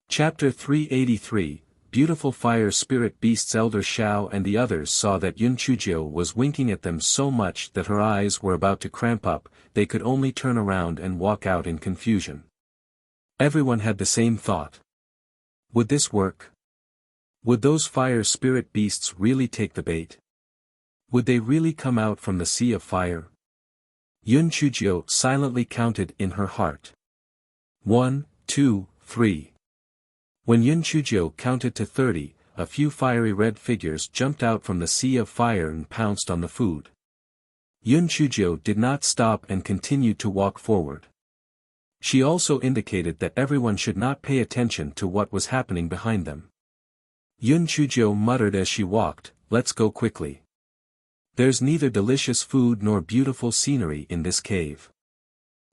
Chapter 383, Beautiful Fire Spirit Beasts. Elder Xiao and the others saw that Yun Chuzhou was winking at them so much that her eyes were about to cramp up, they could only turn around and walk out in confusion. Everyone had the same thought. Would this work? Would those fire spirit beasts really take the bait? Would they really come out from the sea of fire? Yun Chuzhou silently counted in her heart. 1, 2, 3. When Yun Chuzhou counted to 30, a few fiery red figures jumped out from the sea of fire and pounced on the food. Yun Chuzhou did not stop and continued to walk forward. She also indicated that everyone should not pay attention to what was happening behind them. Yun Chuzhou muttered as she walked, "Let's go quickly. There's neither delicious food nor beautiful scenery in this cave.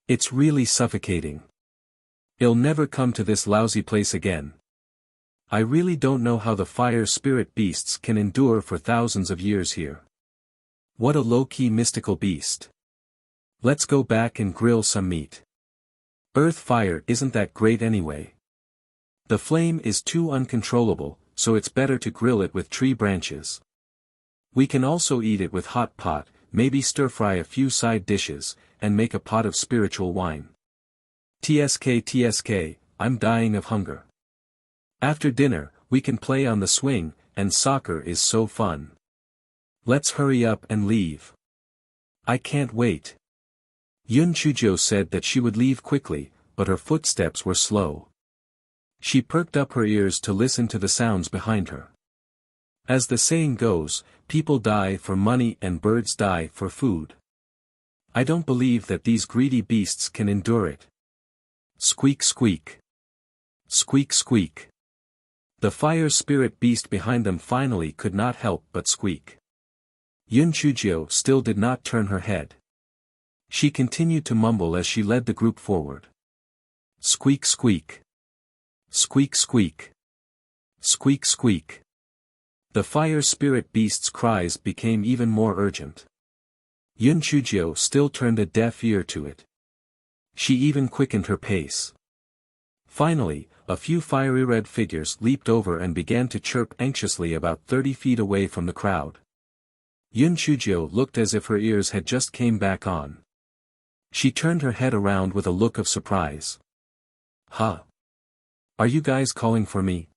It's really suffocating. I'll never come to this lousy place again. I really don't know how the fire spirit beasts can endure for thousands of years here. What a low-key mystical beast. Let's go back and grill some meat. Earth fire isn't that great anyway. The flame is too uncontrollable, so it's better to grill it with tree branches. We can also eat it with hot pot, maybe stir-fry a few side dishes, and make a pot of spiritual wine. TSK, I'm dying of hunger. After dinner, we can play on the swing, and soccer is so fun. Let's hurry up and leave. I can't wait." Yun Chuzhou said that she would leave quickly, but her footsteps were slow. She perked up her ears to listen to the sounds behind her. As the saying goes, people die for money and birds die for food. I don't believe that these greedy beasts can endure it. Squeak squeak. Squeak squeak. The fire spirit beast behind them finally could not help but squeak. Yun Chuzhou still did not turn her head. She continued to mumble as she led the group forward. Squeak squeak. Squeak squeak. Squeak squeak. The fire spirit beast's cries became even more urgent. Yun Chuzhou still turned a deaf ear to it. She even quickened her pace. Finally, a few fiery red figures leaped over and began to chirp anxiously about 30 feet away from the crowd. Yun Chuzhou looked as if her ears had just came back on. She turned her head around with a look of surprise. Huh? Are you guys calling for me?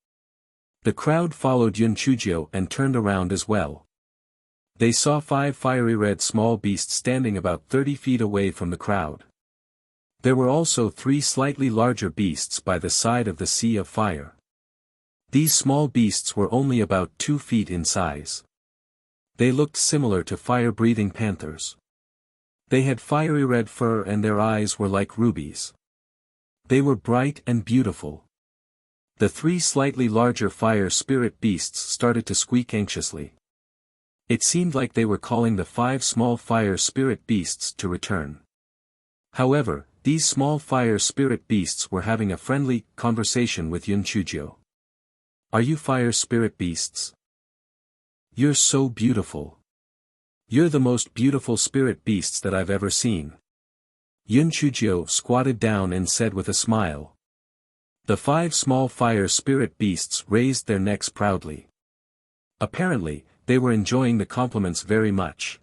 The crowd followed Yun Chuzhou and turned around as well. They saw 5 fiery red small beasts standing about 30 feet away from the crowd. There were also 3 slightly larger beasts by the side of the sea of fire. These small beasts were only about 2 feet in size. They looked similar to fire-breathing panthers. They had fiery red fur and their eyes were like rubies. They were bright and beautiful. The 3 slightly larger fire spirit beasts started to squeak anxiously. It seemed like they were calling the 5 small fire spirit beasts to return. However, these small fire spirit beasts were having a friendly conversation with Yun Chuzhou. Are you fire spirit beasts? You're so beautiful. You're the most beautiful spirit beasts that I've ever seen. Yun Chuzhou squatted down and said with a smile. The 5 small fire spirit beasts raised their necks proudly. Apparently, they were enjoying the compliments very much.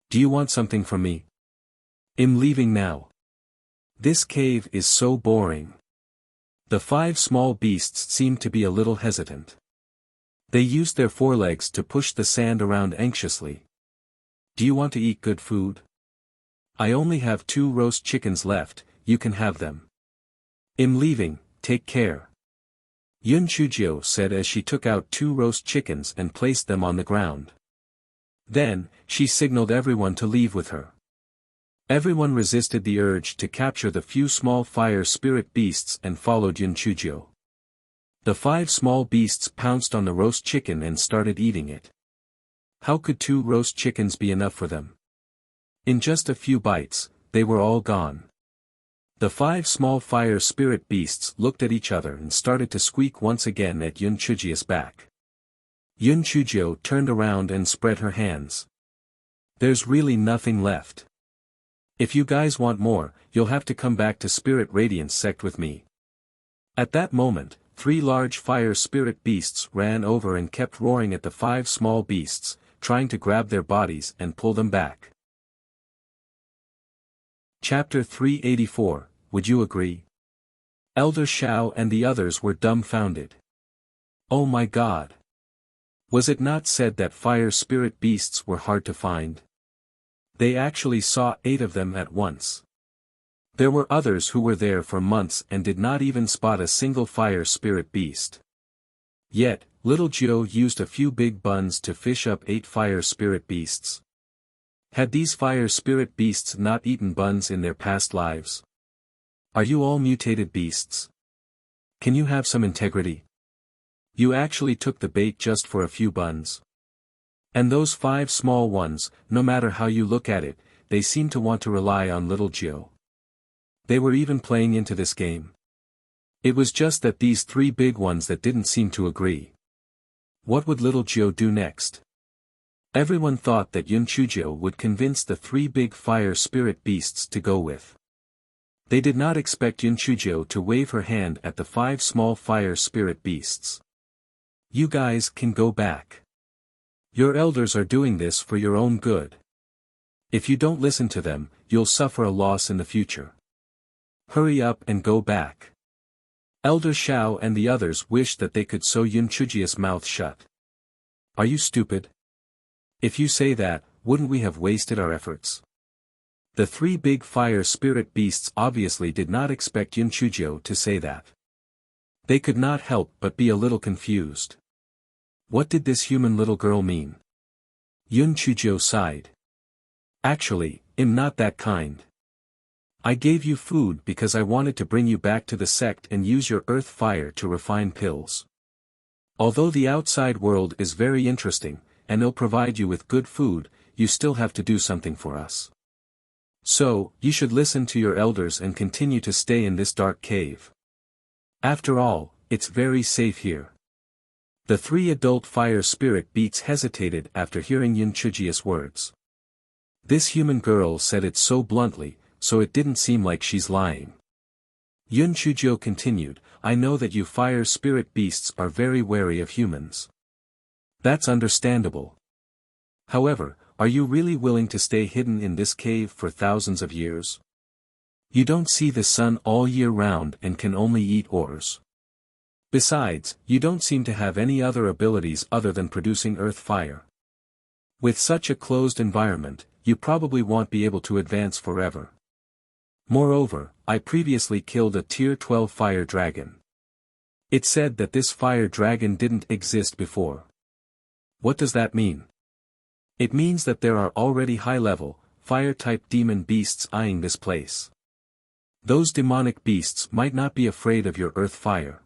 Do you want something from me? I'm leaving now. This cave is so boring. The 5 small beasts seemed to be a little hesitant. They used their forelegs to push the sand around anxiously. Do you want to eat good food? I only have 2 roast chickens left, you can have them. I'm leaving, take care. Yun Chuzhou said as she took out 2 roast chickens and placed them on the ground. Then, she signaled everyone to leave with her. Everyone resisted the urge to capture the few small fire spirit beasts and followed Yun Chuzhou. The 5 small beasts pounced on the roast chicken and started eating it. How could 2 roast chickens be enough for them? In just a few bites, they were all gone. The 5 small fire spirit beasts looked at each other and started to squeak once again at Yun Chuzhou's back. Yun Chuzhou turned around and spread her hands. There's really nothing left. If you guys want more, you'll have to come back to Spirit Radiance sect with me. At that moment, 3 large fire spirit beasts ran over and kept roaring at the 5 small beasts, trying to grab their bodies and pull them back. Chapter 384, Would you agree? Elder Shao and the others were dumbfounded. Oh my God! Was it not said that fire spirit beasts were hard to find? They actually saw 8 of them at once. There were others who were there for months and did not even spot a single fire spirit beast. Yet, little Joe used a few big buns to fish up 8 fire spirit beasts. Had these fire spirit beasts not eaten buns in their past lives? Are you all mutated beasts? Can you have some integrity? You actually took the bait just for a few buns. And those 5 small ones, no matter how you look at it, they seem to want to rely on little Joe. They were even playing into this game. It was just that these 3 big ones that didn't seem to agree. What would little Joe do next? Everyone thought that Yun Chuzhou would convince the 3 big fire spirit beasts to go with. They did not expect Yun Chuzhou to wave her hand at the 5 small fire spirit beasts. You guys can go back. Your elders are doing this for your own good. If you don't listen to them, you'll suffer a loss in the future. Hurry up and go back. Elder Shao and the others wished that they could sew Yun Chuzhou's mouth shut. Are you stupid? If you say that, wouldn't we have wasted our efforts? The 3 big fire spirit beasts obviously did not expect Yun Chuzhou to say that. They could not help but be a little confused. What did this human little girl mean? Yun Chuzhou sighed. Actually, I'm not that kind. I gave you food because I wanted to bring you back to the sect and use your earth fire to refine pills. Although the outside world is very interesting, and it'll provide you with good food, you still have to do something for us. So, you should listen to your elders and continue to stay in this dark cave. After all, it's very safe here. The 3 adult fire spirit beasts hesitated after hearing Yun Chuzhou's words. This human girl said it so bluntly, so it didn't seem like she's lying. Yun Chuzhou continued, I know that you fire spirit beasts are very wary of humans. That's understandable. However, are you really willing to stay hidden in this cave for thousands of years? You don't see the sun all year round and can only eat ores. Besides, you don't seem to have any other abilities other than producing earth fire. With such a closed environment, you probably won't be able to advance forever. Moreover, I previously killed a tier 12 fire dragon. It said that this fire dragon didn't exist before. What does that mean? It means that there are already high-level, fire-type demon beasts eyeing this place. Those demonic beasts might not be afraid of your earth fire.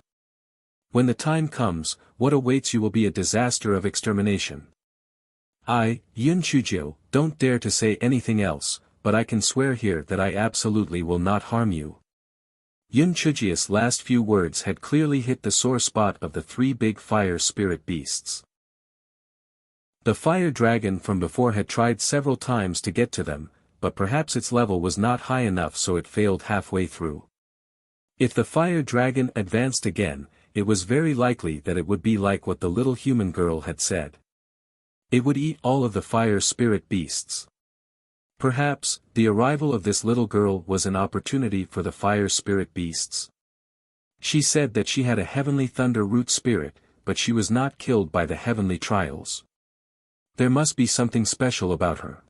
When the time comes, what awaits you will be a disaster of extermination. I, Yun Chuzhou, don't dare to say anything else, but I can swear here that I absolutely will not harm you. Yun Chuzhou's last few words had clearly hit the sore spot of the 3 big fire spirit beasts. The fire dragon from before had tried several times to get to them, but perhaps its level was not high enough, so it failed halfway through. If the fire dragon advanced again, it was very likely that it would be like what the little human girl had said. It would eat all of the fire spirit beasts. Perhaps, the arrival of this little girl was an opportunity for the fire spirit beasts. She said that she had a heavenly thunder root spirit, but she was not killed by the heavenly trials. There must be something special about her.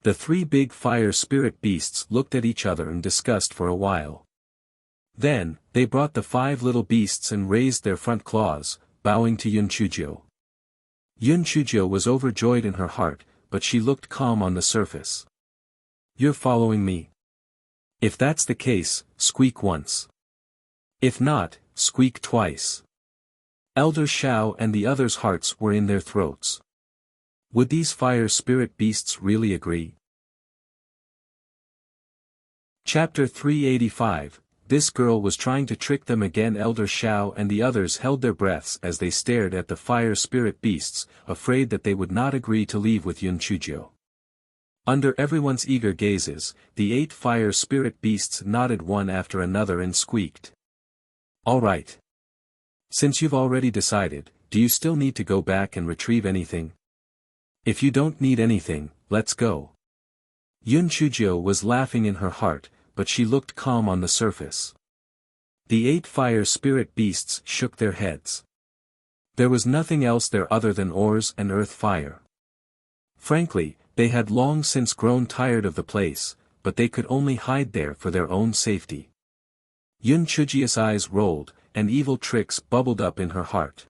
The 3 big fire spirit beasts looked at each other and discussed for a while. Then, they brought the 5 little beasts and raised their front claws, bowing to Yun Chuzhou. Yun Chuzhou was overjoyed in her heart, but she looked calm on the surface. You're following me? If that's the case, squeak once. If not, squeak twice. Elder Shao and the others' hearts were in their throats. Would these fire spirit beasts really agree? Chapter 385, This girl was trying to trick them again. Elder Shao and the others held their breaths as they stared at the fire spirit beasts, afraid that they would not agree to leave with Yun Chuzhou. Under everyone's eager gazes, the 8 fire spirit beasts nodded one after another and squeaked. All right. Since you've already decided, do you still need to go back and retrieve anything? If you don't need anything, let's go. Yun Chujio was laughing in her heart, but she looked calm on the surface. The 8 fire spirit beasts shook their heads. There was nothing else there other than ores and earth fire. Frankly, they had long since grown tired of the place, but they could only hide there for their own safety. Yun Chujio's eyes rolled, and evil tricks bubbled up in her heart.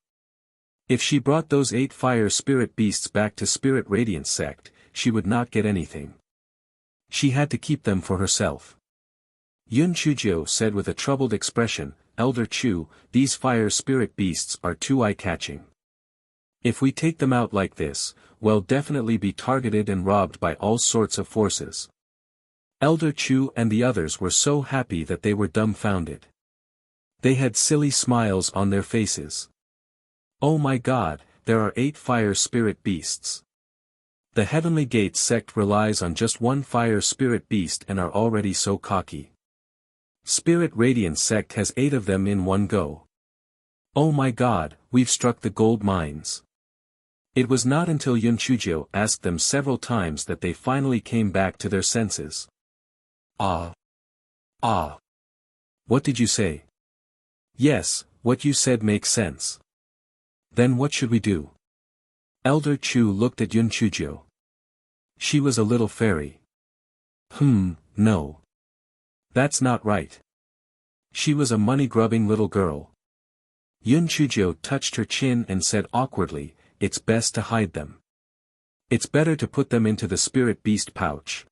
If she brought those 8 fire spirit beasts back to Spirit Radiance sect, she would not get anything. She had to keep them for herself. Yun Chujio said with a troubled expression, Elder Chu, these fire spirit beasts are too eye-catching. If we take them out like this, we'll definitely be targeted and robbed by all sorts of forces. Elder Chu and the others were so happy that they were dumbfounded. They had silly smiles on their faces. Oh my God, there are 8 fire spirit beasts. The Heavenly Gate sect relies on just one fire spirit beast and are already so cocky. Spirit Radiance sect has 8 of them in one go. Oh my God, we've struck the gold mines. It was not until Yun Chujio asked them several times that they finally came back to their senses. Ah. What did you say? Yes, what you said makes sense. Then what should we do? Elder Chu looked at Yun Chujio. She was a little fairy. No. That's not right. She was a money-grubbing little girl. Yun Chujio touched her chin and said awkwardly, it's best to hide them. It's better to put them into the spirit beast pouch.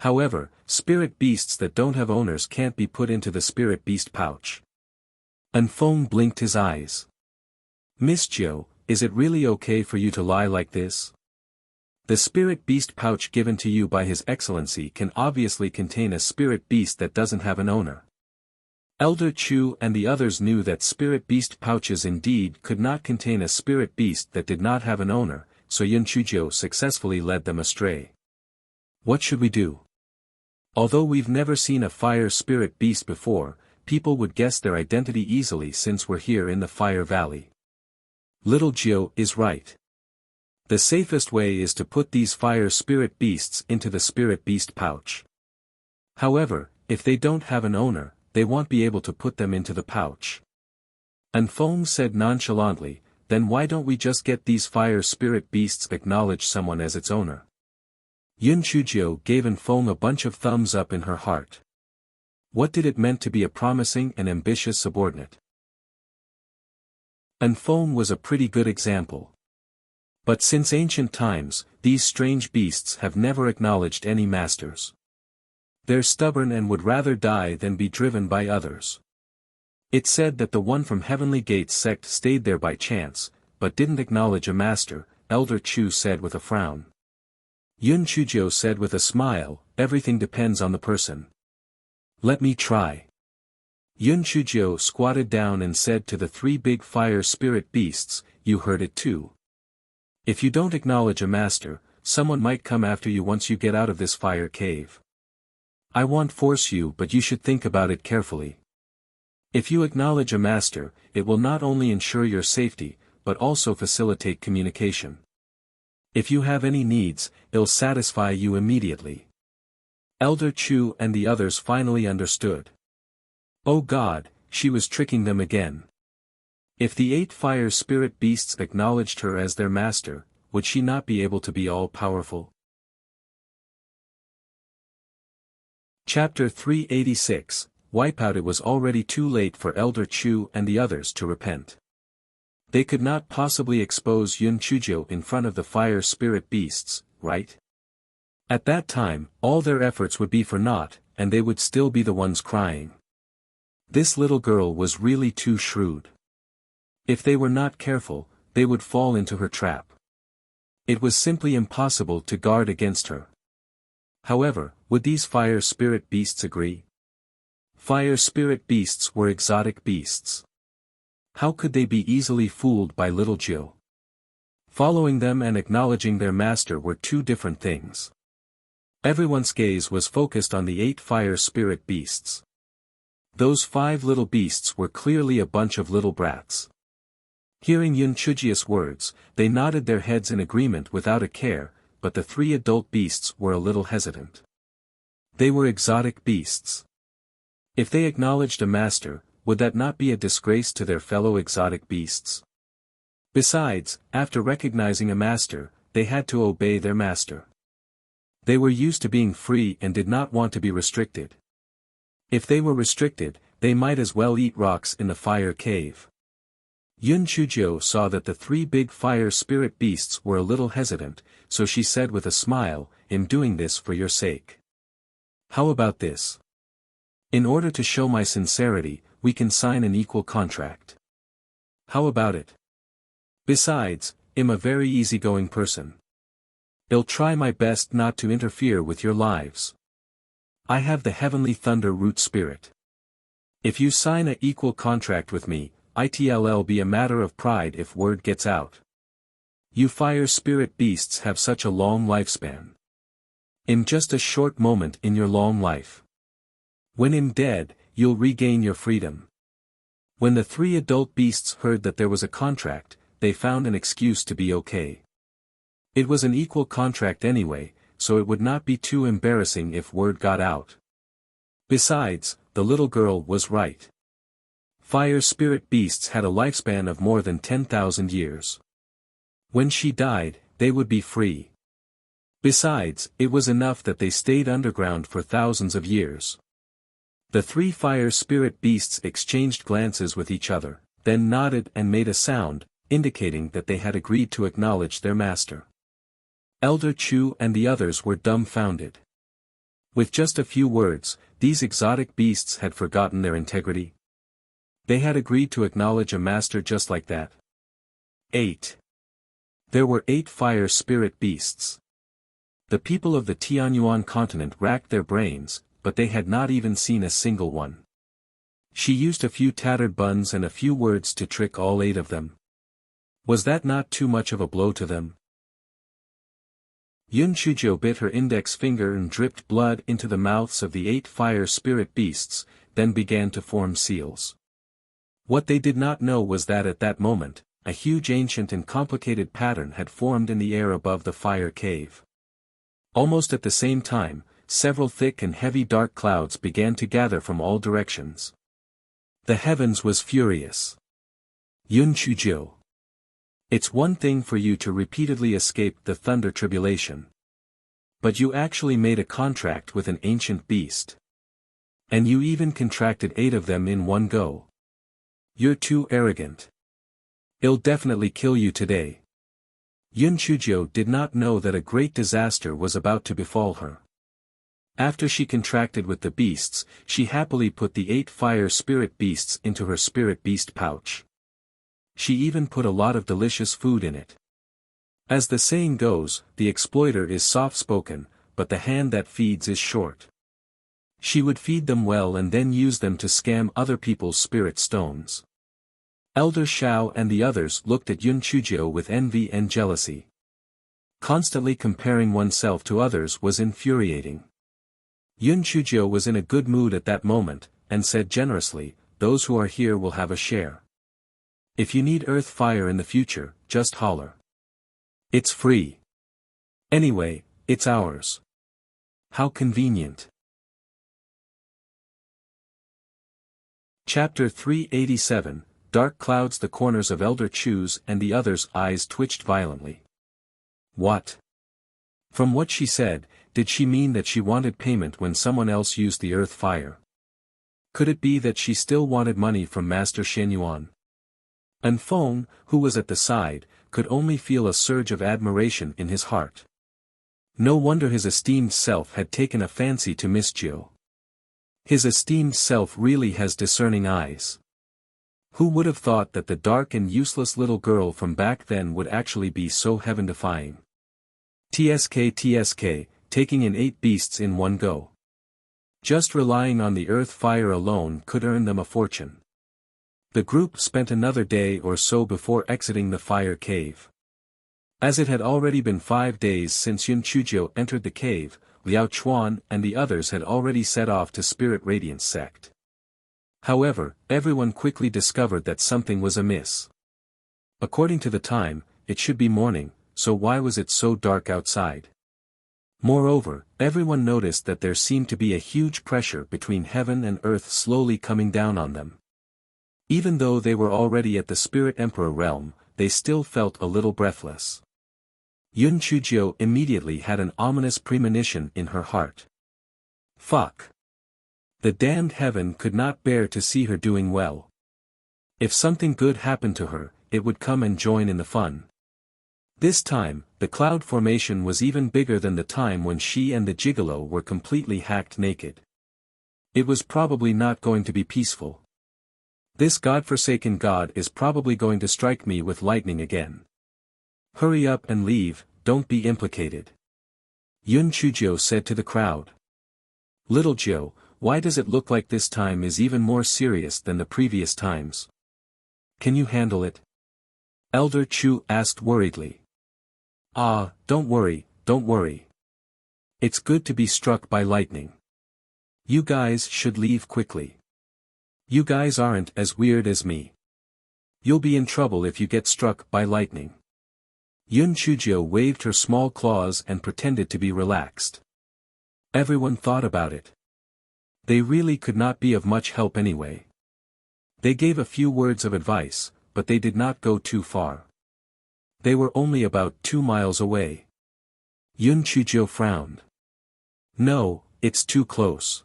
However, spirit beasts that don't have owners can't be put into the spirit beast pouch. Anfeng blinked his eyes. Miss Jiu, is it really okay for you to lie like this? The spirit beast pouch given to you by His Excellency can obviously contain a spirit beast that doesn't have an owner. Elder Chu and the others knew that spirit beast pouches indeed could not contain a spirit beast that did not have an owner, so Yun Chujio successfully led them astray. What should we do? Although we've never seen a fire spirit beast before, people would guess their identity easily since we're here in the Fire Valley. Little Jiu is right. The safest way is to put these fire spirit beasts into the spirit beast pouch. However, if they don't have an owner, they won't be able to put them into the pouch. Anfeng said nonchalantly, then why don't we just get these fire spirit beasts acknowledge someone as its owner? Yun Chujio gave Anfeng a bunch of thumbs up in her heart. What did it mean to be a promising and ambitious subordinate? Anfeng was a pretty good example. But since ancient times, these strange beasts have never acknowledged any masters. They're stubborn and would rather die than be driven by others. It's said that the one from Heavenly Gate sect stayed there by chance, but didn't acknowledge a master, Elder Chu said with a frown. Yun Chujio said with a smile, everything depends on the person. Let me try. Yun Chujio squatted down and said to the 3 big fire spirit beasts, you heard it too. If you don't acknowledge a master, someone might come after you once you get out of this fire cave. I won't force you, but you should think about it carefully. If you acknowledge a master, it will not only ensure your safety, but also facilitate communication. If you have any needs, it'll satisfy you immediately. Elder Chu and the others finally understood. Oh God, she was tricking them again. If the 8 fire spirit beasts acknowledged her as their master, would she not be able to be all-powerful? Chapter 386, Wipeout. It was already too late for Elder Chu and the others to repent. They could not possibly expose Yun Chujio in front of the fire spirit beasts, right? At that time, all their efforts would be for naught, and they would still be the ones crying. This little girl was really too shrewd. If they were not careful, they would fall into her trap. It was simply impossible to guard against her. However, would these fire spirit beasts agree? Fire spirit beasts were exotic beasts. How could they be easily fooled by little Jill? Following them and acknowledging their master were 2 different things. Everyone's gaze was focused on the 8 fire spirit beasts. Those 5 little beasts were clearly a bunch of little brats. Hearing Yun Chujia's words, they nodded their heads in agreement without a care, but the 3 adult beasts were a little hesitant. They were exotic beasts. If they acknowledged a master, would that not be a disgrace to their fellow exotic beasts? Besides, after recognizing a master, they had to obey their master. They were used to being free and did not want to be restricted. If they were restricted, they might as well eat rocks in the fire cave. Yun Chujio saw that the 3 big fire spirit beasts were a little hesitant, so she said with a smile, "I'm doing this for your sake. How about this? In order to show my sincerity, we can sign an equal contract. How about it? Besides, I'm a very easygoing person. I'll try my best not to interfere with your lives. I have the heavenly thunder root spirit. If you sign an equal contract with me, it'll be a matter of pride if word gets out. You fire spirit beasts have such a long lifespan. In just a short moment in your long life. When I'm dead, you'll regain your freedom." When the 3 adult beasts heard that there was a contract, they found an excuse to be okay. It was an equal contract anyway, so it would not be too embarrassing if word got out. Besides, the little girl was right. Fire spirit beasts had a lifespan of more than 10,000 years. When she died, they would be free. Besides, it was enough that they stayed underground for thousands of years. The 3 fire spirit beasts exchanged glances with each other, then nodded and made a sound, indicating that they had agreed to acknowledge their master. Elder Chu and the others were dumbfounded. With just a few words, these exotic beasts had forgotten their integrity. They had agreed to acknowledge a master just like that. 8. There were 8 fire spirit beasts. The people of the Tianyuan continent racked their brains, but they had not even seen a single one. She used a few tattered buns and a few words to trick all 8 of them. Was that not too much of a blow to them? Yun Chujio bit her index finger and dripped blood into the mouths of the 8 fire spirit beasts, then began to form seals. What they did not know was that at that moment, a huge ancient and complicated pattern had formed in the air above the fire cave. Almost at the same time, several thick and heavy dark clouds began to gather from all directions. The heavens was furious. Yun Chujio. It's one thing for you to repeatedly escape the thunder tribulation. But you actually made a contract with an ancient beast. And you even contracted 8 of them in one go. You're too arrogant. I'll definitely kill you today. Yun Chujio did not know that a great disaster was about to befall her. After she contracted with the beasts, she happily put the 8 fire spirit beasts into her spirit beast pouch. She even put a lot of delicious food in it. As the saying goes, the exploiter is soft-spoken, but the hand that feeds is short. She would feed them well and then use them to scam other people's spirit stones. Elder Shao and the others looked at Yun Chujio with envy and jealousy. Constantly comparing oneself to others was infuriating. Yun Chujio was in a good mood at that moment, and said generously, "Those who are here will have a share. If you need earth fire in the future, just holler. It's free. Anyway, it's ours. How convenient." Chapter 387, Dark Clouds. The corners of Elder Chu's and the others' eyes twitched violently. What? From what she said, did she mean that she wanted payment when someone else used the earth fire? Could it be that she still wanted money from Master Shenyuan? And Feng, who was at the side, could only feel a surge of admiration in his heart. No wonder his esteemed self had taken a fancy to Miss Jiu. His esteemed self really has discerning eyes. Who would have thought that the dark and useless little girl from back then would actually be so heaven-defying? TSK, taking in 8 beasts in one go. Just relying on the earth fire alone could earn them a fortune. The group spent another day or so before exiting the fire cave. As it had already been 5 days since Yun Chujio entered the cave, Liao Chuan and the others had already set off to Spirit Radiance sect. However, everyone quickly discovered that something was amiss. According to the time, it should be morning, so why was it so dark outside? Moreover, everyone noticed that there seemed to be a huge pressure between heaven and earth slowly coming down on them. Even though they were already at the Spirit Emperor realm, they still felt a little breathless. Yun Chujio immediately had an ominous premonition in her heart. Fuck. The damned heaven could not bear to see her doing well. If something good happened to her, it would come and join in the fun. This time, the cloud formation was even bigger than the time when she and the gigolo were completely hacked naked. It was probably not going to be peaceful. This godforsaken god is probably going to strike me with lightning again. Hurry up and leave, don't be implicated. Yun Chujio said to the crowd. Little Joe, why does it look like this time is even more serious than the previous times? Can you handle it? Elder Chu asked worriedly. Don't worry, don't worry. It's good to be struck by lightning. You guys should leave quickly. You guys aren't as weird as me. You'll be in trouble if you get struck by lightning. Yun Chujio waved her small claws and pretended to be relaxed. Everyone thought about it. They really could not be of much help anyway. They gave a few words of advice, but they did not go too far. They were only about 2 miles away. Yun Chujio frowned. No, it's too close.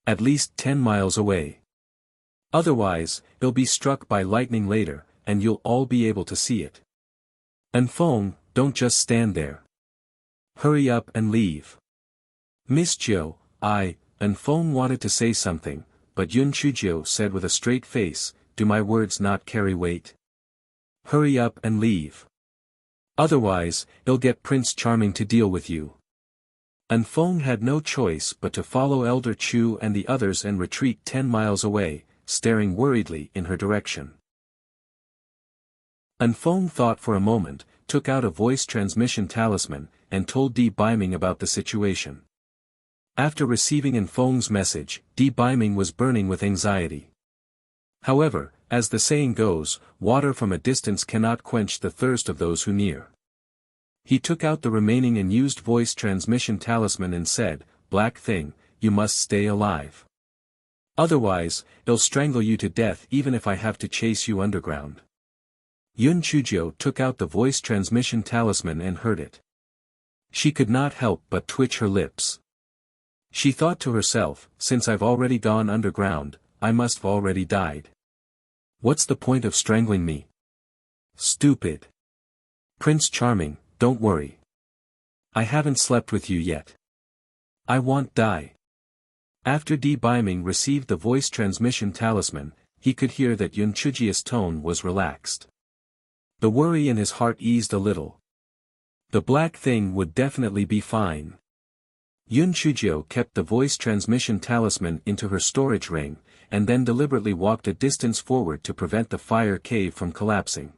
At least 10 miles away. Otherwise, you'll be struck by lightning later, and you'll all be able to see it. And Feng, don't just stand there. Hurry up and leave. Miss Jiu, and Feng wanted to say something, but Yun Chujio said with a straight face, do my words not carry weight? Hurry up and leave. Otherwise, you'll get Prince Charming to deal with you. And Feng had no choice but to follow Elder Chu and the others and retreat 10 miles away, staring worriedly in her direction. And Feng thought for a moment, took out a voice transmission talisman, and told Di Biming about the situation. After receiving An Feng's message, Di Biming was burning with anxiety. However, as the saying goes, water from a distance cannot quench the thirst of those who near. He took out the remaining unused voice transmission talisman and said, Black Thing, you must stay alive. Otherwise, it'll strangle you to death even if I have to chase you underground. Yun Chujio took out the voice transmission talisman and heard it. She could not help but twitch her lips. She thought to herself, since I've already gone underground, I must have already died. What's the point of strangling me? Stupid. Prince Charming, don't worry. I haven't slept with you yet. I won't die. After Di Biming received the voice transmission talisman, he could hear that Yun Chujio's tone was relaxed. The worry in his heart eased a little. The black thing would definitely be fine. Yun Chujio kept the voice transmission talisman into her storage ring, and then deliberately walked a distance forward to prevent the fire cave from collapsing.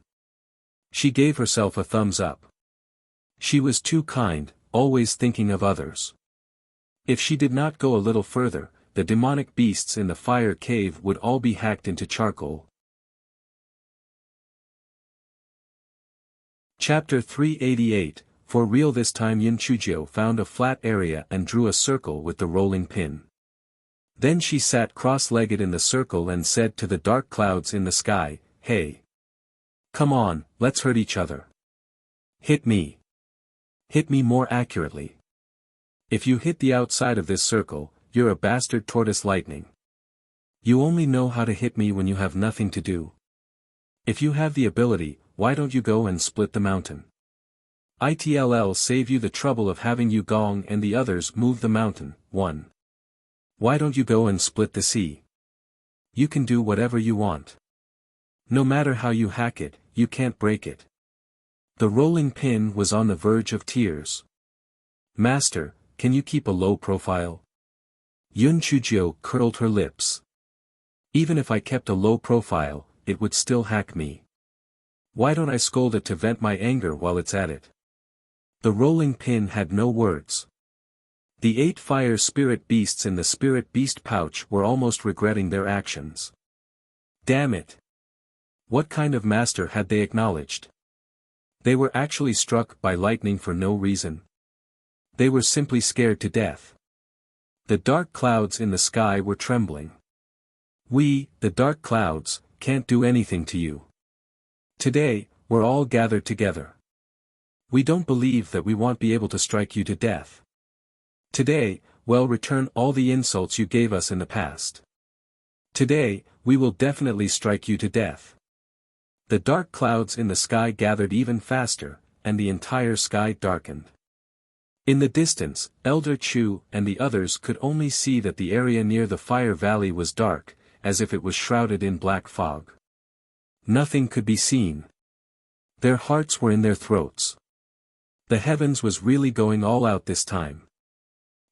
She gave herself a thumbs up. She was too kind, always thinking of others. If she did not go a little further, the demonic beasts in the fire cave would all be hacked into charcoal. Chapter 388, For real this time Yun Chujio found a flat area and drew a circle with the rolling pin. Then she sat cross-legged in the circle and said to the dark clouds in the sky, Hey! Come on, let's hurt each other. Hit me. Hit me more accurately. If you hit the outside of this circle, you're a bastard tortoise lightning. You only know how to hit me when you have nothing to do. If you have the ability, why don't you go and split the mountain? It'll save you the trouble of having you Gong and the others move the mountain. 1. Why don't you go and split the sea? You can do whatever you want. No matter how you hack it, you can't break it. The rolling pin was on the verge of tears. Master, can you keep a low profile? Yun Chujio curled her lips. Even if I kept a low profile, it would still hack me. Why don't I scold it to vent my anger while it's at it? The rolling pin had no words. The 8 fire spirit beasts in the spirit beast pouch were almost regretting their actions. Damn it! What kind of master had they acknowledged? They were actually struck by lightning for no reason. They were simply scared to death. The dark clouds in the sky were trembling. We, the dark clouds, can't do anything to you. Today, we're all gathered together. We don't believe that we won't be able to strike you to death. Today, we'll return all the insults you gave us in the past. Today, we will definitely strike you to death. The dark clouds in the sky gathered even faster, and the entire sky darkened. In the distance, Elder Chu and the others could only see that the area near the fire valley was dark, as if it was shrouded in black fog. Nothing could be seen. Their hearts were in their throats. The heavens was really going all out this time.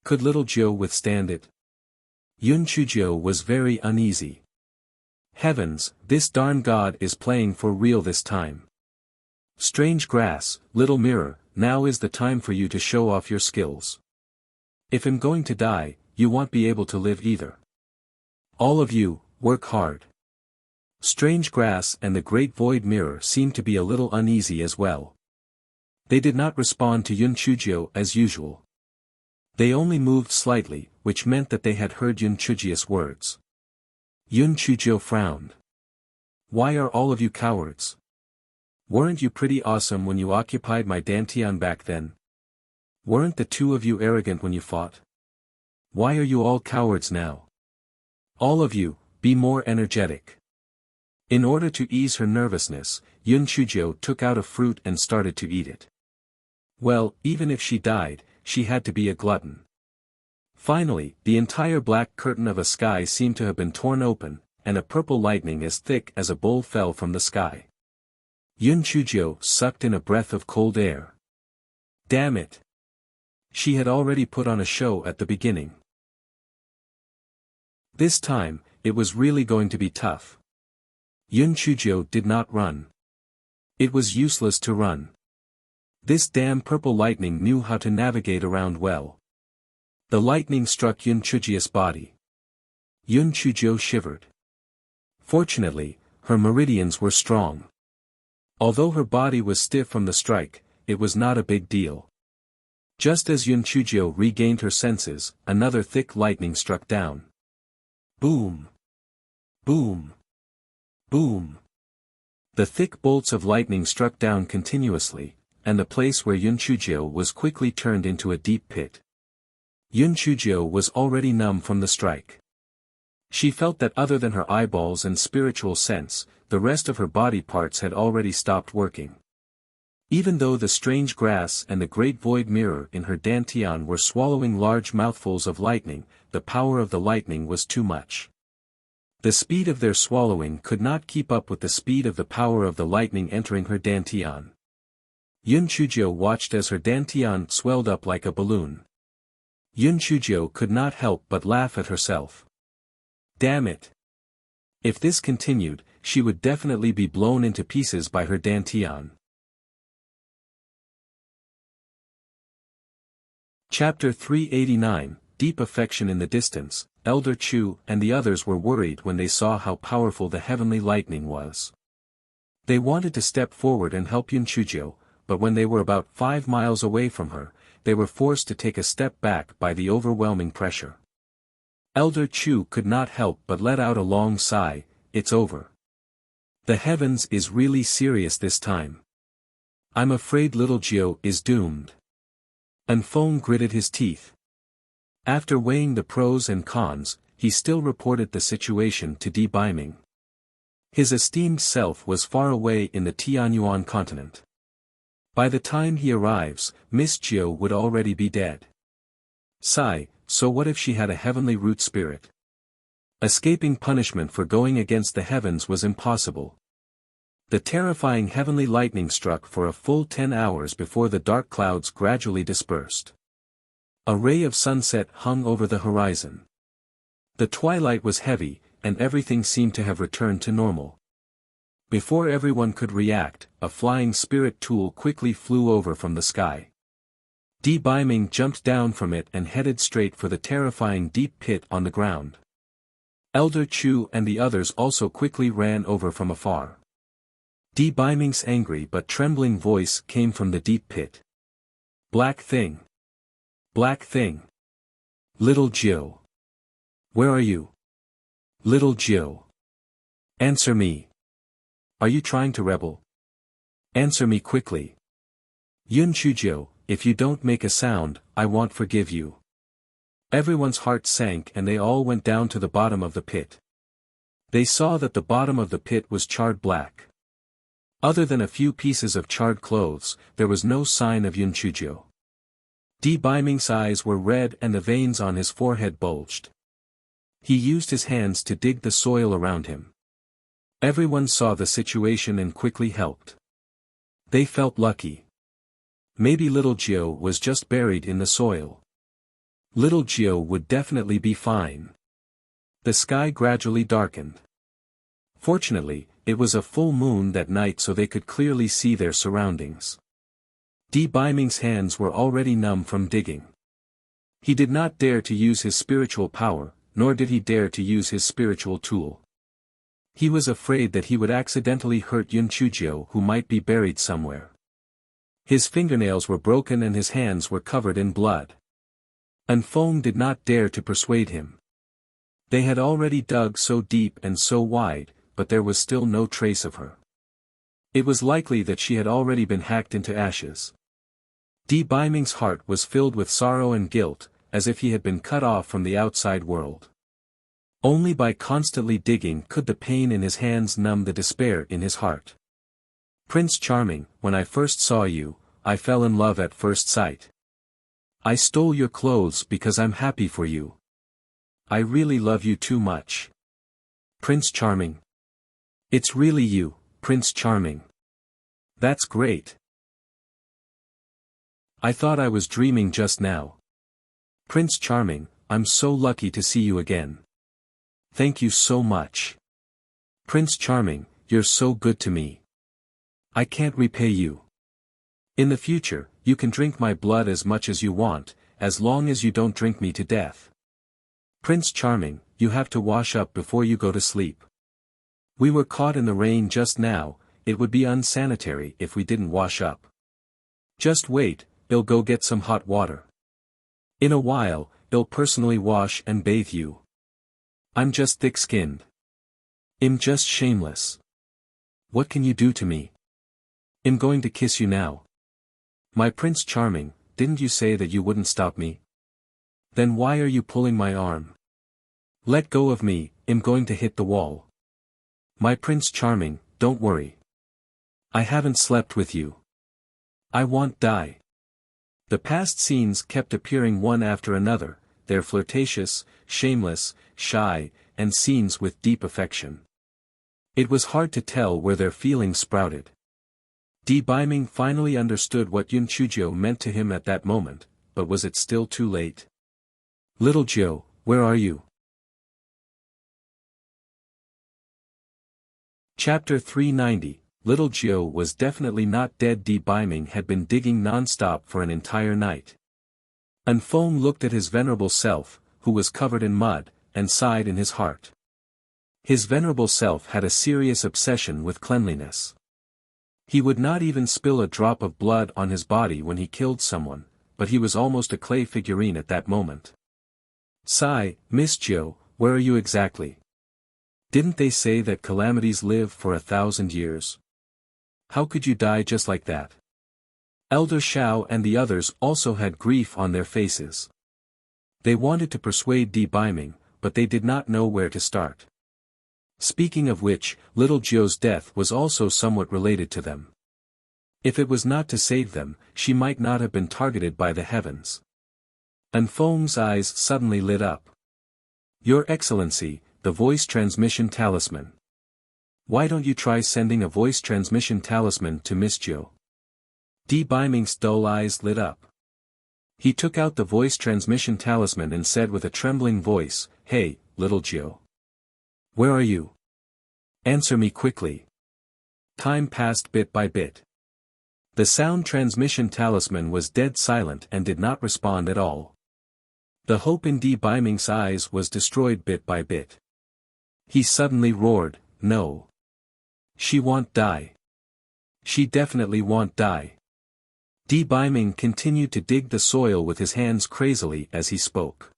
Could little Jiu withstand it? Yun Chujiu was very uneasy. Heavens, this darn god is playing for real this time. Strange grass, little mirror, now is the time for you to show off your skills. If I'm going to die, you won't be able to live either. All of you, work hard. Strange grass and the great void mirror seemed to be a little uneasy as well. They did not respond to Yun Chujiu as usual. They only moved slightly, which meant that they had heard Yun Chujiu's words. Yun Chujiu frowned. Why are all of you cowards? Weren't you pretty awesome when you occupied my Dantian back then? Weren't the 2 of you arrogant when you fought? Why are you all cowards now? All of you, be more energetic. In order to ease her nervousness, Yun Chujiu took out a fruit and started to eat it. Well, even if she died, she had to be a glutton. Finally, the entire black curtain of a sky seemed to have been torn open, and a purple lightning as thick as a bowl fell from the sky. Yun Chujiu sucked in a breath of cold air. Damn it! She had already put on a show at the beginning. This time, it was really going to be tough. Yun Chujiu did not run. It was useless to run. This damn purple lightning knew how to navigate around well. The lightning struck Yun Chujiu's body. Yun Chujiu shivered. Fortunately, her meridians were strong. Although her body was stiff from the strike, it was not a big deal. Just as Yun Chujiu regained her senses, another thick lightning struck down. Boom! Boom! Boom! The thick bolts of lightning struck down continuously, and the place where Yun Chujiu was quickly turned into a deep pit. Yun Chujiu was already numb from the strike. She felt that other than her eyeballs and spiritual sense, the rest of her body parts had already stopped working. Even though the strange grass and the great void mirror in her dantian were swallowing large mouthfuls of lightning, the power of the lightning was too much. The speed of their swallowing could not keep up with the speed of the power of the lightning entering her dantian. Yun Chujiu watched as her dantian swelled up like a balloon. Yun Chujiu could not help but laugh at herself. Damn it! If this continued, she would definitely be blown into pieces by her dantian. Chapter 389, Deep Affection in the Distance. Elder Chu and the others were worried when they saw how powerful the heavenly lightning was. They wanted to step forward and help Yun Chujiu, but when they were about 5 miles away from her, they were forced to take a step back by the overwhelming pressure. Elder Chu could not help but let out a long sigh. It's over. The heavens is really serious this time. I'm afraid little Jiu is doomed. Anfeng gritted his teeth. After weighing the pros and cons, he still reported the situation to Di Baiming. His esteemed self was far away in the Tianyuan continent. By the time he arrives, Miss Jiu would already be dead. Sigh, so what if she had a heavenly root spirit? Escaping punishment for going against the heavens was impossible. The terrifying heavenly lightning struck for a full 10 hours before the dark clouds gradually dispersed. A ray of sunset hung over the horizon. The twilight was heavy, and everything seemed to have returned to normal. Before everyone could react, a flying spirit tool quickly flew over from the sky. Di Biming jumped down from it and headed straight for the terrifying deep pit on the ground. Elder Chu and the others also quickly ran over from afar. Di Biming's angry but trembling voice came from the deep pit. Black thing. Black thing. Little Jiu. Where are you? Little Jiu. Answer me. Are you trying to rebel? Answer me quickly. Yun Chujiu, if you don't make a sound, I won't forgive you. Everyone's heart sank and they all went down to the bottom of the pit. They saw that the bottom of the pit was charred black. Other than a few pieces of charred clothes, there was no sign of Yun Chujiu. Di Biming's eyes were red and the veins on his forehead bulged. He used his hands to dig the soil around him. Everyone saw the situation and quickly helped. They felt lucky. Maybe little Jiu was just buried in the soil. Little Jiu would definitely be fine. The sky gradually darkened. Fortunately, it was a full moon that night so they could clearly see their surroundings. Di Biming's hands were already numb from digging. He did not dare to use his spiritual power, nor did he dare to use his spiritual tool. He was afraid that he would accidentally hurt Yun Chujiu who might be buried somewhere. His fingernails were broken and his hands were covered in blood. Anfeng did not dare to persuade him. They had already dug so deep and so wide, but there was still no trace of her. It was likely that she had already been hacked into ashes. Di Biming's heart was filled with sorrow and guilt, as if he had been cut off from the outside world. Only by constantly digging could the pain in his hands numb the despair in his heart. Prince Charming, when I first saw you, I fell in love at first sight. I stole your clothes because I'm happy for you. I really love you too much. Prince Charming. It's really you, Prince Charming. That's great. I thought I was dreaming just now. Prince Charming, I'm so lucky to see you again. Thank you so much. Prince Charming, you're so good to me. I can't repay you. In the future, you can drink my blood as much as you want, as long as you don't drink me to death. Prince Charming, you have to wash up before you go to sleep. We were caught in the rain just now, it would be unsanitary if we didn't wash up. Just wait, I'll go get some hot water. In a while, I'll personally wash and bathe you. I'm just thick-skinned. I'm just shameless. What can you do to me? I'm going to kiss you now. My Prince Charming, didn't you say that you wouldn't stop me? Then why are you pulling my arm? Let go of me, I'm going to hit the wall. My Prince Charming, don't worry. I haven't slept with you. I won't die. The past scenes kept appearing one after another, their flirtatious, shameless, shy, and scenes with deep affection. It was hard to tell where their feelings sprouted. Di Biming finally understood what Yun Chujiu meant to him at that moment, but was it still too late? Little Jiu, where are you? Chapter 390, Little Jiu was definitely not dead. Di Biming had been digging non-stop for an entire night. Anfeng looked at his venerable self, who was covered in mud, and sighed in his heart. His venerable self had a serious obsession with cleanliness. He would not even spill a drop of blood on his body when he killed someone, but he was almost a clay figurine at that moment. Sigh, Miss Jiu, where are you exactly? Didn't they say that calamities live for 1,000 years? How could you die just like that? Elder Shao and the others also had grief on their faces. They wanted to persuade Di Biming, but they did not know where to start. Speaking of which, Little Jiu's death was also somewhat related to them. If it was not to save them, she might not have been targeted by the heavens. Anfeng's eyes suddenly lit up. Your Excellency, the voice transmission talisman. Why don't you try sending a voice transmission talisman to Miss Jiu? Di Biming's dull eyes lit up. He took out the voice transmission talisman and said with a trembling voice, Hey, Little Jiu. Where are you? Answer me quickly. Time passed bit by bit. The sound transmission talisman was dead silent and did not respond at all. The hope in Di Biming's eyes was destroyed bit by bit. He suddenly roared, "No. She won't die. She definitely won't die." Di Biming continued to dig the soil with his hands crazily as he spoke.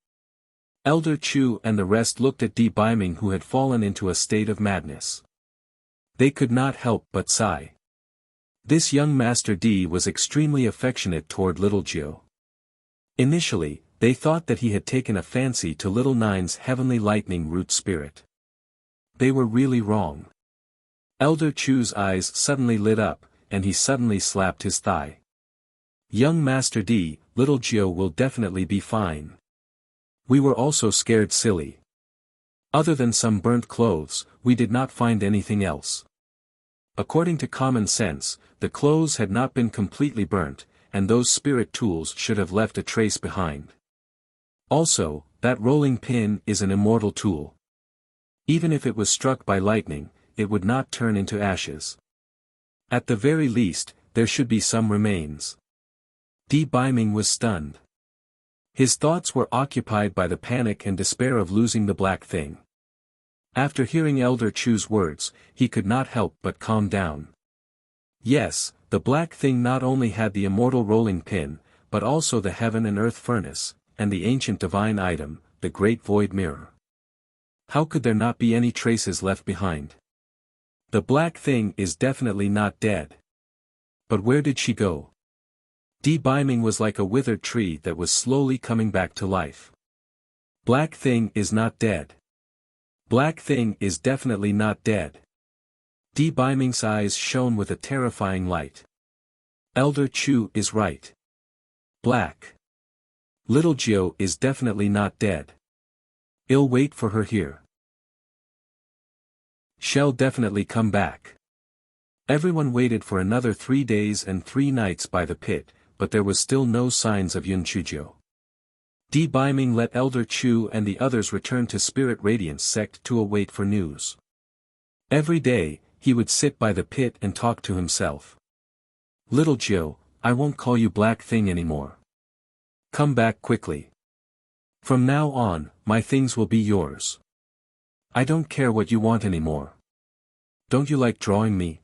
Elder Chu and the rest looked at Di Biming, who had fallen into a state of madness. They could not help but sigh. This young Master Di was extremely affectionate toward little Jiu. Initially, they thought that he had taken a fancy to little Nine's heavenly lightning root spirit. They were really wrong. Elder Chu's eyes suddenly lit up, and he suddenly slapped his thigh. "Young Master Di, little Jiu will definitely be fine. We were also scared silly. Other than some burnt clothes, we did not find anything else." According to common sense, the clothes had not been completely burnt, and those spirit tools should have left a trace behind. Also, that rolling pin is an immortal tool. Even if it was struck by lightning, it would not turn into ashes. At the very least, there should be some remains. Di Biming was stunned. His thoughts were occupied by the panic and despair of losing the black thing. After hearing Elder Chu's words, he could not help but calm down. Yes, the black thing not only had the immortal rolling pin, but also the heaven and earth furnace, and the ancient divine item, the great void mirror. How could there not be any traces left behind? The black thing is definitely not dead. But where did she go? Di Biming was like a withered tree that was slowly coming back to life. Black thing is not dead. Black thing is definitely not dead. Di Biming's eyes shone with a terrifying light. Elder Chu is right. Black. Little Jiu is definitely not dead. I'll wait for her here. She'll definitely come back. Everyone waited for another 3 days and 3 nights by the pit, but there was still no signs of Yun Chujiu. Di Biming let Elder Chu and the others return to Spirit Radiance sect to await for news. Every day, he would sit by the pit and talk to himself. "Little Jiu, I won't call you Black Thing anymore. Come back quickly. From now on, my things will be yours. I don't care what you want anymore. Don't you like drawing me?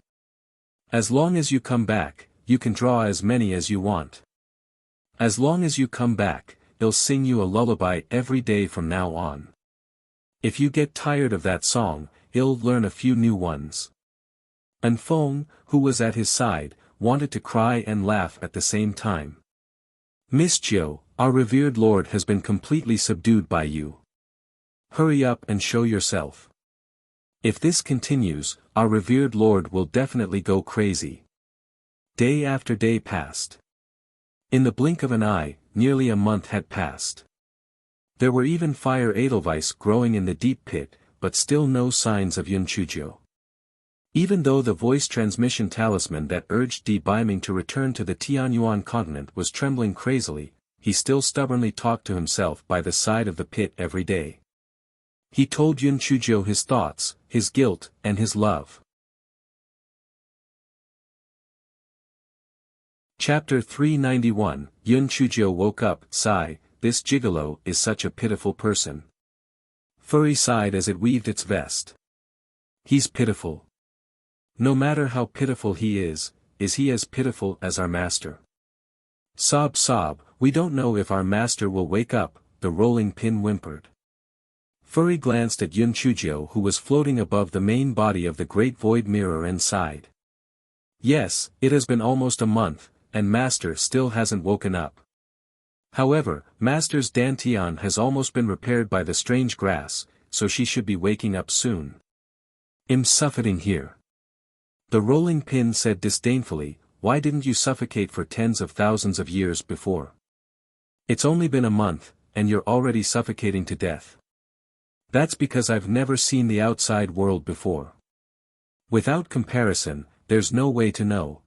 As long as you come back, you can draw as many as you want. As long as you come back, I'll sing you a lullaby every day from now on. If you get tired of that song, I'll learn a few new ones." And Feng, who was at his side, wanted to cry and laugh at the same time. "Miss Jiu, our revered lord has been completely subdued by you. Hurry up and show yourself. If this continues, our revered lord will definitely go crazy." Day after day passed. In the blink of an eye, nearly a month had passed. There were even fire edelweiss growing in the deep pit, but still no signs of Yun Chujiu. Even though the voice transmission talisman that urged Di Biming to return to the Tianyuan continent was trembling crazily, he still stubbornly talked to himself by the side of the pit every day. He told Yun Chujiu his thoughts, his guilt, and his love. Chapter 391, Yun Chujiu woke up, sigh, "This gigolo is such a pitiful person." Furry sighed as it weaved its vest. "He's pitiful. No matter how pitiful he is he as pitiful as our master?" Sob sob, "We don't know if our master will wake up," the rolling pin whimpered. Furry glanced at Yun Chujiu, who was floating above the main body of the great void mirror, and sighed. "Yes, it has been almost a month, and master still hasn't woken up. However, master's dantian has almost been repaired by the strange grass, so she should be waking up soon. I'm suffocating here." The rolling pin said disdainfully, "Why didn't you suffocate for tens of thousands of years before? It's only been a month, and you're already suffocating to death. That's because I've never seen the outside world before. Without comparison, there's no way to know."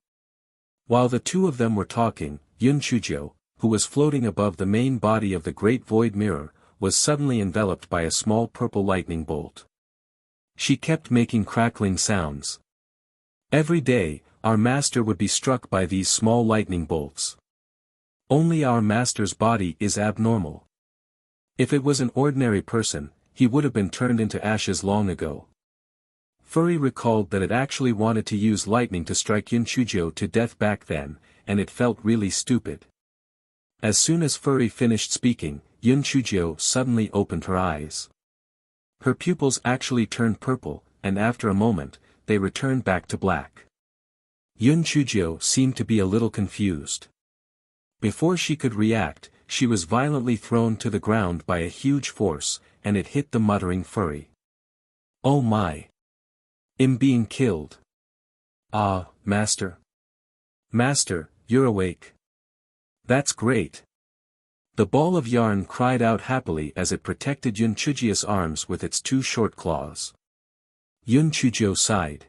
While the two of them were talking, Yun Chujiu, who was floating above the main body of the great void mirror, was suddenly enveloped by a small purple lightning bolt. She kept making crackling sounds. Every day, our master would be struck by these small lightning bolts. Only our master's body is abnormal. If it was an ordinary person, he would have been turned into ashes long ago. Furry recalled that it actually wanted to use lightning to strike Yun Chujio to death back then, and it felt really stupid. As soon as Furry finished speaking, Yun Chujio suddenly opened her eyes. Her pupils actually turned purple, and after a moment, they returned back to black. Yun Chujio seemed to be a little confused. Before she could react, she was violently thrown to the ground by a huge force, and it hit the muttering Furry. Oh my! I'm being killed. Ah, Master. Master, you're awake. That's great. The ball of yarn cried out happily as it protected Yun Chujio's arms with its two short claws. Yun Chujio sighed.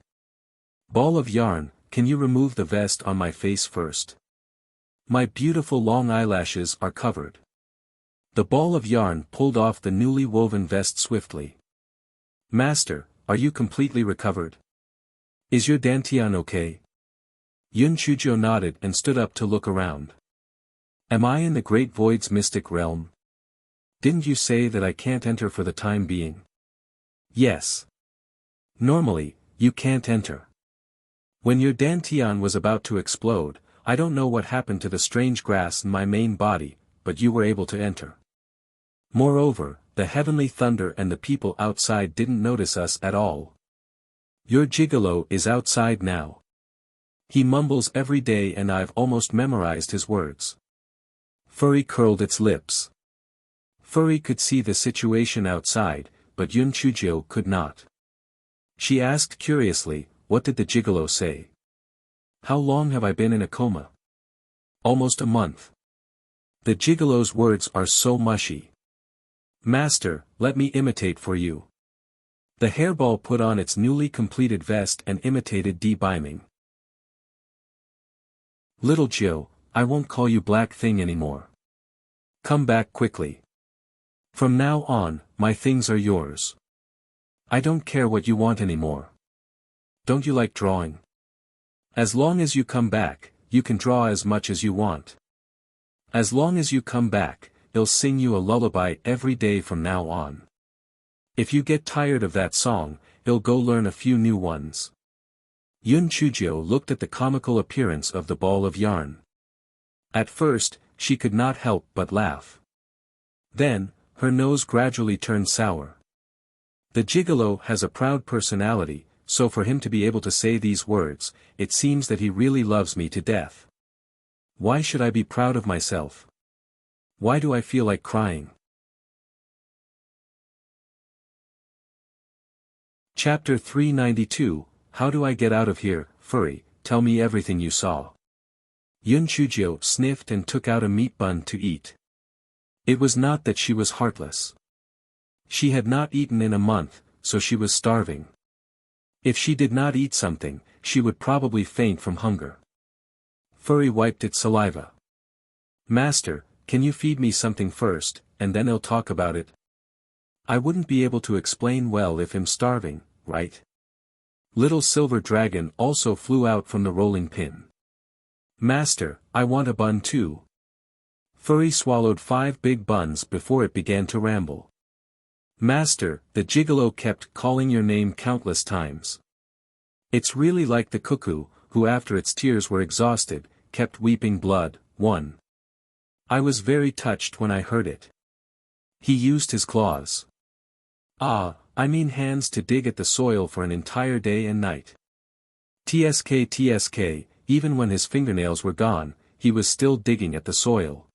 Ball of yarn, can you remove the vest on my face first? My beautiful long eyelashes are covered. The ball of yarn pulled off the newly woven vest swiftly. Master, are you completely recovered? Is your dantian okay? Yun Chujio nodded and stood up to look around. Am I in the Great Void's mystic realm? Didn't you say that I can't enter for the time being? Yes. Normally, you can't enter. When your dantian was about to explode, I don't know what happened to the strange grass in my main body, but you were able to enter. Moreover, the heavenly thunder and the people outside didn't notice us at all. Your gigolo is outside now. He mumbles every day and I've almost memorized his words. Furry curled its lips. Furry could see the situation outside, but Yun Chujio could not. She asked curiously, what did the gigolo say? How long have I been in a coma? Almost a month. The gigolo's words are so mushy. Master, let me imitate for you. The hairball put on its newly completed vest and imitated de-beaming. Little Joe, I won't call you Black Thing anymore. Come back quickly. From now on, my things are yours. I don't care what you want anymore. Don't you like drawing? As long as you come back, you can draw as much as you want. As long as you come back, they'll sing you a lullaby every day from now on. If you get tired of that song, they'll go learn a few new ones. Yun Chujio looked at the comical appearance of the ball of yarn. At first, she could not help but laugh. Then, her nose gradually turned sour. The gigolo has a proud personality, so for him to be able to say these words, it seems that he really loves me to death. Why should I be proud of myself? Why do I feel like crying? Chapter 392, How do I get out of here, Furry, tell me everything you saw. Yun Chujio sniffed and took out a meat bun to eat. It was not that she was heartless. She had not eaten in a month, so she was starving. If she did not eat something, she would probably faint from hunger. Furry wiped its saliva. Master, can you feed me something first, and then I'll talk about it? I wouldn't be able to explain well if I'm starving, right? Little Silver Dragon also flew out from the rolling pin. Master, I want a bun too. Furry swallowed 5 big buns before it began to ramble. Master, the gigolo kept calling your name countless times. It's really like the cuckoo, who after its tears were exhausted, kept weeping blood. 1. I was very touched when I heard it. He used his claws. I mean hands to dig at the soil for an entire day and night. TSK, even when his fingernails were gone, he was still digging at the soil.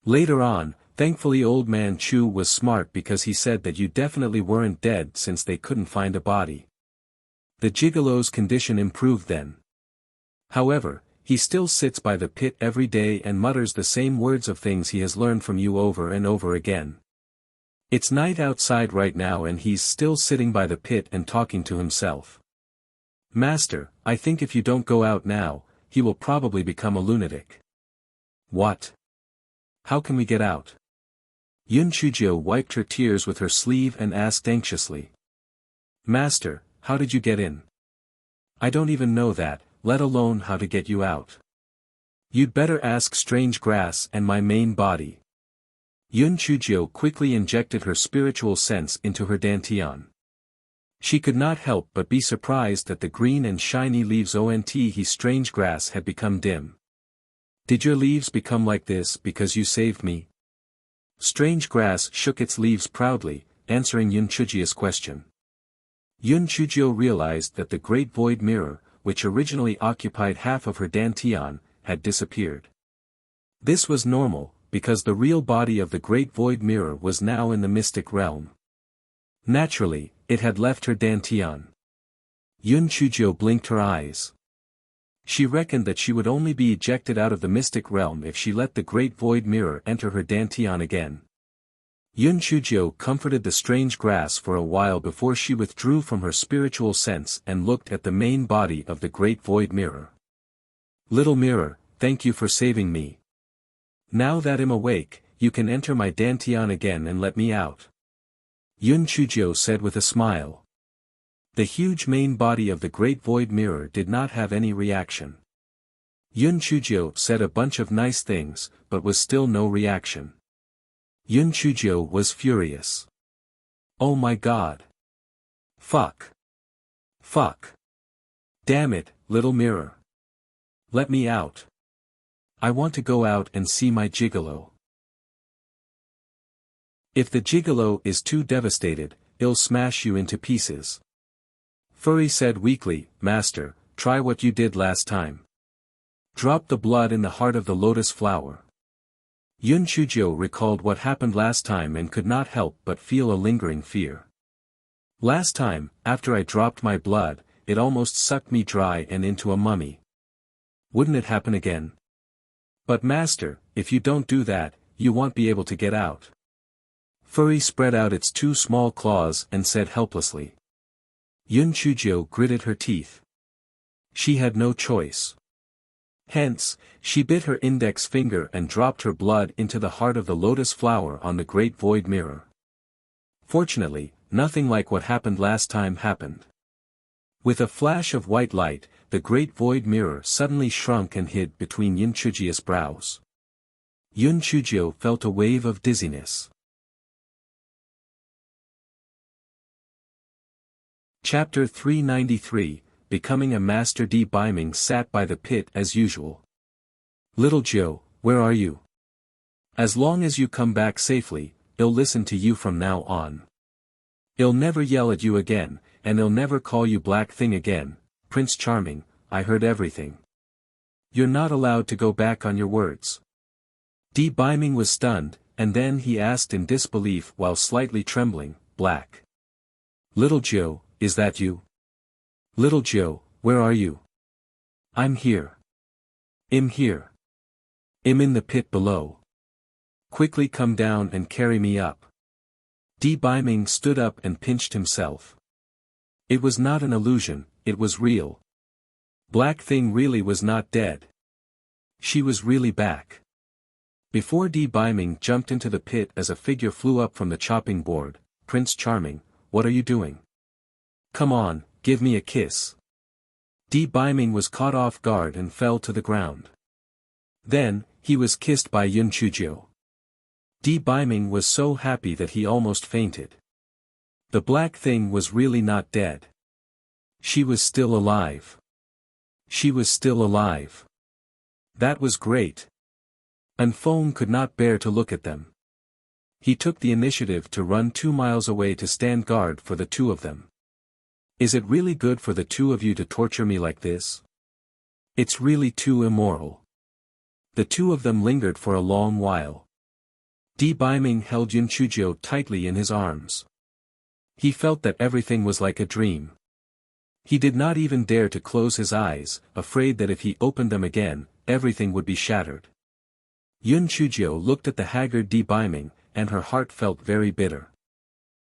Later on, thankfully Old Man Chu was smart because he said that you definitely weren't dead since they couldn't find a body. The gigolo's condition improved then. However, he still sits by the pit every day and mutters the same words of things he has learned from you over and over again. It's night outside right now and he's still sitting by the pit and talking to himself. Master, I think if you don't go out now, he will probably become a lunatic. What? How can we get out? Yun Chujio wiped her tears with her sleeve and asked anxiously. Master, how did you get in? I don't even know that, let alone how to get you out. You'd better ask strange grass and my main body. Yun Chujio quickly injected her spiritual sense into her dantian. She could not help but be surprised that the green and shiny leaves he strange grass had become dim. Did your leaves become like this because you saved me? Strange grass shook its leaves proudly, answering Yun Chujio's question. Yun Chujio realized that the great void mirror, which originally occupied half of her dantian, had disappeared. This was normal, because the real body of the great void mirror was now in the mystic realm. Naturally, it had left her dantian. Yun Chujio blinked her eyes. She reckoned that she would only be ejected out of the mystic realm if she let the great void mirror enter her dantian again. Yun Chujio comforted the strange grass for a while before she withdrew from her spiritual sense and looked at the main body of the great void mirror. Little mirror, thank you for saving me. Now that I'm awake, you can enter my dantian again and let me out. Yun Chujio said with a smile. The huge main body of the great void mirror did not have any reaction. Yun Chujio said a bunch of nice things, but was still no reaction. Yun Chujio was furious. Oh my god. Fuck. Fuck. Damn it, little mirror. Let me out. I want to go out and see my gigolo. If the gigolo is too devastated, it'll smash you into pieces. Furry said weakly, Master, try what you did last time. Drop the blood in the heart of the lotus flower. Yun Chujio recalled what happened last time and could not help but feel a lingering fear. Last time, after I dropped my blood, it almost sucked me dry and into a mummy. Wouldn't it happen again? But Master, if you don't do that, you won't be able to get out. Furry spread out its two small claws and said helplessly. Yun Chujio gritted her teeth. She had no choice. Hence, she bit her index finger and dropped her blood into the heart of the lotus flower on the great void mirror. Fortunately, nothing like what happened last time happened. With a flash of white light, the great void mirror suddenly shrunk and hid between Yun Chujio's brows. Yun Chujio felt a wave of dizziness. Chapter 393, Becoming a Master. D. Biming sat by the pit as usual. Little Joe, where are you? As long as you come back safely, I'll listen to you from now on. I'll never yell at you again, and I'll never call you Black Thing again. Prince Charming, I heard everything. You're not allowed to go back on your words. D. Biming was stunned, and then he asked in disbelief while slightly trembling, Black. Little Joe, is that you? Little Joe, where are you? I'm here. I'm here. I'm in the pit below. Quickly come down and carry me up. D. Biming stood up and pinched himself. It was not an illusion, it was real. Black Thing really was not dead. She was really back. Before D. Biming jumped into the pit as a figure flew up from the chopping board, Prince Charming, what are you doing? Come on, give me a kiss. D. Biming was caught off guard and fell to the ground. Then, he was kissed by Yun Chujio. D. Biming was so happy that he almost fainted. The Black Thing was really not dead. She was still alive. She was still alive. That was great. Anfeng could not bear to look at them. He took the initiative to run 2 miles away to stand guard for the two of them. Is it really good for the two of you to torture me like this? It's really too immoral. The two of them lingered for a long while. D. Biming held Yun Chujio tightly in his arms. He felt that everything was like a dream. He did not even dare to close his eyes, afraid that if he opened them again, everything would be shattered. Yun Chujio looked at the haggard D. Biming, and her heart felt very bitter.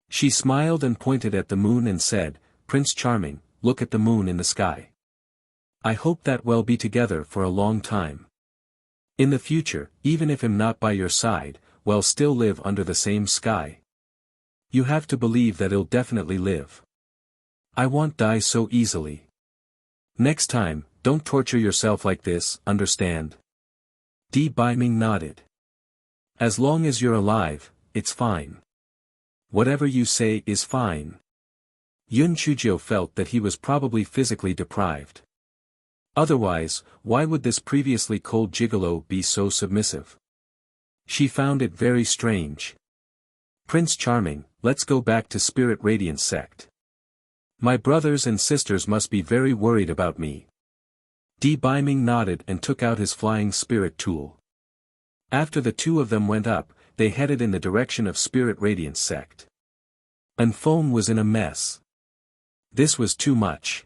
She smiled and pointed at the moon and said, Prince Charming, look at the moon in the sky. I hope that we'll be together for a long time. In the future, even if I'm not by your side, we'll still live under the same sky. You have to believe that I'll definitely live. I won't die so easily. Next time, don't torture yourself like this, understand? Di Biming nodded. As long as you're alive, it's fine. Whatever you say is fine. Yun Chuzhou felt that he was probably physically deprived. Otherwise, why would this previously cold gigolo be so submissive? She found it very strange. Prince Charming, let's go back to Spirit Radiance sect. My brothers and sisters must be very worried about me. Di Biming nodded and took out his flying spirit tool. After the two of them went up, they headed in the direction of Spirit Radiance sect. Anfeng was in a mess. This was too much.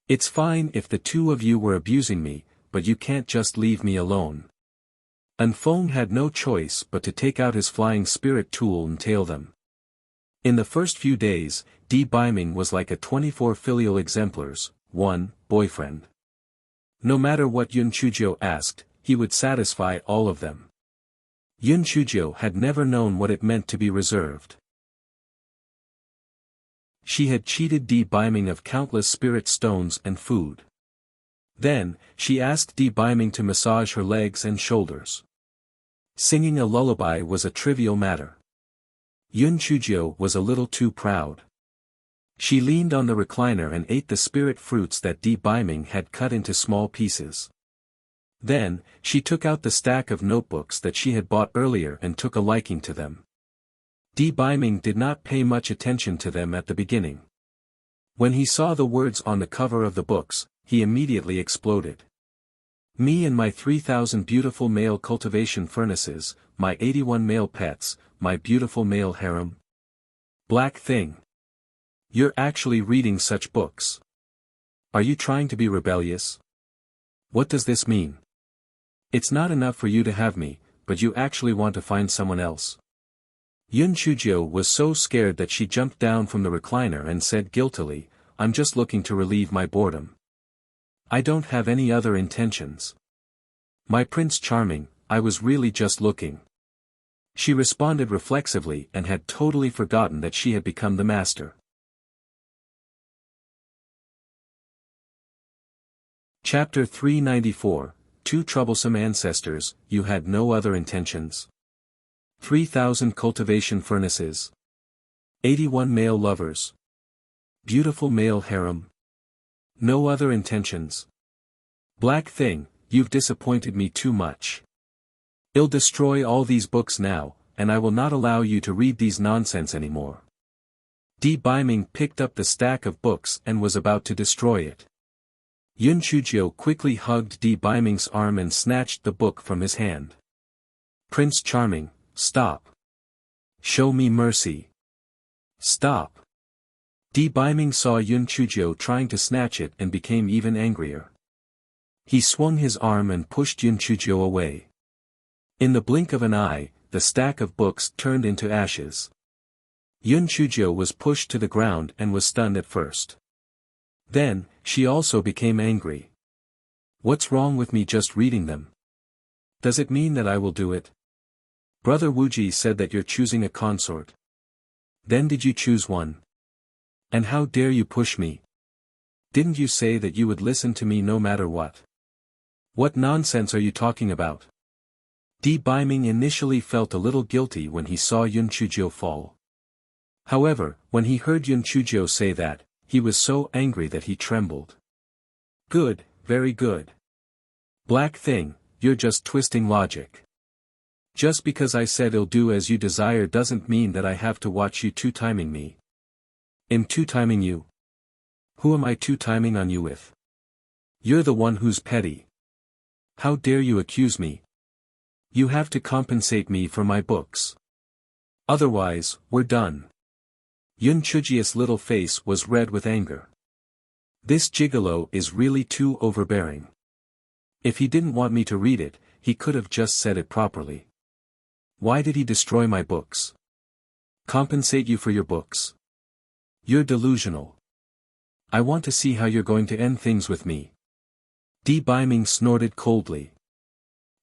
It's fine if the two of you were abusing me, but you can't just leave me alone. Anfeng had no choice but to take out his flying spirit tool and tail them. In the first few days, Di Biming was like a 24 filial exemplars, one, boyfriend. No matter what Yun Chuzhou asked, he would satisfy all of them. Yun Chuzhou had never known what it meant to be reserved. She had cheated Di Biming of countless spirit stones and food. Then, she asked Di Biming to massage her legs and shoulders. Singing a lullaby was a trivial matter. Yun Chuzhou was a little too proud. She leaned on the recliner and ate the spirit fruits that Di Biming had cut into small pieces. Then, she took out the stack of notebooks that she had bought earlier and took a liking to them. Di Biming did not pay much attention to them at the beginning. When he saw the words on the cover of the books, he immediately exploded. Me and my 3,000 beautiful male cultivation furnaces, my 81 male pets, my beautiful male harem. Black thing. You're actually reading such books. Are you trying to be rebellious? What does this mean? It's not enough for you to have me, but you actually want to find someone else. Yun Chuzhou was so scared that she jumped down from the recliner and said guiltily, I'm just looking to relieve my boredom. I don't have any other intentions. My Prince Charming, I was really just looking. She responded reflexively and had totally forgotten that she had become the master. Chapter 394, Two Troublesome Ancestors, You Had No Other Intentions. 3,000 cultivation furnaces. 81 male lovers. Beautiful male harem. No other intentions. Black thing, you've disappointed me too much. I'll destroy all these books now, and I will not allow you to read these nonsense anymore. Di Biming picked up the stack of books and was about to destroy it. Yun Chuzhou quickly hugged Di Biming's arm and snatched the book from his hand. Prince Charming, stop. Show me mercy. Stop. Di Biming saw Yun Chuzhou trying to snatch it and became even angrier. He swung his arm and pushed Yun Chuzhou away. In the blink of an eye, the stack of books turned into ashes. Yun Chuzhou was pushed to the ground and was stunned at first. Then, she also became angry. What's wrong with me just reading them? Does it mean that I will do it? Brother Wuji said that you're choosing a consort. Then did you choose one? And how dare you push me? Didn't you say that you would listen to me no matter what? What nonsense are you talking about? Di Biming initially felt a little guilty when he saw Yun Chuzhou fall. However, when he heard Yun Chuzhou say that, he was so angry that he trembled. Good, very good. Black thing, you're just twisting logic. Just because I said I'll do as you desire doesn't mean that I have to watch you two-timing me. Am two-timing you? Who am I two-timing on you with? You're the one who's petty. How dare you accuse me? You have to compensate me for my books. Otherwise, we're done. Yun Chuzhou's little face was red with anger. This gigolo is really too overbearing. If he didn't want me to read it, he could have just said it properly. Why did he destroy my books? Compensate you for your books? You're delusional. I want to see how you're going to end things with me. Di Biming snorted coldly.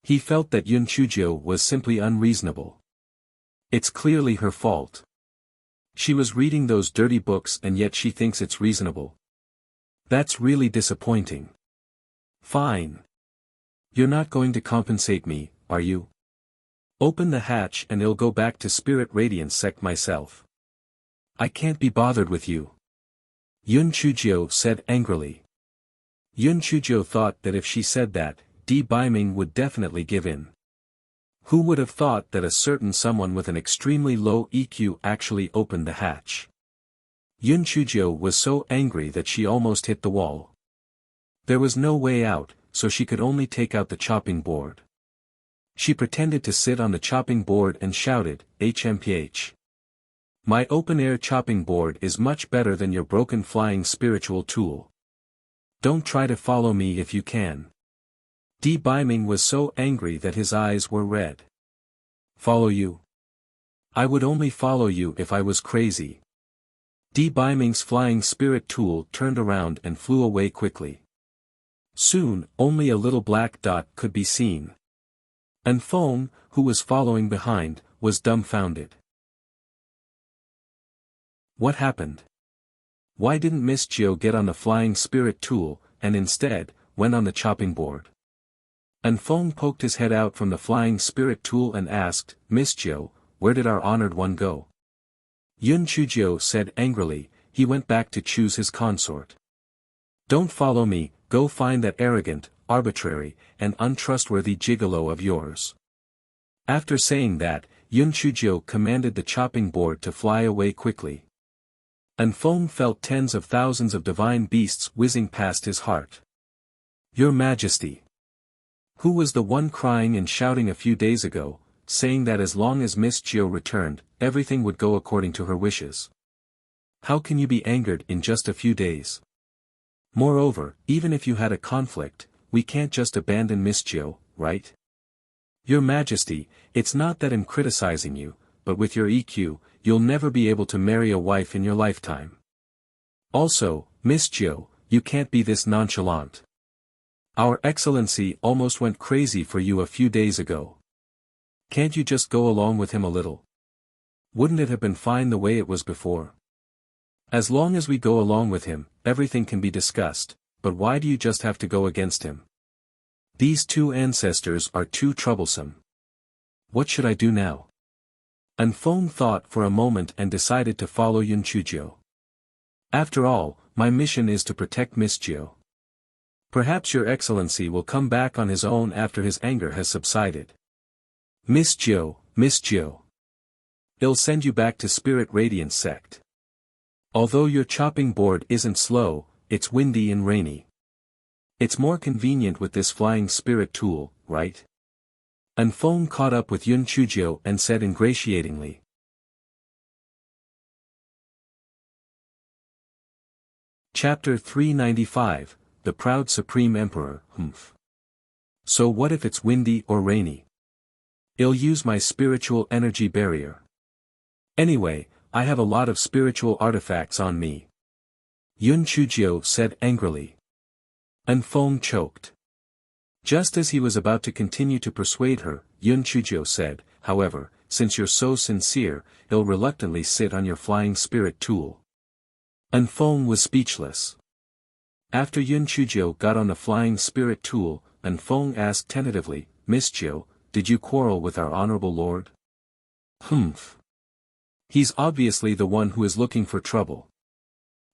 He felt that Yun Chuzhou was simply unreasonable. It's clearly her fault. She was reading those dirty books and yet she thinks it's reasonable. That's really disappointing. Fine. You're not going to compensate me, are you? Open the hatch and I'll go back to Spirit Radiance Sect myself. I can't be bothered with you. Yun Chujio said angrily. Yun Chujio thought that if she said that, Di Baiming would definitely give in. Who would have thought that a certain someone with an extremely low EQ actually opened the hatch? Yun Chujio was so angry that she almost hit the wall. There was no way out, so she could only take out the chopping board. She pretended to sit on the chopping board and shouted, HMPH. My open-air chopping board is much better than your broken flying spiritual tool. Don't try to follow me if you can. Di Baiming was so angry that his eyes were red. Follow you? I would only follow you if I was crazy. Di Baiming's flying spirit tool turned around and flew away quickly. Soon, only a little black dot could be seen. And Feng, who was following behind, was dumbfounded. What happened? Why didn't Miss Gio get on the flying spirit tool, and instead, went on the chopping board? And Feng poked his head out from the flying spirit tool and asked, Miss Gio, where did our honored one go? Yun Chujio said angrily, he went back to choose his consort. Don't follow me, go find that arrogant, arbitrary, and untrustworthy gigolo of yours. After saying that, Yun Chujio commanded the chopping board to fly away quickly. And Feng felt tens of thousands of divine beasts whizzing past his heart. Your Majesty! Who was the one crying and shouting a few days ago, saying that as long as Miss Gio returned, everything would go according to her wishes? How can you be angered in just a few days? Moreover, even if you had a conflict, we can't just abandon Miss Gio, right? Your Majesty, it's not that I'm criticizing you, but with your EQ, you'll never be able to marry a wife in your lifetime. Also, Miss Gio, you can't be this nonchalant. Our Excellency almost went crazy for you a few days ago. Can't you just go along with him a little? Wouldn't it have been fine the way it was before? As long as we go along with him, everything can be discussed, but why do you just have to go against him? These two ancestors are too troublesome. What should I do now? And Feng thought for a moment and decided to follow Yun Chujio. After all, my mission is to protect Miss Gio. Perhaps your Excellency will come back on his own after his anger has subsided. Miss Gio, Miss Gio. I'll send you back to Spirit Radiance Sect. Although your chopping board isn't slow, it's windy and rainy. It's more convenient with this flying spirit tool, right? And Feng caught up with Yun Chujio and said ingratiatingly. Chapter 395, The Proud Supreme Emperor, Humph. So what if it's windy or rainy? I'll use my spiritual energy barrier. Anyway, I have a lot of spiritual artifacts on me. Yun Chujio said angrily. And Feng choked. Just as he was about to continue to persuade her, Yun Chujio said, however, since you're so sincere, I'll reluctantly sit on your flying spirit tool. And Feng was speechless. After Yun Chujio got on the flying spirit tool, and Feng asked tentatively, Miss Gio, did you quarrel with our honorable lord? Humph. He's obviously the one who is looking for trouble.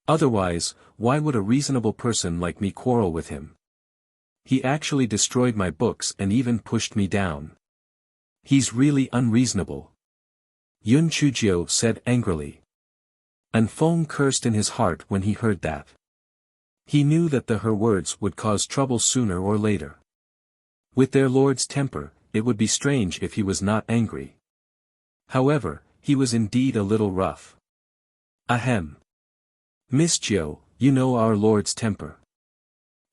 Otherwise, why would a reasonable person like me quarrel with him? He actually destroyed my books and even pushed me down. He's really unreasonable. Yun Chujio said angrily. And Feng cursed in his heart when he heard that. He knew that her words would cause trouble sooner or later. With their lord's temper, it would be strange if he was not angry. However, he was indeed a little rough. Ahem. Miss Gio, you know our lord's temper.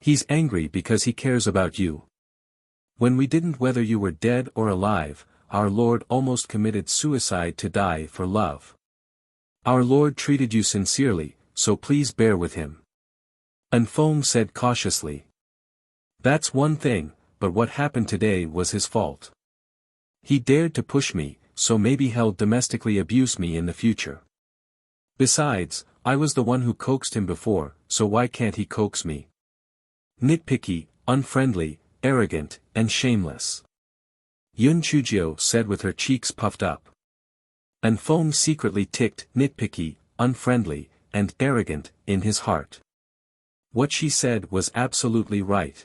He's angry because he cares about you. When we didn't whether you were dead or alive, our lord almost committed suicide to die for love. Our lord treated you sincerely, so please bear with him. And Feng said cautiously. That's one thing, but what happened today was his fault. He dared to push me, so maybe he'll domestically abuse me in the future. Besides, I was the one who coaxed him before, so why can't he coax me? Nitpicky, unfriendly, arrogant, and shameless. Yun Chujio said with her cheeks puffed up. And Feng secretly ticked nitpicky, unfriendly, and arrogant in his heart. What she said was absolutely right.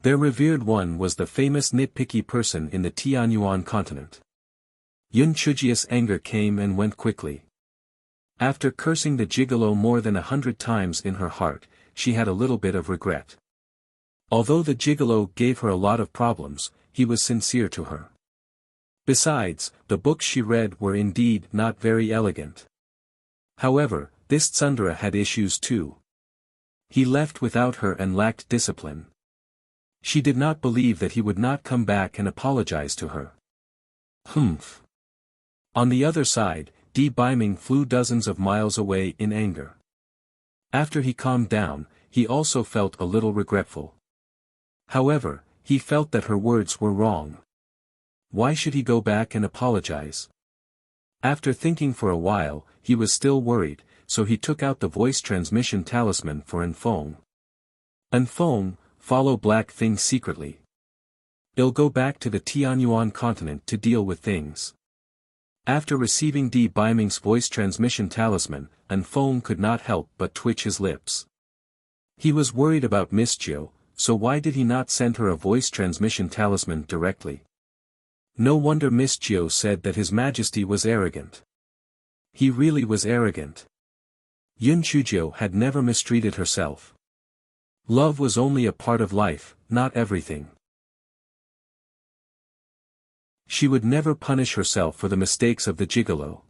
Their revered one was the famous nitpicky person in the Tianyuan continent. Yun Chujia's anger came and went quickly. After cursing the gigolo more than 100 times in her heart, she had a little bit of regret. Although the gigolo gave her a lot of problems, he was sincere to her. Besides, the books she read were indeed not very elegant. However, this tsundere had issues too. He left without her and lacked discipline. She did not believe that he would not come back and apologize to her. Humph. On the other side, Di Biming flew dozens of miles away in anger. After he calmed down, he also felt a little regretful. However, he felt that her words were wrong. Why should he go back and apologize? After thinking for a while, he was still worried, so he took out the voice transmission talisman for Enfeng. Enfeng, follow Black Thing secretly. He'll go back to the Tianyuan continent to deal with things. After receiving Di Biming's voice transmission talisman, Enfeng could not help but twitch his lips. He was worried about Miss Jiu, so why did he not send her a voice transmission talisman directly? No wonder Miss Jiu said that His Majesty was arrogant. He really was arrogant. Yun Chujio had never mistreated herself. Love was only a part of life, not everything. She would never punish herself for the mistakes of the gigolo.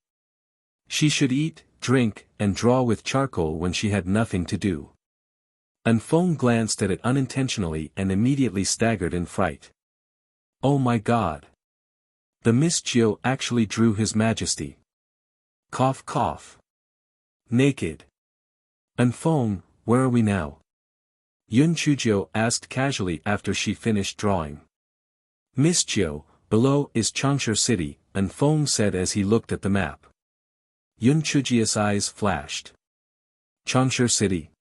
She should eat, drink, and draw with charcoal when she had nothing to do. Enfeng glanced at it unintentionally and immediately staggered in fright. Oh my God! The Miss Jiu actually drew His Majesty. Cough cough. Naked. Enfeng, where are we now? Yun Chujio asked casually after she finished drawing. Miss Jiu, below is Changsha City, Enfeng said as he looked at the map. Yun Chujio's eyes flashed. Changsha City.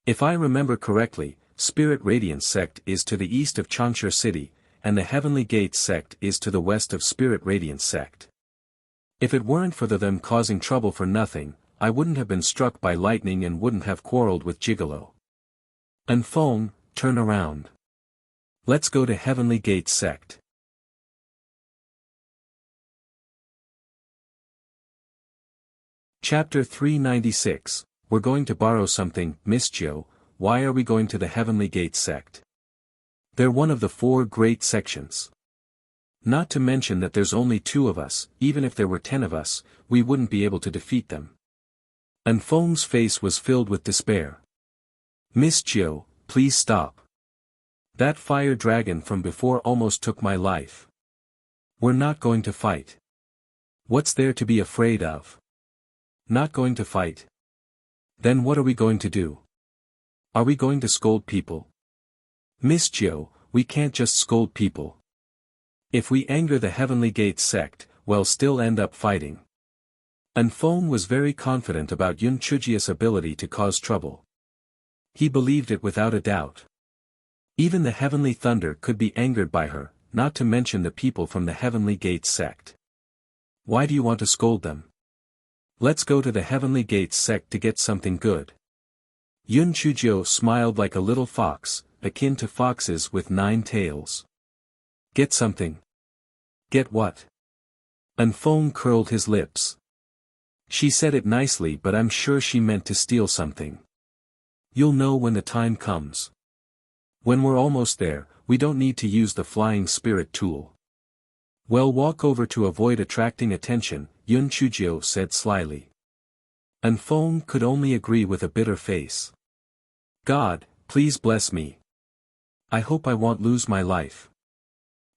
If I remember correctly, Spirit Radiance Sect is to the east of Changsha City, and the Heavenly Gates Sect is to the west of Spirit Radiance Sect. If it weren't for them causing trouble for nothing, I wouldn't have been struck by lightning and wouldn't have quarreled with Gigolo. Enfeng, turn around. Let's go to Heavenly Gates Sect. Chapter 396, We're going to borrow something, Miss Jiu, why are we going to the Heavenly Gates Sect? They're one of the 4 great sections. Not to mention that there's only 2 of us, even if there were 10 of us, we wouldn't be able to defeat them. Enfeng's face was filled with despair. Miss Jiu, please stop. That fire dragon from before almost took my life. We're not going to fight. What's there to be afraid of? Not going to fight? Then what are we going to do? Are we going to scold people? Miss Jiu, we can't just scold people. If we anger the Heavenly Gates Sect, we'll still end up fighting. Enfeng was very confident about Yun Chujia's ability to cause trouble. He believed it without a doubt. Even the Heavenly Thunder could be angered by her, not to mention the people from the Heavenly Gates Sect. Why do you want to scold them? Let's go to the Heavenly Gates Sect to get something good. Yun Chujio smiled like a little fox, akin to foxes with 9 tails. Get something. Get what? Enfeng curled his lips. She said it nicely, but I'm sure she meant to steal something. You'll know when the time comes. When we're almost there, we don't need to use the flying spirit tool. Well, walk over to avoid attracting attention, Yun Chujio said slyly. Enfeng could only agree with a bitter face. God, please bless me. I hope I won't lose my life.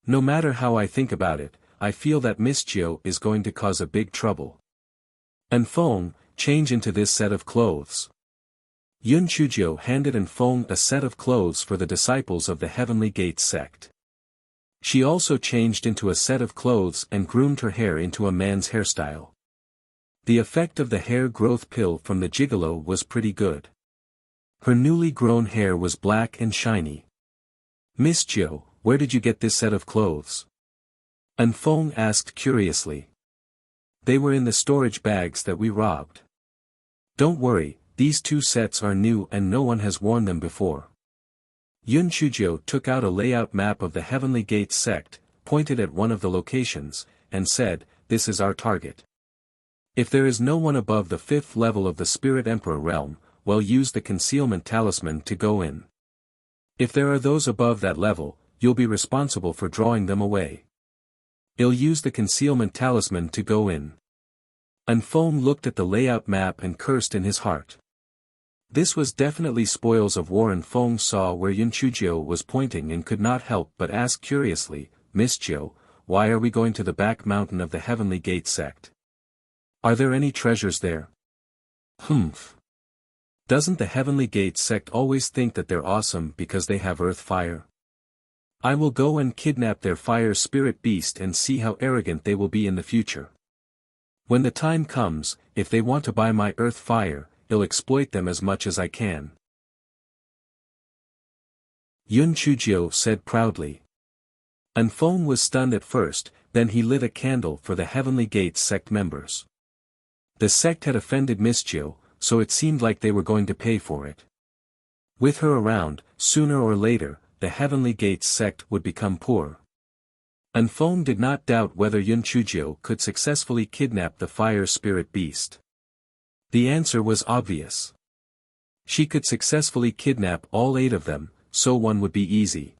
No matter how I think about it, I feel that Miss Jiu is going to cause a big trouble. Enfeng, change into this set of clothes. Yun Chujio handed Enfeng a set of clothes for the disciples of the Heavenly Gates Sect. She also changed into a set of clothes and groomed her hair into a man's hairstyle. The effect of the hair growth pill from the gigolo was pretty good. Her newly grown hair was black and shiny. "Miss Jiu, where did you get this set of clothes?" Anfeng asked curiously. "They were in the storage bags that we robbed." "Don't worry, these 2 sets are new and no one has worn them before." Yun Chujio took out a layout map of the Heavenly Gates sect, pointed at one of the locations, and said, "This is our target. If there is no one above the 5th level of the Spirit Emperor realm, well, use the concealment talisman to go in. If there are those above that level, you'll be responsible for drawing them away. I'll use the concealment talisman to go in." Anfeng looked at the layout map and cursed in his heart. This was definitely spoils of war. Anfeng saw where Yun Chujio was pointing and could not help but ask curiously, "Miss Jiu, why are we going to the back mountain of the Heavenly Gate sect? Are there any treasures there?" "Humph. Doesn't the Heavenly Gate sect always think that they're awesome because they have earth fire? I will go and kidnap their fire spirit beast and see how arrogant they will be in the future. When the time comes, if they want to buy my earth fire, I'll exploit them as much as I can." Yun Chujio said proudly. Anfeng was stunned at first, then he lit a candle for the Heavenly Gate sect members. The sect had offended Miss Jiu, so it seemed like they were going to pay for it. With her around, sooner or later, the Heavenly Gates sect would become poor. Anfeng did not doubt whether Yun Chujio could successfully kidnap the fire spirit beast. The answer was obvious. She could successfully kidnap all 8 of them, so one would be easy.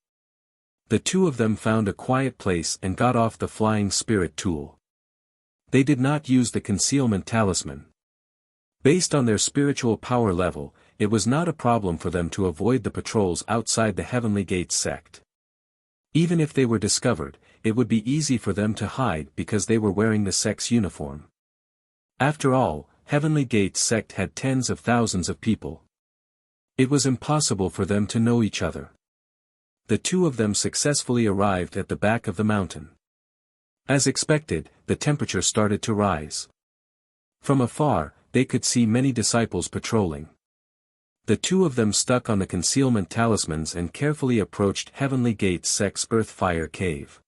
The 2 of them found a quiet place and got off the flying spirit tool. They did not use the concealment talisman. Based on their spiritual power level, it was not a problem for them to avoid the patrols outside the Heavenly Gates sect. Even if they were discovered, it would be easy for them to hide because they were wearing the sect's uniform. After all, Heavenly Gates sect had tens of thousands of people. It was impossible for them to know each other. The 2 of them successfully arrived at the back of the mountain. As expected, the temperature started to rise. From afar, they could see many disciples patrolling. The 2 of them stuck on the concealment talismans and carefully approached Heavenly Gates sect's earth fire cave.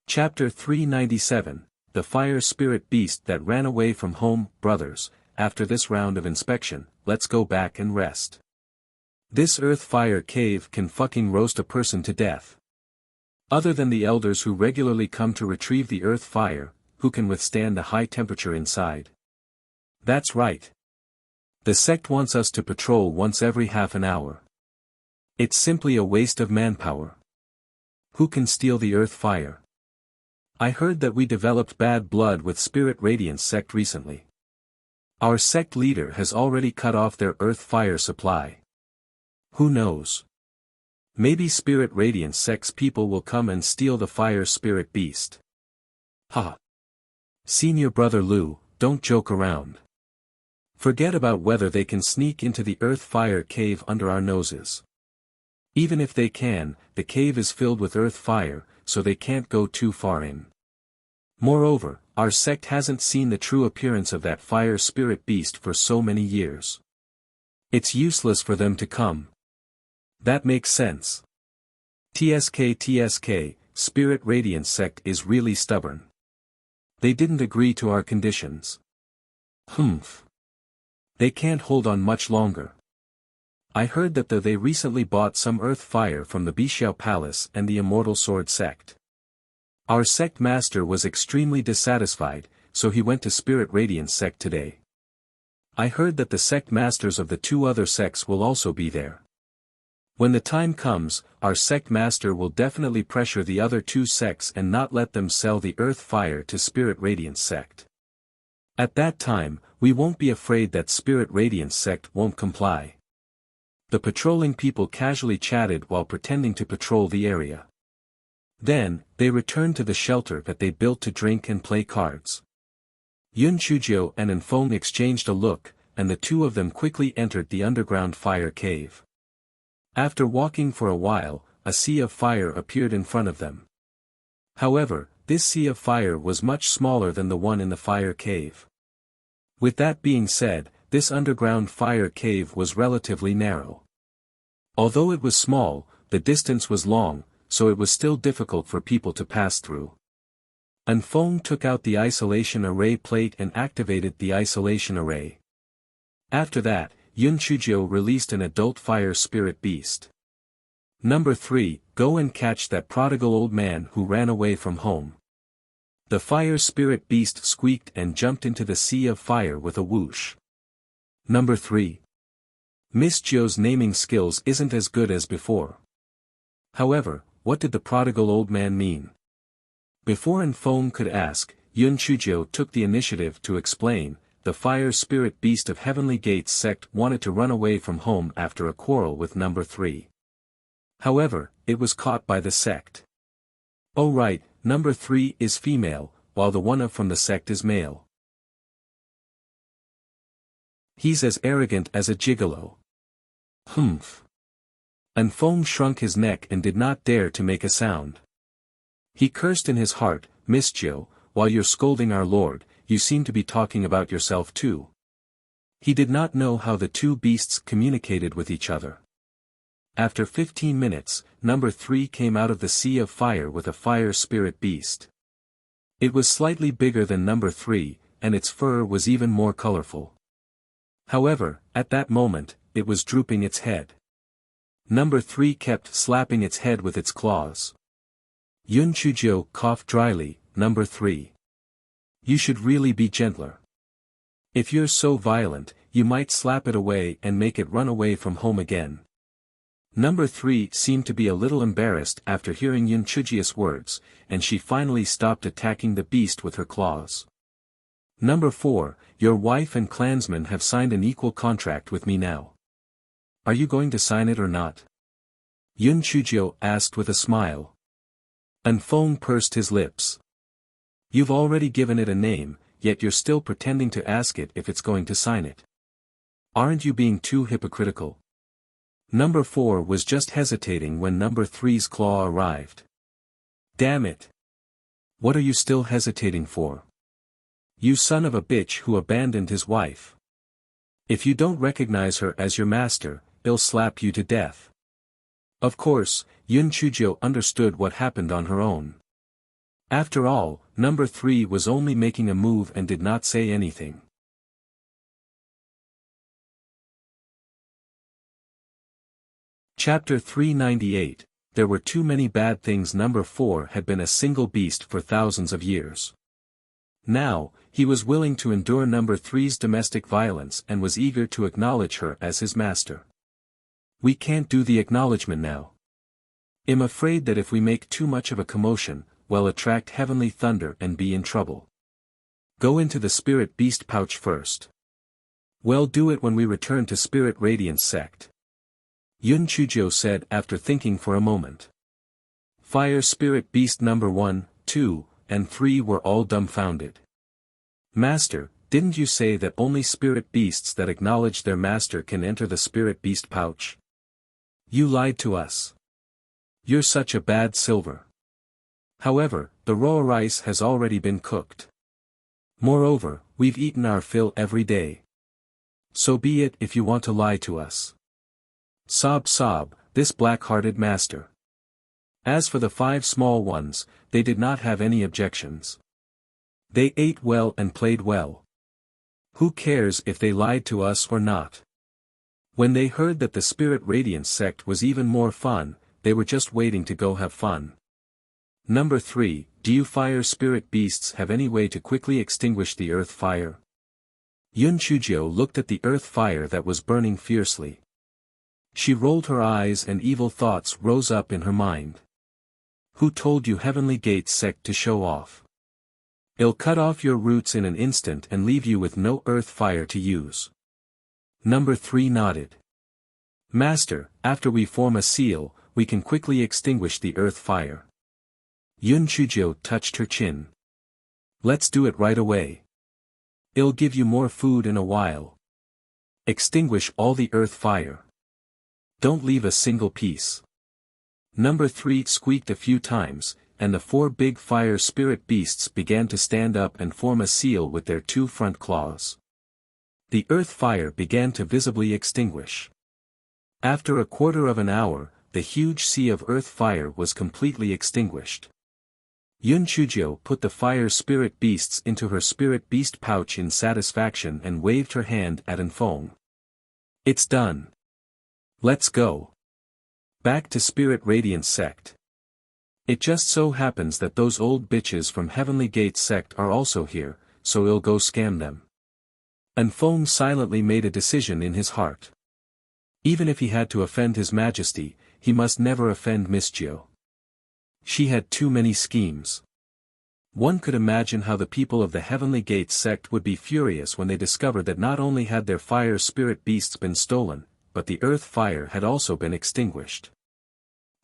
Chapter 397, The Fire Spirit Beast That Ran Away from Home. Brothers, after this round of inspection, let's go back and rest. This earth fire cave can fucking roast a person to death. Other than the elders who regularly come to retrieve the earth fire, who can withstand the high temperature inside? That's right. The sect wants us to patrol once every half an hour. It's simply a waste of manpower. Who can steal the earth fire? I heard that we developed bad blood with Spirit Radiance sect recently. Our sect leader has already cut off their earth fire supply. Who knows? Maybe Spirit Radiance sect's people will come and steal the fire spirit beast. Ha! Senior Brother Lu, don't joke around. Forget about whether they can sneak into the earth fire cave under our noses. Even if they can, the cave is filled with earth fire, so they can't go too far in. Moreover, our sect hasn't seen the true appearance of that fire spirit beast for so many years. It's useless for them to come. That makes sense. TSK, Spirit Radiance sect is really stubborn. They didn't agree to our conditions. Humph. They can't hold on much longer. I heard that they recently bought some earth fire from the Bixiao Palace and the Immortal Sword sect. Our sect master was extremely dissatisfied, so he went to Spirit Radiance sect today. I heard that the sect masters of the 2 other sects will also be there. When the time comes, our sect master will definitely pressure the other 2 sects and not let them sell the earth fire to Spirit Radiance sect. At that time, we won't be afraid that Spirit Radiance sect won't comply. The patrolling people casually chatted while pretending to patrol the area. Then, they returned to the shelter that they built to drink and play cards. Yun Chujio and Anfeng exchanged a look, and the 2 of them quickly entered the underground fire cave. After walking for a while, a sea of fire appeared in front of them. However, this sea of fire was much smaller than the one in the fire cave. With that being said, this underground fire cave was relatively narrow. Although it was small, the distance was long, so it was still difficult for people to pass through. Anfeng took out the isolation array plate and activated the isolation array. After that, Yun Chujio released an adult fire spirit beast. Number 3, go and catch that prodigal old man who ran away from home. The fire spirit beast squeaked and jumped into the sea of fire with a whoosh. Number 3. Miss Jio's naming skills isn't as good as before. However, what did the prodigal old man mean? Before Anfeng could ask, Yun Chujio took the initiative to explain. The fire spirit beast of Heavenly Gates sect wanted to run away from home after a quarrel with number 3. However, it was caught by the sect. Oh right, number 3 is female, while the one from the sect is male. He's as arrogant as a gigolo. Humph. Anfeng shrunk his neck and did not dare to make a sound. He cursed in his heart, Miss Jill, while you're scolding our lord, you seem to be talking about yourself too. He did not know how the two beasts communicated with each other. After 15 minutes, number 3 came out of the sea of fire with a fire spirit beast. It was slightly bigger than number 3, and its fur was even more colorful. However, at that moment, it was drooping its head. Number 3 kept slapping its head with its claws. Yun Chujio coughed dryly, number 3. You should really be gentler. If you're so violent, you might slap it away and make it run away from home again. Number 3 seemed to be a little embarrassed after hearing Yun Chujio's words, and she finally stopped attacking the beast with her claws. Number 4, your wife and clansmen have signed an equal contract with me now. Are you going to sign it or not? Yun Chujio asked with a smile. Anfeng pursed his lips. You've already given it a name, yet you're still pretending to ask it if it's going to sign it. Aren't you being too hypocritical? Number 4 was just hesitating when number 3's claw arrived. Damn it! What are you still hesitating for? You son of a bitch who abandoned his wife. If you don't recognize her as your master, he'll slap you to death. Of course, Yun Chujio understood what happened on her own. After all, number 3 was only making a move and did not say anything. Chapter 398, There were too many bad things. Number 4 had been a single beast for thousands of years. Now, he was willing to endure number 3's domestic violence and was eager to acknowledge her as his master. We can't do the acknowledgement now. I'm afraid that if we make too much of a commotion, we'll attract heavenly thunder and be in trouble. Go into the spirit beast pouch first. We'll do it when we return to Spirit Radiance sect. Yun Chujio said after thinking for a moment. Fire spirit beast number 1, 2, and 3 were all dumbfounded. Master, didn't you say that only spirit beasts that acknowledge their master can enter the spirit beast pouch? You lied to us. You're such a bad silver. However, the raw rice has already been cooked. Moreover, we've eaten our fill every day. So be it if you want to lie to us. Sob sob, this black-hearted master. As for the 5 small ones, they did not have any objections. They ate well and played well. Who cares if they lied to us or not? When they heard that the Spirit Radiance sect was even more fun, they were just waiting to go have fun. Number 3, do you fire spirit beasts have any way to quickly extinguish the earth fire? Yun Chujio looked at the earth fire that was burning fiercely. She rolled her eyes and evil thoughts rose up in her mind. Who told you Heavenly Gates sect to show off? It'll cut off your roots in an instant and leave you with no earth fire to use. Number 3 nodded. Master, after we form a seal, we can quickly extinguish the earth fire. Yun Chujio touched her chin. Let's do it right away. It'll give you more food in a while. Extinguish all the earth fire. Don't leave a single piece. Number 3 squeaked a few times, and the 4 big fire spirit beasts began to stand up and form a seal with their 2 front claws. The earth fire began to visibly extinguish. After a quarter of an hour, the huge sea of earth fire was completely extinguished. Yun Chujio put the fire spirit beasts into her spirit beast pouch in satisfaction and waved her hand at Enfong. It's done. Let's go. Back to Spirit Radiance Sect. It just so happens that those old bitches from Heavenly Gate Sect are also here, so I'll go scam them. Enfong silently made a decision in his heart. Even if he had to offend His Majesty, he must never offend Miss Jio. She had too many schemes. One could imagine how the people of the Heavenly Gate Sect would be furious when they discovered that not only had their fire spirit beasts been stolen, but the earth fire had also been extinguished.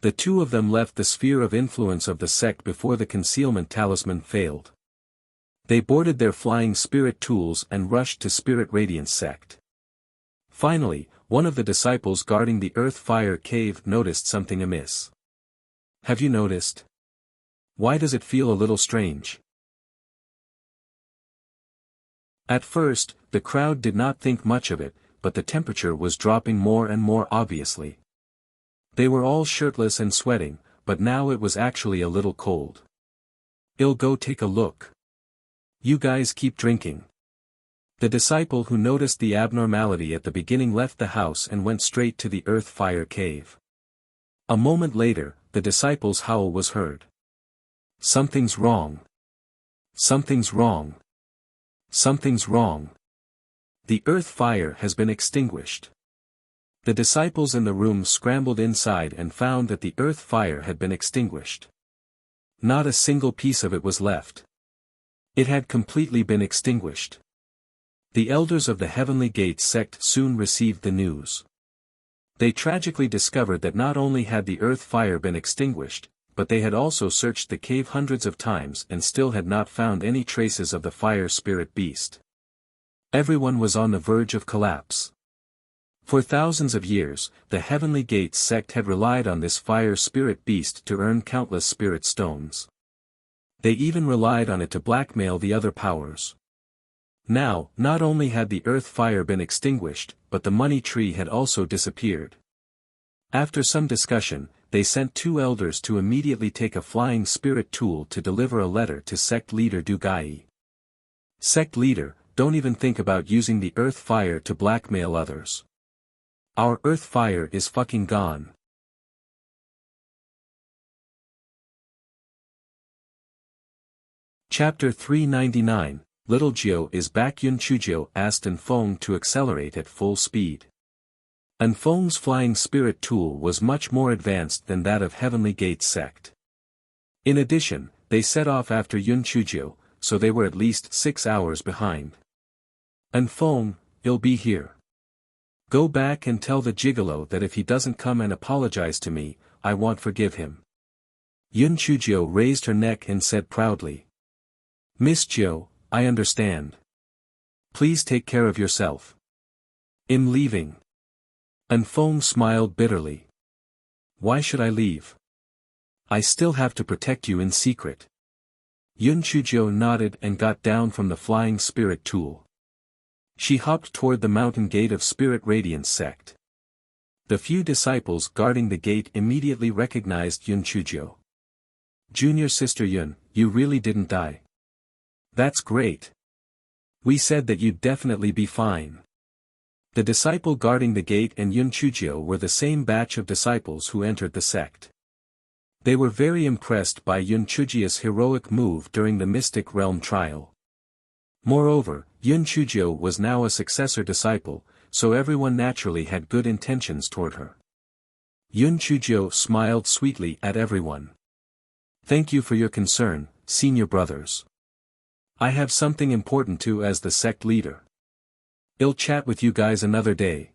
The 2 of them left the sphere of influence of the sect before the concealment talisman failed. They boarded their flying spirit tools and rushed to Spirit Radiance Sect. Finally, one of the disciples guarding the earth fire cave noticed something amiss. Have you noticed? Why does it feel a little strange? At first, the crowd did not think much of it, but the temperature was dropping more and more obviously. They were all shirtless and sweating, but now it was actually a little cold. I'll go take a look. You guys keep drinking. The disciple who noticed the abnormality at the beginning left the house and went straight to the earth fire cave. A moment later, the disciple's howl was heard. Something's wrong. Something's wrong. Something's wrong. The earth fire has been extinguished. The disciples in the room scrambled inside and found that the earth fire had been extinguished. Not a single piece of it was left. It had completely been extinguished. The elders of the Heavenly Gate Sect soon received the news. They tragically discovered that not only had the earth fire been extinguished, but they had also searched the cave hundreds of times and still had not found any traces of the fire spirit beast. Everyone was on the verge of collapse. For thousands of years, the Heavenly Gate Sect had relied on this fire spirit beast to earn countless spirit stones. They even relied on it to blackmail the other powers. Now, not only had the earth fire been extinguished, but the money tree had also disappeared. After some discussion, they sent 2 elders to immediately take a flying spirit tool to deliver a letter to sect leader Du Gai. Sect leader, don't even think about using the earth fire to blackmail others. Our earth fire is fucking gone. Chapter 399, Little Jio is back. Yun Chujio asked Enfong to accelerate at full speed. Enfong's flying spirit tool was much more advanced than that of Heavenly Gate Sect. In addition, they set off after Yun Chujio, so they were at least 6 hours behind. Enfong, I'll be here. Go back and tell the gigolo that if he doesn't come and apologize to me, I won't forgive him. Yun Chujio raised her neck and said proudly. Miss Jio, I understand. Please take care of yourself. I'm leaving. Enfong smiled bitterly. Why should I leave? I still have to protect you in secret. Yun Chujio nodded and got down from the flying spirit tool. She hopped toward the mountain gate of Spirit Radiance Sect. The few disciples guarding the gate immediately recognized Yun Chujio. Junior Sister Yun, you really didn't die. That's great. We said that you'd definitely be fine. The disciple guarding the gate and Yun Chujio were the same batch of disciples who entered the sect. They were very impressed by Yun Chujio's heroic move during the Mystic Realm trial. Moreover, Yun Chujio was now a successor disciple, so everyone naturally had good intentions toward her. Yun Chujio smiled sweetly at everyone. Thank you for your concern, senior brothers. I have something important to as the sect leader. I'll chat with you guys another day.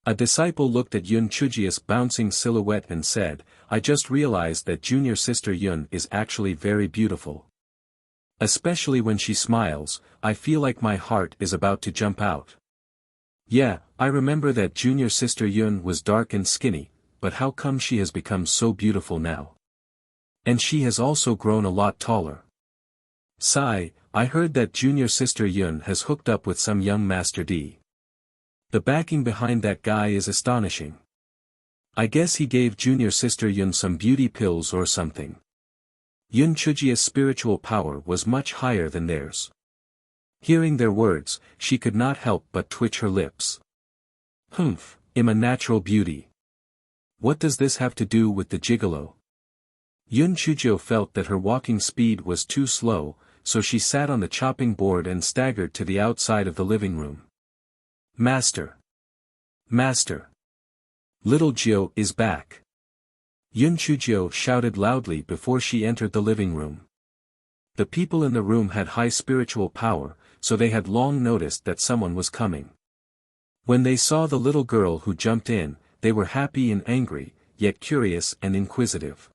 A disciple looked at Yun Chujio's bouncing silhouette and said, I just realized that junior sister Yun is actually very beautiful. Especially when she smiles, I feel like my heart is about to jump out. Yeah, I remember that junior sister Yun was dark and skinny, but how come she has become so beautiful now? And she has also grown a lot taller. Sigh, I heard that junior sister Yun has hooked up with some young Master D. The backing behind that guy is astonishing. I guess he gave junior sister Yun some beauty pills or something. Yun Chujia's spiritual power was much higher than theirs. Hearing their words, she could not help but twitch her lips. Humph, I'm a natural beauty. What does this have to do with the gigolo? Yun Chujio felt that her walking speed was too slow, so she sat on the chopping board and staggered to the outside of the living room. Master! Master! Little Jio is back! Yun Chujio shouted loudly before she entered the living room. The people in the room had high spiritual power, so they had long noticed that someone was coming. When they saw the little girl who jumped in, they were happy and angry, yet curious and inquisitive.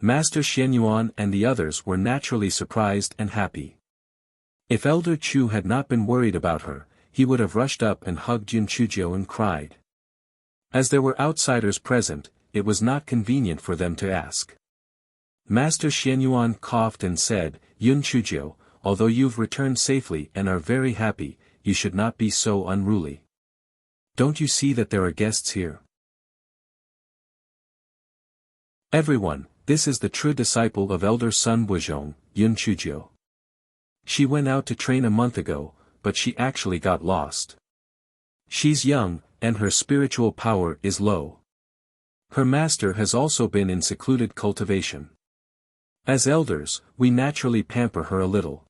Master Xianyuan and the others were naturally surprised and happy. If Elder Chu had not been worried about her, he would have rushed up and hugged Yun Chujio and cried. As there were outsiders present, it was not convenient for them to ask. Master Xianyuan coughed and said, Yun Chujio, although you've returned safely and are very happy, you should not be so unruly. Don't you see that there are guests here? Everyone, this is the true disciple of Elder Sun Wuzhong, Yun Chujio. She went out to train a month ago, but she actually got lost. She's young, and her spiritual power is low. Her master has also been in secluded cultivation. As elders, we naturally pamper her a little.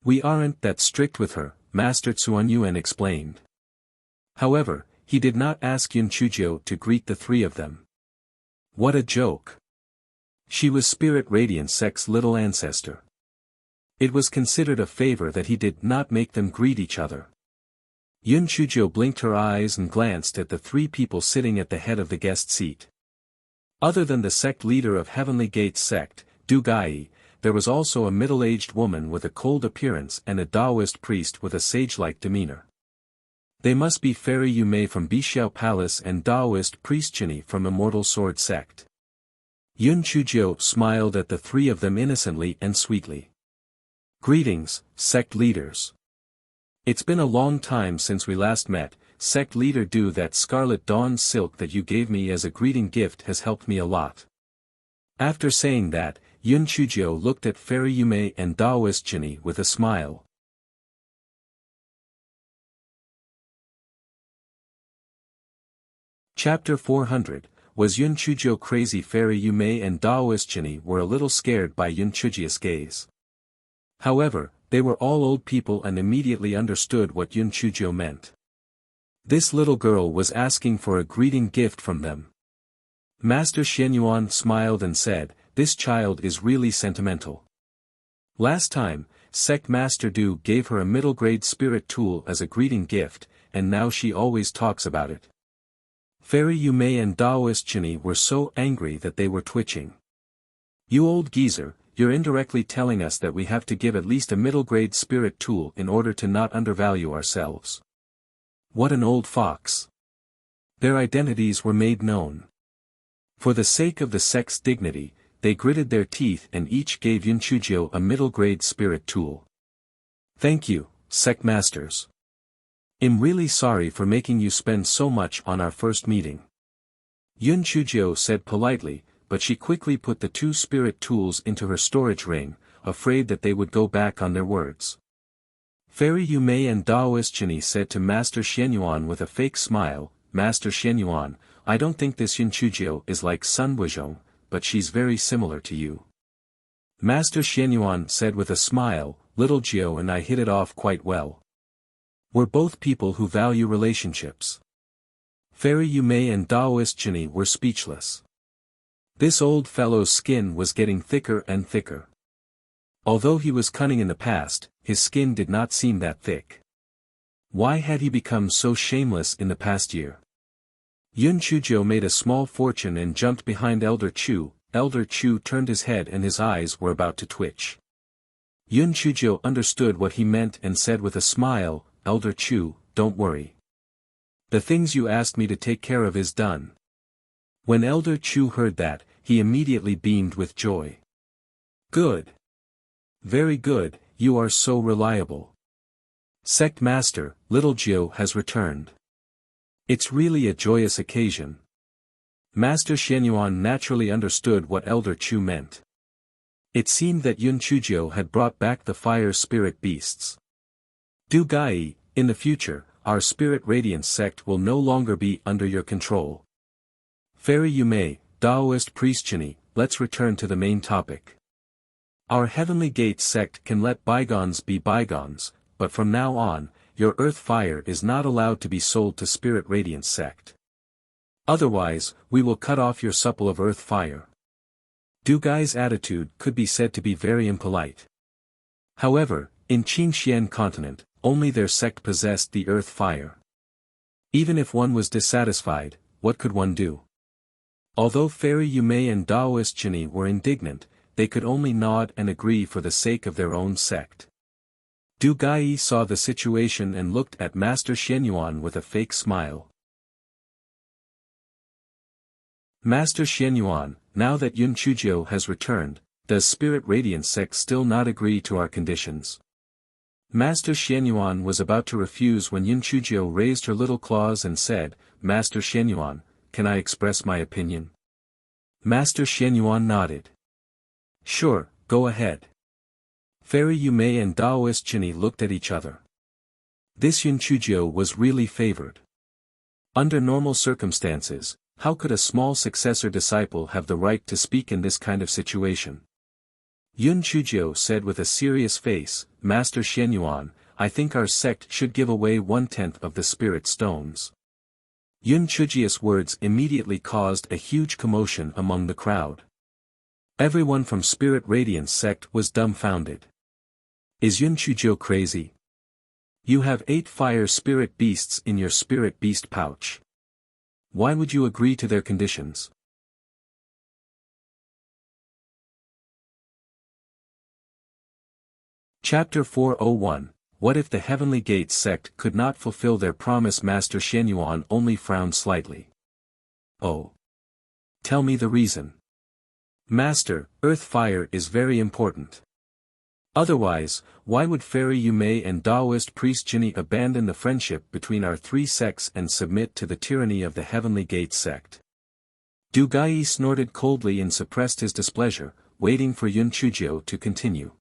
We aren't that strict with her, Master Tsuanyuan explained. However, he did not ask Yun Chujio to greet the three of them. What a joke! She was Spirit Radiant Sect's little ancestor. It was considered a favor that he did not make them greet each other. Yun Chujio blinked her eyes and glanced at the three people sitting at the head of the guest seat. Other than the sect leader of Heavenly Gates sect, Du Gai, there was also a middle-aged woman with a cold appearance and a Taoist priest with a sage-like demeanor. They must be Fairy Yumei from Bixiao Palace and Taoist priest Chini from Immortal Sword sect. Yun Chujio smiled at the three of them innocently and sweetly. Greetings, sect leaders. It's been a long time since we last met, sect leader Du. That scarlet dawn silk that you gave me as a greeting gift has helped me a lot. After saying that, Yun Chujio looked at Fairy Yumei and Taoist Chini with a smile. Chapter 400, Was Yun Chujio crazy? Fairy Yumei and Taoist Chini were a little scared by Yun Chujio's gaze. However, they were all old people and immediately understood what Yun Chujio meant. This little girl was asking for a greeting gift from them. Master Xianyuan smiled and said, this child is really sentimental. Last time, Sect Master Du gave her a middle-grade spirit tool as a greeting gift, and now she always talks about it. Fairy Yumei and Taoist Chini were so angry that they were twitching. You old geezer, you're indirectly telling us that we have to give at least a middle-grade spirit tool in order to not undervalue ourselves. What an old fox. Their identities were made known. For the sake of the sect's dignity, they gritted their teeth and each gave Yun Chujio a middle-grade spirit tool. Thank you, sect masters. I'm really sorry for making you spend so much on our first meeting. Yun Chujio said politely, but she quickly put the two spirit tools into her storage ring, afraid that they would go back on their words. Fairy Yumei and Taoist Chini said to Master Xianyuan with a fake smile, Master Xianyuan, I don't think this Yun Chujio is like Sun Wuzhong, but she's very similar to you. Master Xianyuan said with a smile, Little Jio and I hit it off quite well. We're both people who value relationships. Fairy Yumei and Taoist Chini were speechless. This old fellow's skin was getting thicker and thicker. Although he was cunning in the past, his skin did not seem that thick. Why had he become so shameless in the past year? Yun Chujio made a small fortune and jumped behind Elder Chu. Elder Chu turned his head and his eyes were about to twitch. Yun Chujio understood what he meant and said with a smile, Elder Chu, don't worry. The things you asked me to take care of is done. When Elder Chu heard that, he immediately beamed with joy. Good. Very good, you are so reliable. Sect Master, little Jiu has returned. It's really a joyous occasion. Master Xianyuan naturally understood what Elder Chu meant. It seemed that Yun Chujio had brought back the fire spirit beasts. Du Gai, in the future, our spirit radiance sect will no longer be under your control. Fairy Yumei, Taoist priest Chini, let's return to the main topic. Our Heavenly Gate sect can let bygones be bygones, but from now on, your earth fire is not allowed to be sold to spirit radiance sect. Otherwise, we will cut off your supple of earth fire. Du Gai's attitude could be said to be very impolite. However, in Qingxian continent, only their sect possessed the earth fire. Even if one was dissatisfied, what could one do? Although Fairy Yumei and Taoist Chini were indignant, they could only nod and agree for the sake of their own sect. Du Gai saw the situation and looked at Master Xianyuan with a fake smile. Master Xianyuan, now that Yun Chujio has returned, does Spirit Radiance sect still not agree to our conditions? Master Xianyuan was about to refuse when Yun Chujio raised her little claws and said, Master Xianyuan, can I express my opinion? Master Xianyuan nodded. Sure, go ahead. Fairy Yumei and Taoist Chini looked at each other. This Yun Chujio was really favored. Under normal circumstances, how could a small successor disciple have the right to speak in this kind of situation? Yun Chujio said with a serious face, Master Xianyuan, I think our sect should give away 1/10 of the spirit stones. Yun Chujio's words immediately caused a huge commotion among the crowd. Everyone from Spirit Radiance sect was dumbfounded. Is Yun Chujio crazy? You have 8 fire spirit beasts in your spirit beast pouch. Why would you agree to their conditions? Chapter 401, What if the Heavenly Gate sect could not fulfill their promise? Master Xianyuan only frowned slightly. Oh. Tell me the reason. Master, earth fire is very important. Otherwise, why would Fairy Yumei and Taoist priest Jinni abandon the friendship between our 3 sects and submit to the tyranny of the Heavenly Gate sect? Du Gai snorted coldly and suppressed his displeasure, waiting for Yun Chujio to continue.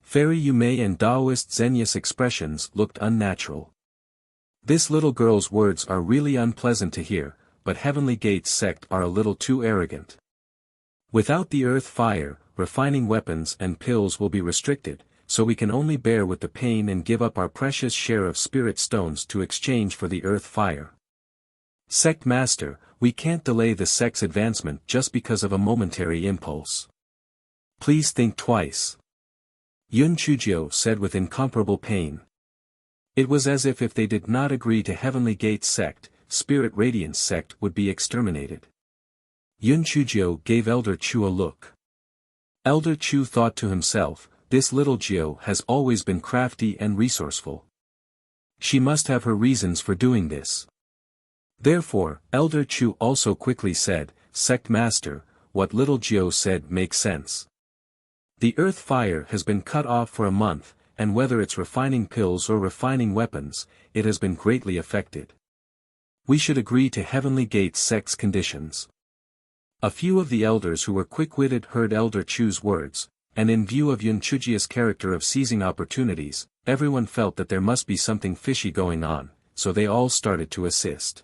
Fairy Yumei and Taoist Zenius expressions looked unnatural. This little girl's words are really unpleasant to hear, but Heavenly Gate sect are a little too arrogant. Without the earth fire, refining weapons and pills will be restricted, so we can only bear with the pain and give up our precious share of spirit stones to exchange for the earth fire. Sect Master, we can't delay the sect's advancement just because of a momentary impulse. Please think twice. Yun Chujio said with incomparable pain. It was as if they did not agree to Heavenly Gate sect, Spirit Radiance sect would be exterminated. Yun Chujio gave Elder Chu a look. Elder Chu thought to himself, this little Jiu has always been crafty and resourceful. She must have her reasons for doing this. Therefore, Elder Chu also quickly said, Sect Master, what little Jiu said makes sense. The earth fire has been cut off for a month, and whether it's refining pills or refining weapons, it has been greatly affected. We should agree to Heavenly Gate sect's conditions. A few of the elders who were quick-witted heard Elder Chu's words, and in view of Yun Chujio's character of seizing opportunities, everyone felt that there must be something fishy going on, so they all started to assist.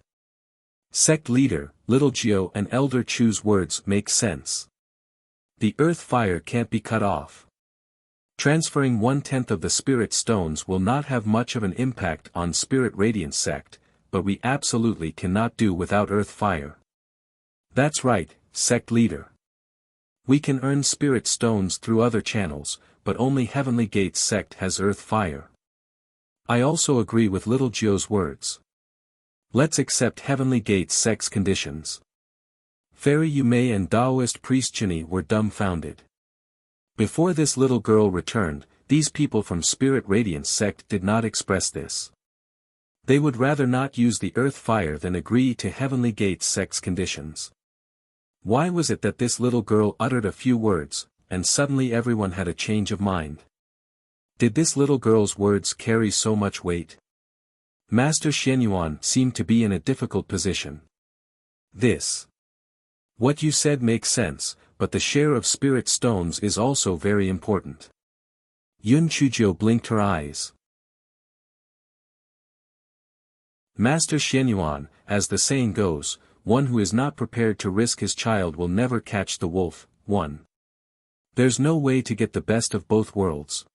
Sect leader, Little Jiu and Elder Chu's words make sense. The earth fire can't be cut off. Transferring 1/10 of the spirit stones will not have much of an impact on Spirit Radiance sect, but we absolutely cannot do without earth fire. That's right, sect leader. We can earn spirit stones through other channels, but only Heavenly Gate sect has earth fire. I also agree with Little Jiu's words. Let's accept Heavenly Gate sect's conditions. Fairy Yumei and Taoist priest Jinni were dumbfounded. Before this little girl returned, these people from Spirit Radiance sect did not express this. They would rather not use the earth fire than agree to Heavenly Gate sect's conditions. Why was it that this little girl uttered a few words, and suddenly everyone had a change of mind? Did this little girl's words carry so much weight? Master Xianyuan seemed to be in a difficult position. What you said makes sense, but the share of spirit stones is also very important. Yun Chuzhou blinked her eyes. Master Xianyuan, as the saying goes, one who is not prepared to risk his child will never catch the wolf. 1. There's no way to get the best of both worlds.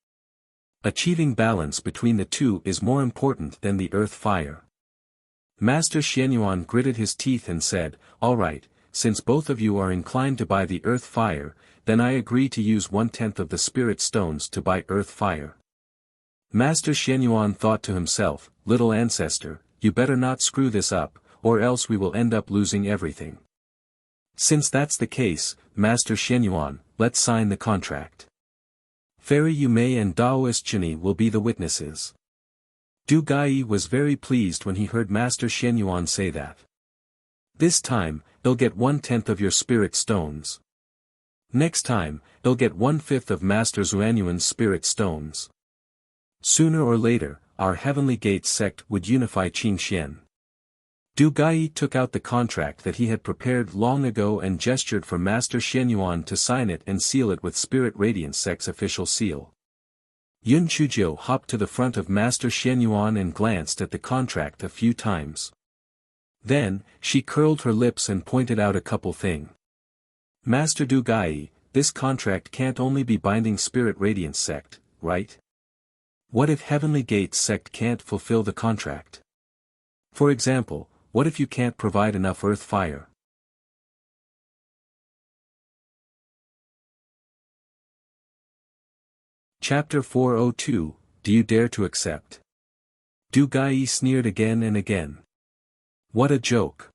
Achieving balance between the two is more important than the earth fire. Master Xianyuan gritted his teeth and said, "All right, since both of you are inclined to buy the earth fire, then I agree to use 1/10 of the spirit stones to buy earth fire." Master Xianyuan thought to himself, "Little ancestor, you better not screw this up, or else we will end up losing everything." Since that's the case, Master Xianyuan, let's sign the contract. Fairy Yumei and Daoist Chini will be the witnesses. Du Gai was very pleased when he heard Master Xianyuan say that. This time, they'll get 1/10 of your spirit stones. Next time, they'll get 1/5 of Master Xuanyuan's spirit stones. Sooner or later, our Heavenly Gate sect would unify Qingxian. Du Gai took out the contract that he had prepared long ago and gestured for Master Xianyuan to sign it and seal it with Spirit Radiance Sect's official seal. Yun Chuzhou hopped to the front of Master Xianyuan and glanced at the contract a few times. Then, she curled her lips and pointed out a couple things. "Master Du Gai, this contract can't only be binding Spirit Radiance Sect, right? What if Heavenly Gate sect can't fulfill the contract? For example, what if you can't provide enough earth fire?" Chapter 402, Do You Dare to Accept? Du Gai sneered again and again. What a joke.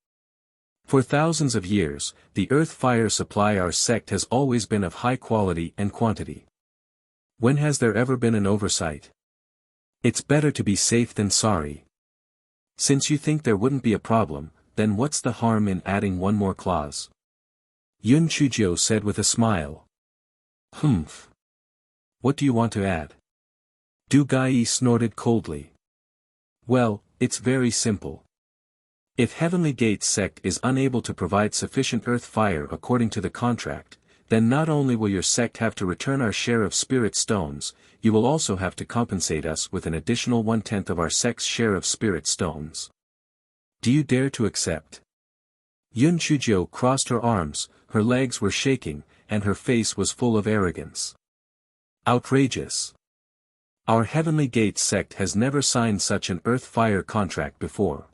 For thousands of years, the earth fire supply our sect has always been of high quality and quantity. When has there ever been an oversight? It's better to be safe than sorry. Since you think there wouldn't be a problem, then what's the harm in adding one more clause? Yun Chuzhou said with a smile. Humph. What do you want to add? Du Gai snorted coldly. Well, it's very simple. If Heavenly Gate sect is unable to provide sufficient earth fire according to the contract, then not only will your sect have to return our share of spirit stones, you will also have to compensate us with an additional 1/10 of our sect's share of spirit stones. Do you dare to accept? Yun Chuzhou crossed her arms, her legs were shaking, and her face was full of arrogance. Outrageous. Our Heavenly Gate sect has never signed such an earth fire contract before.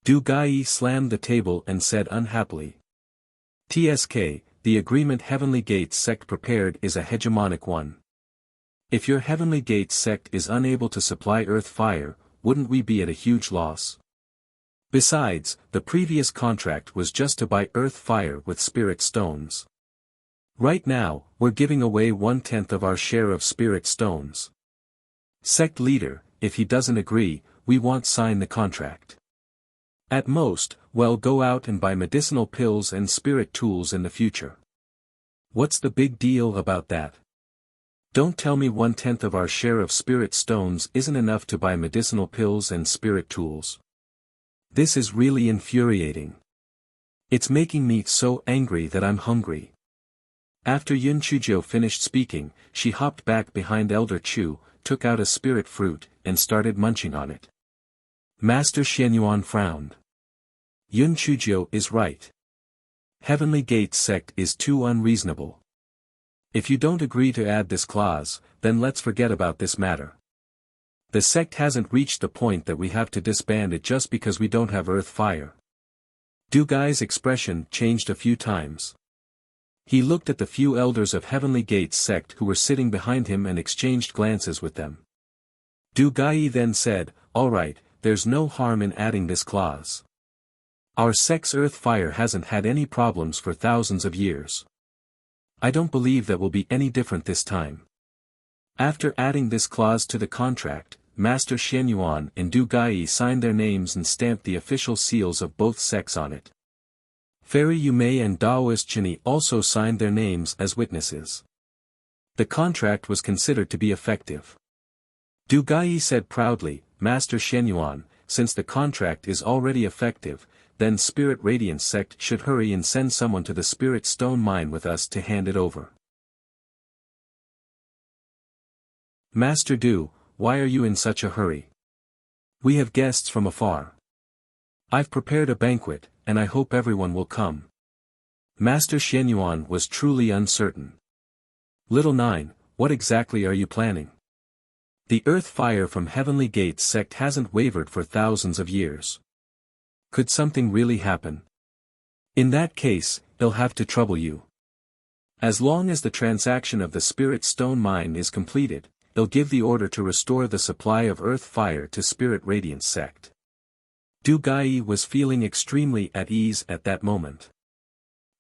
Du Gai slammed the table and said unhappily. TSK, the agreement Heavenly Gate sect prepared is a hegemonic one. If your Heavenly Gate sect is unable to supply earth fire, wouldn't we be at a huge loss? Besides, the previous contract was just to buy earth fire with spirit stones. Right now, we're giving away 1/10 of our share of spirit stones. Sect leader, if he doesn't agree, we won't sign the contract. At most, well, go out and buy medicinal pills and spirit tools in the future. What's the big deal about that? Don't tell me 1/10 of our share of spirit stones isn't enough to buy medicinal pills and spirit tools. This is really infuriating. It's making me so angry that I'm hungry. After Yun Chuzhou finished speaking, she hopped back behind Elder Chu, took out a spirit fruit, and started munching on it. Master Xianyuan frowned. Yun Chuzhou is right. Heavenly Gate sect is too unreasonable. If you don't agree to add this clause, then let's forget about this matter. The sect hasn't reached the point that we have to disband it just because we don't have earth fire. Du Gai's expression changed a few times. He looked at the few elders of Heavenly Gate sect who were sitting behind him and exchanged glances with them. Du Gai then said, "All right, there's no harm in adding this clause. Our sect's earth fire hasn't had any problems for thousands of years. I don't believe that will be any different this time." After adding this clause to the contract, Master Xianyuan and Du Gai signed their names and stamped the official seals of both sects on it. Fairy Yumei and Daoist Chini also signed their names as witnesses. The contract was considered to be effective. Du Gai said proudly, Master Shenyuan, since the contract is already effective, then Spirit Radiance Sect should hurry and send someone to the Spirit Stone Mine with us to hand it over. Master Du, why are you in such a hurry? We have guests from afar. I've prepared a banquet, and I hope everyone will come. Master Shenyuan was truly uncertain. Little Nine, what exactly are you planning? The earth fire from Heavenly Gates sect hasn't wavered for thousands of years. Could something really happen? In that case, it'll have to trouble you. As long as the transaction of the Spirit Stone Mine is completed, they'll give the order to restore the supply of earth fire to Spirit Radiance sect. Du Gai was feeling extremely at ease at that moment.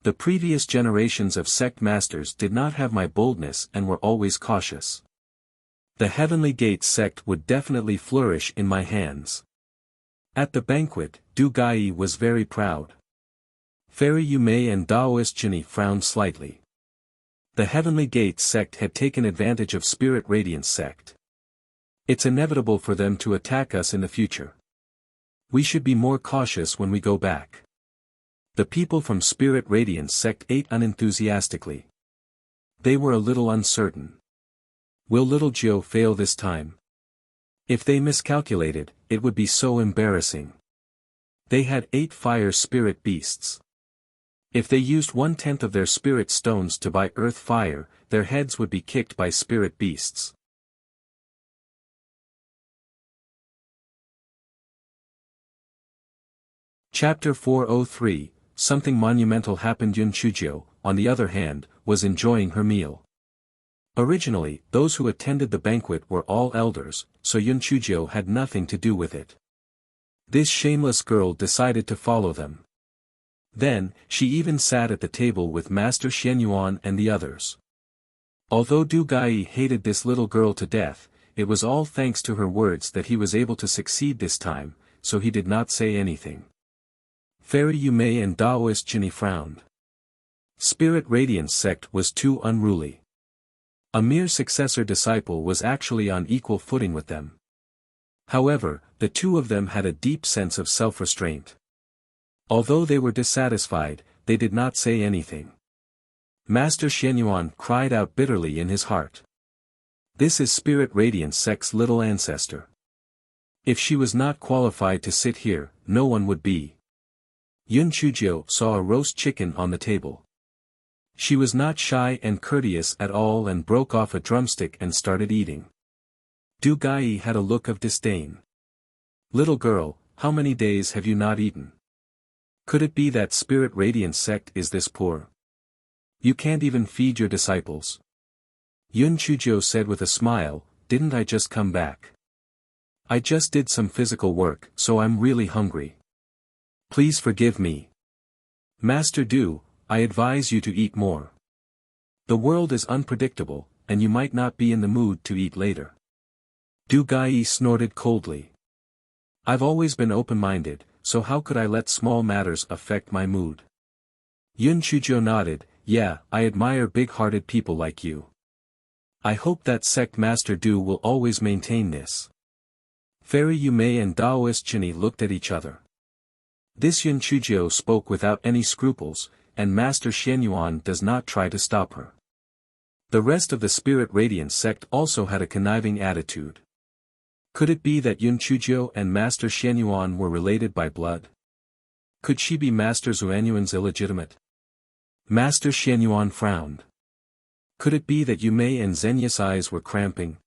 The previous generations of sect masters did not have my boldness and were always cautious. The Heavenly Gates sect would definitely flourish in my hands. At the banquet, Du Gai was very proud. Fairy Yumei and Daoist Chini frowned slightly. The Heavenly Gates sect had taken advantage of Spirit Radiance sect. It's inevitable for them to attack us in the future. We should be more cautious when we go back. The people from Spirit Radiance sect ate unenthusiastically. They were a little uncertain. Will little Joe fail this time? If they miscalculated, it would be so embarrassing. They had 8 fire spirit beasts. If they used 1/10 of their spirit stones to buy earth fire, their heads would be kicked by spirit beasts. Chapter 403, Something monumental happened. Yun Chujio, on the other hand, was enjoying her meal. Originally, those who attended the banquet were all elders, so Yun Chujio had nothing to do with it. This shameless girl decided to follow them. Then, she even sat at the table with Master Shenyuan and the others. Although Du Gai hated this little girl to death, it was all thanks to her words that he was able to succeed this time, so he did not say anything. Fairy Yumei and Daoist Chini frowned. Spirit Radiance sect was too unruly. A mere successor disciple was actually on equal footing with them. However, the two of them had a deep sense of self-restraint. Although they were dissatisfied, they did not say anything. Master Shenyuan cried out bitterly in his heart. This is Spirit Radiance sect's little ancestor. If she was not qualified to sit here, no one would be. Yun Chujio saw a roast chicken on the table. She was not shy and courteous at all and broke off a drumstick and started eating. Du Gai had a look of disdain. Little girl, how many days have you not eaten? Could it be that Spirit Radiance sect is this poor? You can't even feed your disciples. Yun Chujio said with a smile, didn't I just come back? I just did some physical work, so I'm really hungry. Please forgive me. Master Du, I advise you to eat more. The world is unpredictable, and you might not be in the mood to eat later. Du Gai snorted coldly. I've always been open-minded, so how could I let small matters affect my mood? Yun Chujio nodded, yeah, I admire big-hearted people like you. I hope that sect Master Du will always maintain this. Fairy Yumei and Daoist Chini looked at each other. This Yun Chujio spoke without any scruples, and Master Shenyuan does not try to stop her. The rest of the Spirit Radiance sect also had a conniving attitude. Could it be that Yun Chujio and Master Shenyuan were related by blood? Could she be Master Xuanyuan's illegitimate? Master Shenyuan frowned. Could it be that Yumei and Zenya's eyes were cramping?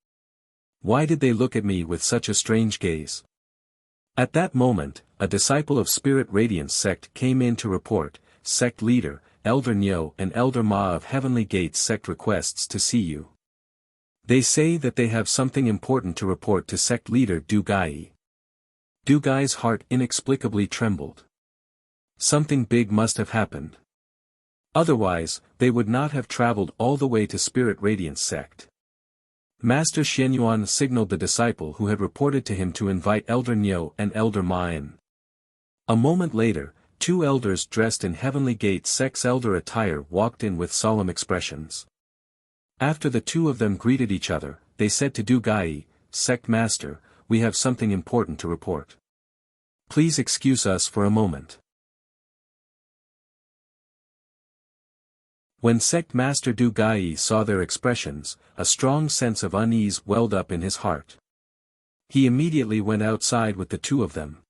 Why did they look at me with such a strange gaze? At that moment, a disciple of Spirit Radiance sect came in to report, Sect Leader, Elder Nyo and Elder Ma of Heavenly Gates sect requests to see you. They say that they have something important to report to Sect Leader Du Gai. Du Gai's heart inexplicably trembled. Something big must have happened. Otherwise, they would not have traveled all the way to Spirit Radiance sect. Master Shenyuan signaled the disciple who had reported to him to invite Elder Nyo and Elder Ma in. A moment later, 2 elders dressed in Heavenly Gate sect's elder attire walked in with solemn expressions. After the two of them greeted each other, they said to Dugai, "Sect Master, we have something important to report. Please excuse us for a moment." When Sect Master Dugai saw their expressions, a strong sense of unease welled up in his heart. He immediately went outside with the two of them.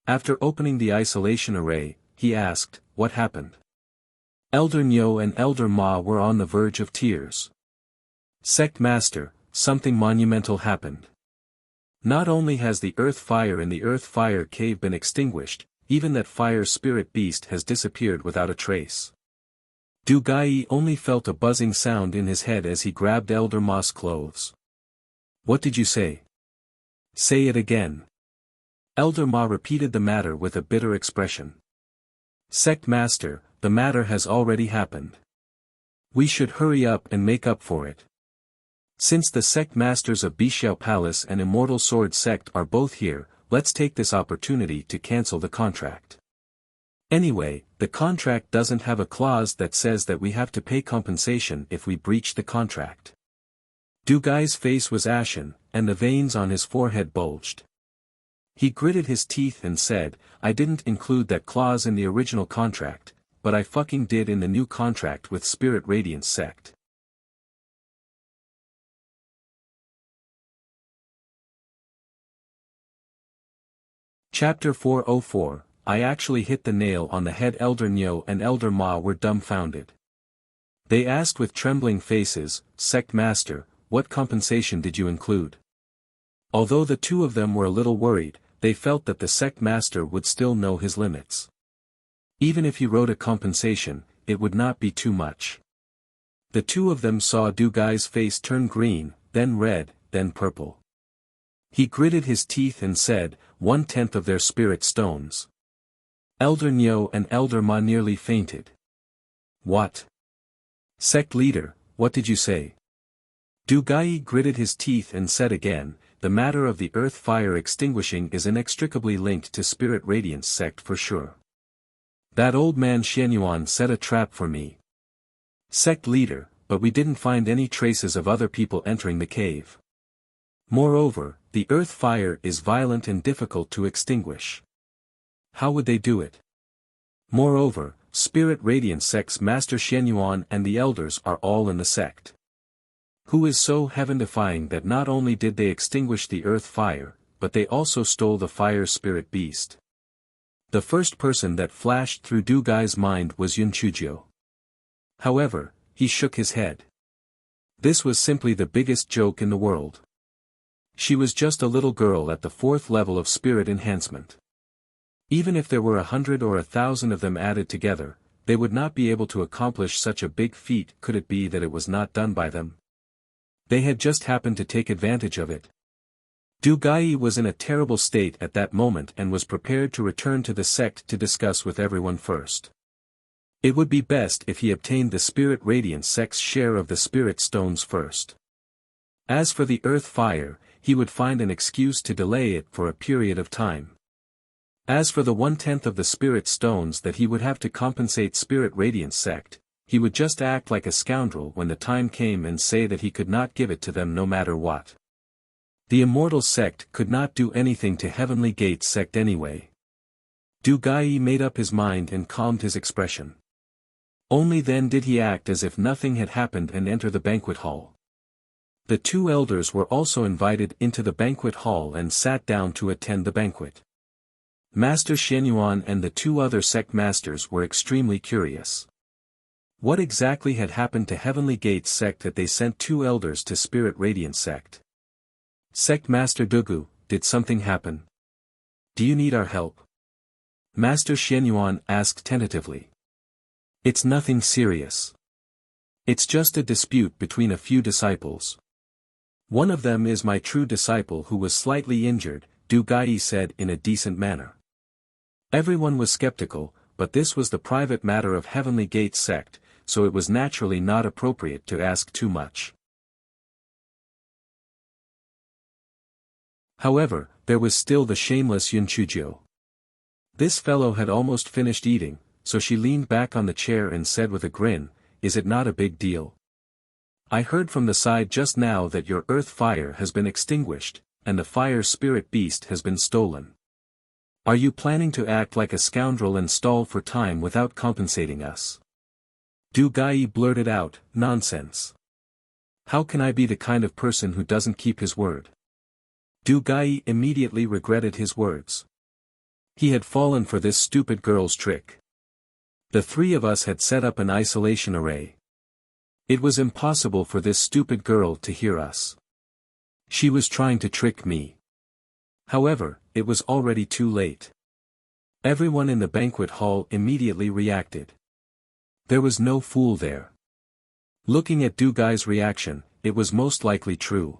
After opening the isolation array, he asked, "What happened?" Elder Nyo and Elder Ma were on the verge of tears. "Sect Master, something monumental happened. Not only has the earth fire in the earth fire cave been extinguished, even that fire spirit beast has disappeared without a trace." Dugai only felt a buzzing sound in his head as he grabbed Elder Ma's clothes. "What did you say? Say it again." Elder Ma repeated the matter with a bitter expression. "Sect Master, the matter has already happened. We should hurry up and make up for it. Since the Sect Masters of Bixiao Palace and Immortal Sword Sect are both here, let's take this opportunity to cancel the contract. Anyway, the contract doesn't have a clause that says that we have to pay compensation if we breach the contract." Dugai's face was ashen, and the veins on his forehead bulged. He gritted his teeth and said, "I didn't include that clause in the original contract, but I fucking did in the new contract with Spirit Radiance Sect." Chapter 404, I actually hit the nail on the head. Elder Nyo and Elder Ma were dumbfounded. They asked with trembling faces, "Sect Master, what compensation did you include?" Although the two of them were a little worried, they felt that the Sect Master would still know his limits. Even if he wrote a compensation, it would not be too much. The two of them saw Dugai's face turn green, then red, then purple. He gritted his teeth and said, 1/10 of their spirit stones." Elder Nyo and Elder Ma nearly fainted. "What? Sect leader, what did you say?" Dugai gritted his teeth and said again, "The matter of the earth fire extinguishing is inextricably linked to Spirit Radiance Sect for sure. That old man Xianyuan set a trap for me. Sect leader, but we didn't find any traces of other people entering the cave. Moreover, the earth fire is violent and difficult to extinguish. How would they do it? Moreover, Spirit Radiance Sect's Master Xianyuan and the elders are all in the sect. Who is so heaven-defying that not only did they extinguish the earth fire, but they also stole the fire spirit beast?" The first person that flashed through Dugai's mind was Yunchujio. However, he shook his head. This was simply the biggest joke in the world. She was just a little girl at the 4th level of spirit enhancement. Even if there were 100 or 1,000 of them added together, they would not be able to accomplish such a big feat. Could it be that it was not done by them? They had just happened to take advantage of it. Dugai was in a terrible state at that moment and was prepared to return to the sect to discuss with everyone first. It would be best if he obtained the Spirit Radiance Sect's share of the Spirit Stones first. As for the Earth Fire, he would find an excuse to delay it for a period of time. As for the 1/10 of the Spirit Stones that he would have to compensate Spirit Radiance Sect, he would just act like a scoundrel when the time came and say that he could not give it to them no matter what. The Immortal Sect could not do anything to Heavenly Gate Sect anyway. Dugai made up his mind and calmed his expression. Only then did he act as if nothing had happened and enter the banquet hall. The two elders were also invited into the banquet hall and sat down to attend the banquet. Master Xianyuan and the two other sect masters were extremely curious. What exactly had happened to Heavenly Gate Sect that they sent two elders to Spirit Radiance Sect? Sect Master Dugu, did something happen? Do you need our help? Master Xianyuan asked tentatively. It's nothing serious. It's just a dispute between a few disciples. One of them is my true disciple who was slightly injured, Dugai said in a decent manner. Everyone was skeptical, but this was the private matter of Heavenly Gate Sect, so it was naturally not appropriate to ask too much. However, there was still the shameless Yunchujio. This fellow had almost finished eating, so she leaned back on the chair and said with a grin, "Is it not a big deal? I heard from the side just now that your earth fire has been extinguished, and the fire spirit beast has been stolen. Are you planning to act like a scoundrel and stall for time without compensating us?" Du Gai blurted out, "Nonsense. How can I be the kind of person who doesn't keep his word?" Du Gai immediately regretted his words. He had fallen for this stupid girl's trick. The three of us had set up an isolation array. It was impossible for this stupid girl to hear us. She was trying to trick me. However, it was already too late. Everyone in the banquet hall immediately reacted. There was no fool there. Looking at Du Gai's reaction, it was most likely true.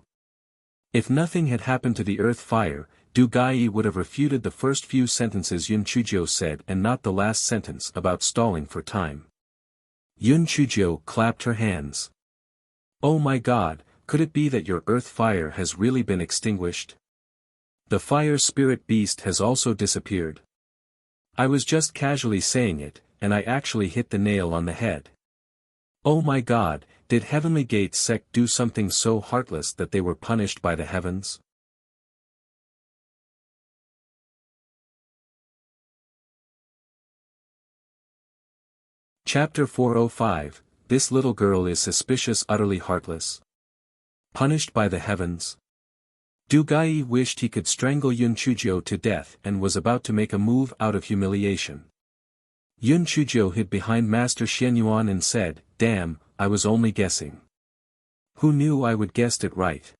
If nothing had happened to the earth fire, Du Gai would have refuted the first few sentences Yun Chuzhou said and not the last sentence about stalling for time. Yun Chuzhou clapped her hands. "Oh my God, could it be that your earth fire has really been extinguished? The fire spirit beast has also disappeared. I was just casually saying it, and I actually hit the nail on the head. Oh my God, did Heavenly Gate sect do something so heartless that they were punished by the heavens?" Chapter 405, This little girl is suspicious, utterly heartless. Punished by the heavens. Du Gai wished he could strangle Yun Chuzhou to death and was about to make a move out of humiliation. Yun Chuzhou hid behind Master Xianyuan and said, "Damn, I was only guessing. Who knew I would guessed it right?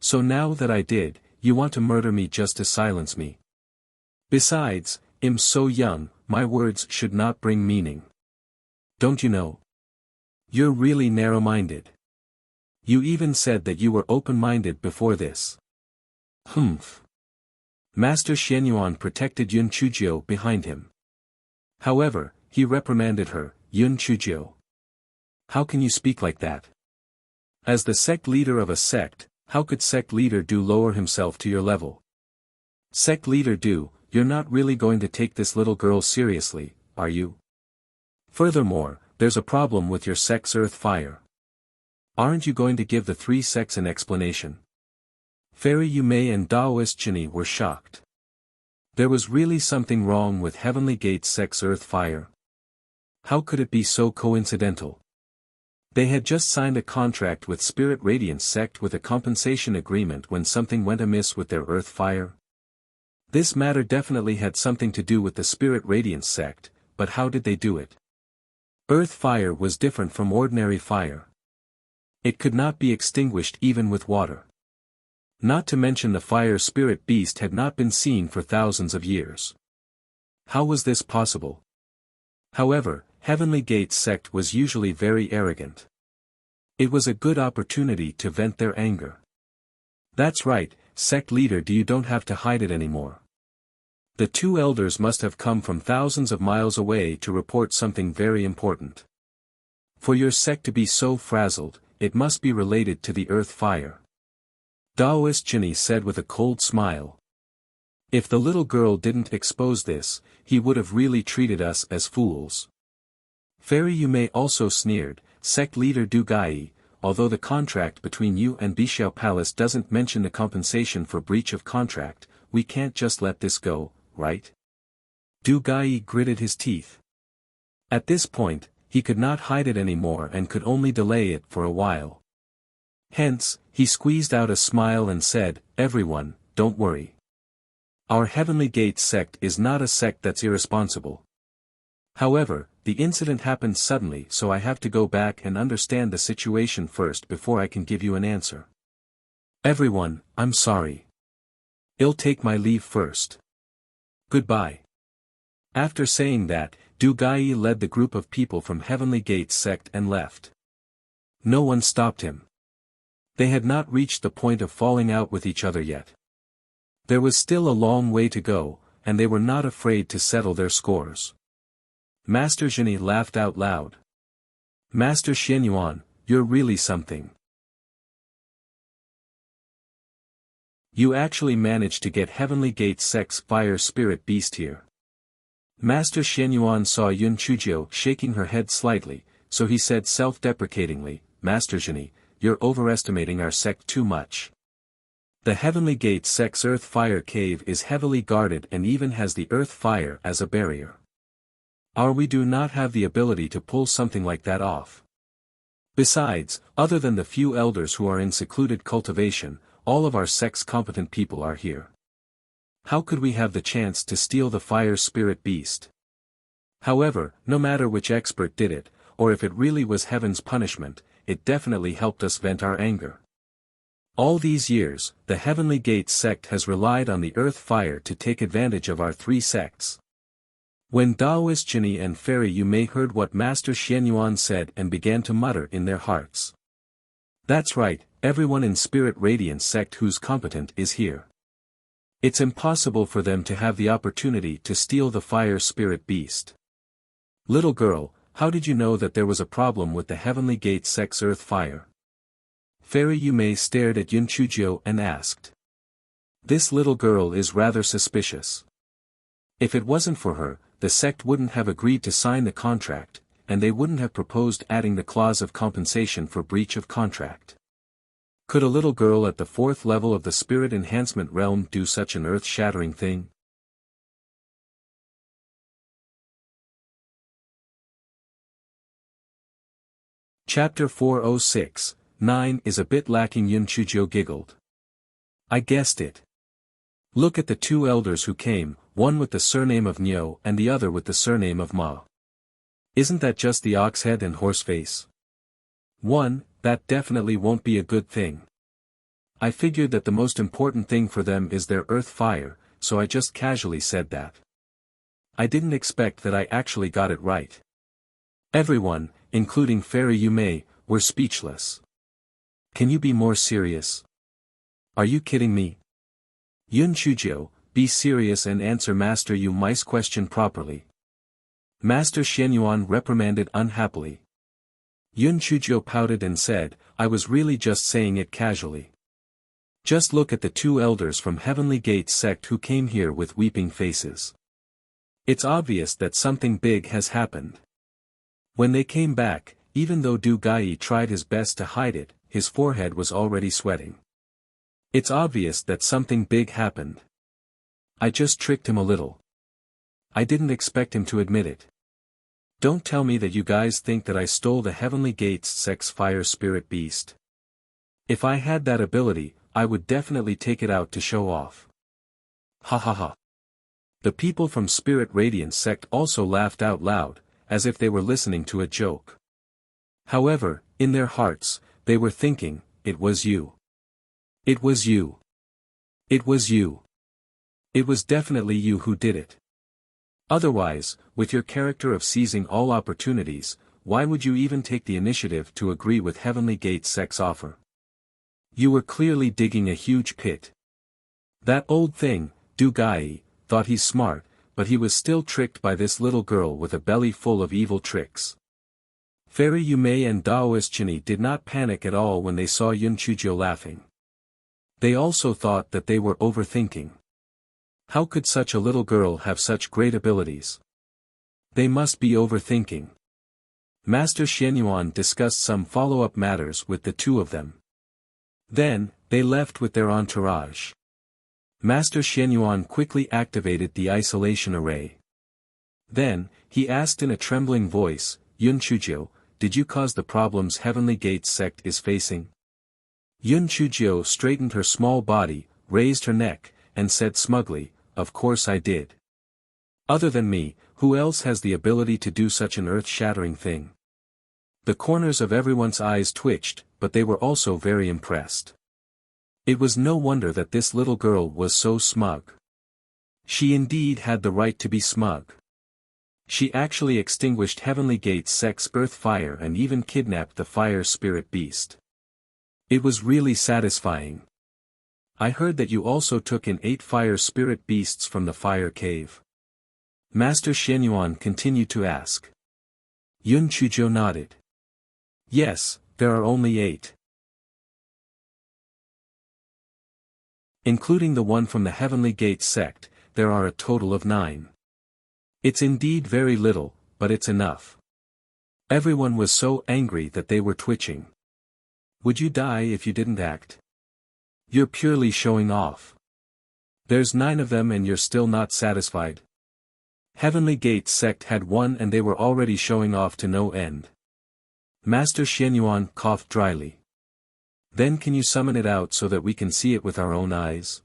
So now that I did, you want to murder me just to silence me. Besides, I'm so young, my words should not bring meaning. Don't you know? You're really narrow-minded. You even said that you were open-minded before this." Humph. Master Xianyuan protected Yun Chuzhou behind him. However, he reprimanded her, "Yun Chuzhou. How can you speak like that? As the sect leader of a sect, how could sect leader Du lower himself to your level? Sect leader Du, you're not really going to take this little girl seriously, are you? Furthermore, there's a problem with your sect's earth fire. Aren't you going to give the three sects an explanation?" Fairy Yumei and Daoist Chini were shocked. There was really something wrong with Heavenly Gate's sect's earth fire. How could it be so coincidental? They had just signed a contract with Spirit Radiance sect with a compensation agreement when something went amiss with their earth fire. This matter definitely had something to do with the Spirit Radiance sect, but how did they do it? Earth fire was different from ordinary fire. It could not be extinguished even with water. Not to mention the fire spirit beast had not been seen for thousands of years. How was this possible? However, Heavenly Gate's sect was usually very arrogant. It was a good opportunity to vent their anger. "That's right, sect leader Du, you don't have to hide it anymore. The two elders must have come from thousands of miles away to report something very important. For your sect to be so frazzled, it must be related to the earth fire." Daoist Chini said with a cold smile. If the little girl didn't expose this, he would have really treated us as fools. Fairy Yumei also sneered, "Sect leader Du Gai, although the contract between you and Bixiao Palace doesn't mention the compensation for breach of contract, we can't just let this go, right?" Du Gai gritted his teeth. At this point, he could not hide it anymore and could only delay it for a while. Hence, he squeezed out a smile and said, "Everyone, don't worry. Our Heavenly Gate sect is not a sect that's irresponsible. However, the incident happened suddenly, so I have to go back and understand the situation first before I can give you an answer. Everyone, I'm sorry. I'll take my leave first. Goodbye." After saying that, Du Gai led the group of people from Heavenly Gate sect and left. No one stopped him. They had not reached the point of falling out with each other yet. There was still a long way to go, and they were not afraid to settle their scores. Master Zhini laughed out loud. "Master Xianyuan, you're really something. You actually managed to get Heavenly Gate sect's fire spirit beast here. Master Xianyuan saw Yun Chuzhou shaking her head slightly, so he said self-deprecatingly, Master Zheni, you're overestimating our sect too much. The Heavenly Gate sect's earth fire cave is heavily guarded and even has the earth fire as a barrier. We do not have the ability to pull something like that off. Besides, other than the few elders who are in secluded cultivation, all of our sect's competent people are here. How could we have the chance to steal the fire spirit beast? However, no matter which expert did it, or if it really was heaven's punishment, it definitely helped us vent our anger. All these years, the Heavenly Gate sect has relied on the earth fire to take advantage of our three sects. When Daoist Zheni and Fairy Yumei heard what Master Xianyuan said and began to mutter in their hearts. That's right, everyone in Spirit Radiance sect who's competent is here. It's impossible for them to have the opportunity to steal the fire spirit beast. Little girl, how did you know that there was a problem with the Heavenly Gate sect's earth fire? Fairy Yumei stared at Yun Chuzhou and asked. This little girl is rather suspicious. If it wasn't for her, the sect wouldn't have agreed to sign the contract, and they wouldn't have proposed adding the clause of compensation for breach of contract. Could a little girl at the 4th level of the Spirit Enhancement Realm do such an earth-shattering thing? Chapter 406, 9 is a bit lacking. Yun Chuzhou giggled. I guessed it. Look at the two elders who came, one with the surname of Nyo and the other with the surname of Ma. Isn't that just the ox head and horse face? That definitely won't be a good thing. I figured that the most important thing for them is their earth fire, so I just casually said that. I didn't expect that I actually got it right. Everyone, including Fairy Yumei, were speechless. Can you be more serious? Are you kidding me? Yun Chuzhou, be serious and answer Master Yumei's question properly. Master Xianyuan reprimanded unhappily. Yun Chuzhou pouted and said, I was really just saying it casually. Just look at the two elders from Heavenly Gate sect who came here with weeping faces. It's obvious that something big has happened. When they came back, even though Du Gai tried his best to hide it, his forehead was already sweating. It's obvious that something big happened. I just tricked him a little. I didn't expect him to admit it. Don't tell me that you guys think that I stole the Heavenly Gates sect's fire spirit beast. If I had that ability, I would definitely take it out to show off. Ha ha ha. The people from Spirit Radiance sect also laughed out loud, as if they were listening to a joke. However, in their hearts, they were thinking, it was you. It was you. It was you. It was definitely you who did it. Otherwise, with your character of seizing all opportunities, why would you even take the initiative to agree with Heavenly Gate sect's offer? You were clearly digging a huge pit. That old thing, Du Gai, thought he's smart, but he was still tricked by this little girl with a belly full of evil tricks. Fairy Yumei and Daoist Zheni did not panic at all when they saw Yun Chuzhou laughing. They also thought that they were overthinking. How could such a little girl have such great abilities? They must be overthinking. Master Xianyuan discussed some follow-up matters with the two of them. Then, they left with their entourage. Master Xianyuan quickly activated the isolation array. Then, he asked in a trembling voice, Yun Chuzhou, did you cause the problems Heavenly Gate sect is facing? Yun Chuzhou straightened her small body, raised her neck, and said smugly, of course I did. Other than me, who else has the ability to do such an earth-shattering thing? The corners of everyone's eyes twitched, but they were also very impressed. It was no wonder that this little girl was so smug. She indeed had the right to be smug. She actually extinguished Heavenly Gate sect's earth fire and even kidnapped the fire spirit beast. It was really satisfying. I heard that you also took in 8 fire spirit beasts from the fire cave. Master Xianyuan continued to ask. Yun Chuzhou nodded. Yes, there are only 8. Including the one from the Heavenly Gate sect, there are a total of 9. It's indeed very little, but it's enough. Everyone was so angry that they were twitching. Would you die if you didn't act? You're purely showing off. There's 9 of them and you're still not satisfied. Heavenly Gates sect had 1 and they were already showing off to no end. Master Xianyuan coughed dryly. Then can you summon it out so that we can see it with our own eyes?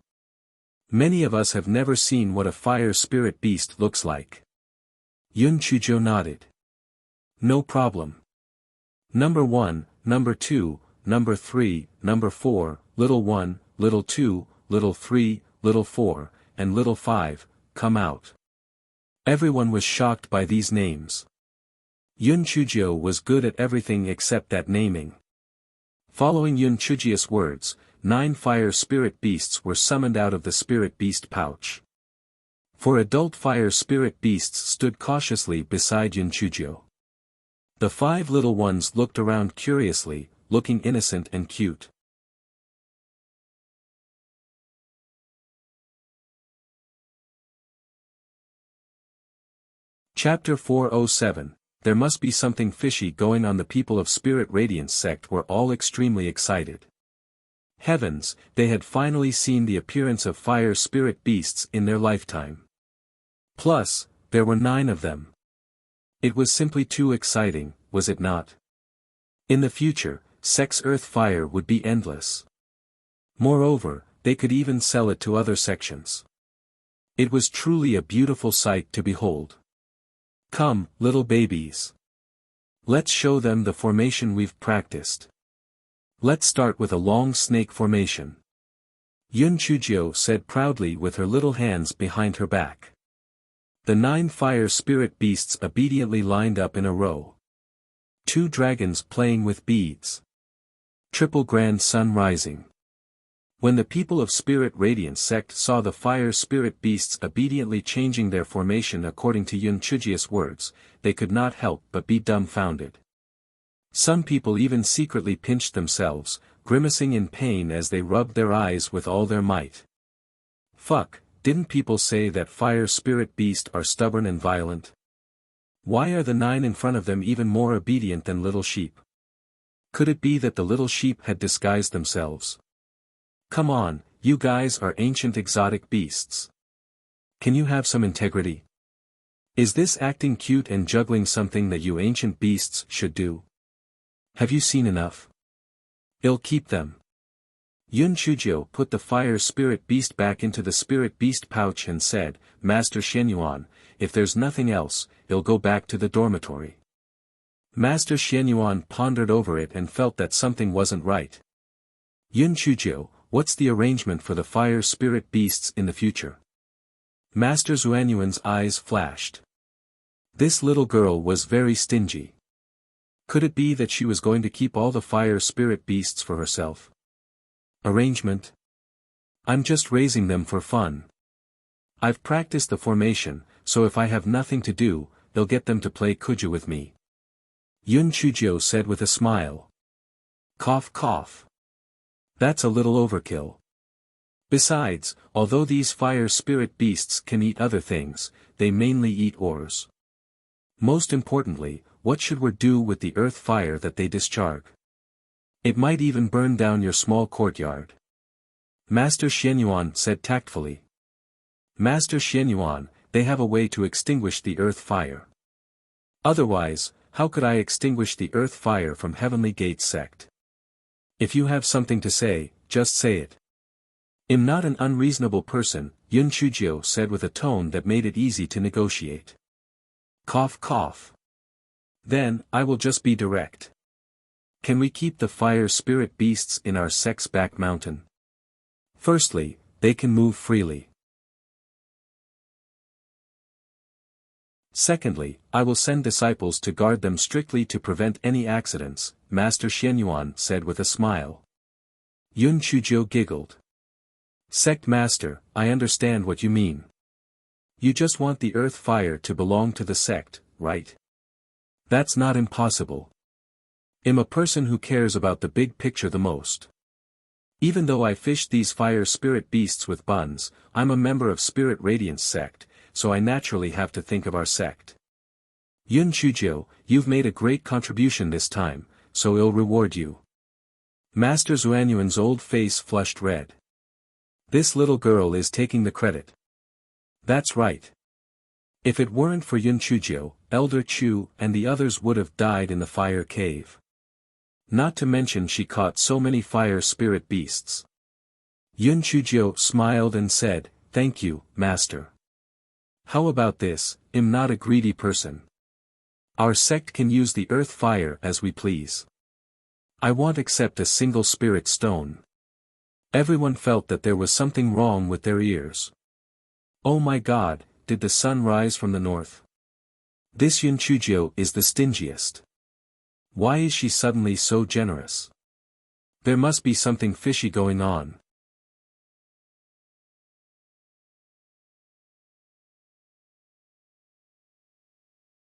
Many of us have never seen what a fire spirit beast looks like. Yun Chujiu nodded. No problem. Number 1, number 2, number 3, number 4, little 1, little 2, little 3, little 4, and little 5, come out. Everyone was shocked by these names. Yun Chujiu was good at everything except that naming. Following Yun Chujiu's words, 9 fire spirit beasts were summoned out of the spirit beast pouch. 4 adult fire spirit beasts stood cautiously beside Yun Chujiu. The 5 little ones looked around curiously, looking innocent and cute. Chapter 407. There must be something fishy going on. The people of Spirit Radiance sect were all extremely excited. Heavens, they had finally seen the appearance of fire spirit beasts in their lifetime. Plus, there were 9 of them. It was simply too exciting, was it not? In the future, Sex Earth Fire would be endless. Moreover, they could even sell it to other sections. It was truly a beautiful sight to behold. Come, little babies. Let's show them the formation we've practiced. Let's start with a long snake formation. Yun Chujiu said proudly with her little hands behind her back. The 9 fire spirit beasts obediently lined up in a row. 2 dragons playing with beads. Triple grand sun rising. When the people of Spirit Radiance sect saw the fire spirit beasts obediently changing their formation according to Yun Chujiu's words, they could not help but be dumbfounded. Some people even secretly pinched themselves, grimacing in pain as they rubbed their eyes with all their might. Fuck, didn't people say that fire spirit beasts are stubborn and violent? Why are the 9 in front of them even more obedient than little sheep? Could it be that the little sheep had disguised themselves? Come on, you guys are ancient exotic beasts. Can you have some integrity? Is this acting cute and juggling something that you ancient beasts should do? Have you seen enough? I'll keep them. Yun Chujiu put the fire spirit beast back into the spirit beast pouch and said, Master Xianyuan, if there's nothing else, I'll go back to the dormitory. Master Xianyuan pondered over it and felt that something wasn't right. Yun Chujiu, what's the arrangement for the fire spirit beasts in the future? Master Xuanyuan's eyes flashed. This little girl was very stingy. Could it be that she was going to keep all the fire spirit beasts for herself? Arrangement? I'm just raising them for fun. I've practiced the formation, so if I have nothing to do, they'll get them to play kuju with me. Yun Chujiu said with a smile. Cough cough. That's a little overkill. Besides, although these fire spirit beasts can eat other things, they mainly eat ores. Most importantly, what should we do with the earth fire that they discharge? It might even burn down your small courtyard. Master Xianyuan said tactfully. Master Xianyuan, they have a way to extinguish the earth fire. Otherwise, how could I extinguish the earth fire from Heavenly Gate sect? If you have something to say, just say it. I'm not an unreasonable person, Yun Chujiu said with a tone that made it easy to negotiate. Cough cough. Then, I will just be direct. Can we keep the fire spirit beasts in our sect's back mountain? Firstly, they can move freely. Secondly, I will send disciples to guard them strictly to prevent any accidents, Master Xianyuan said with a smile. Yun Chujiu giggled. Sect Master, I understand what you mean. You just want the earth fire to belong to the sect, right? That's not impossible. I'm a person who cares about the big picture the most. Even though I fished these fire spirit beasts with buns, I'm a member of Spirit Radiance sect, so I naturally have to think of our sect. Yun Chujio, you've made a great contribution this time, so I'll reward you. Master Xuanyuan's old face flushed red. This little girl is taking the credit. That's right. If it weren't for Yun Chujio, Elder Chu and the others would have died in the fire cave. Not to mention she caught so many fire spirit beasts. Yun Chujio smiled and said, "Thank you, Master. How about this? I'm not a greedy person. Our sect can use the earth fire as we please. I won't accept a single spirit stone." Everyone felt that there was something wrong with their ears. Oh my God, did the sun rise from the north? This Yun Chujio is the stingiest. Why is she suddenly so generous? There must be something fishy going on.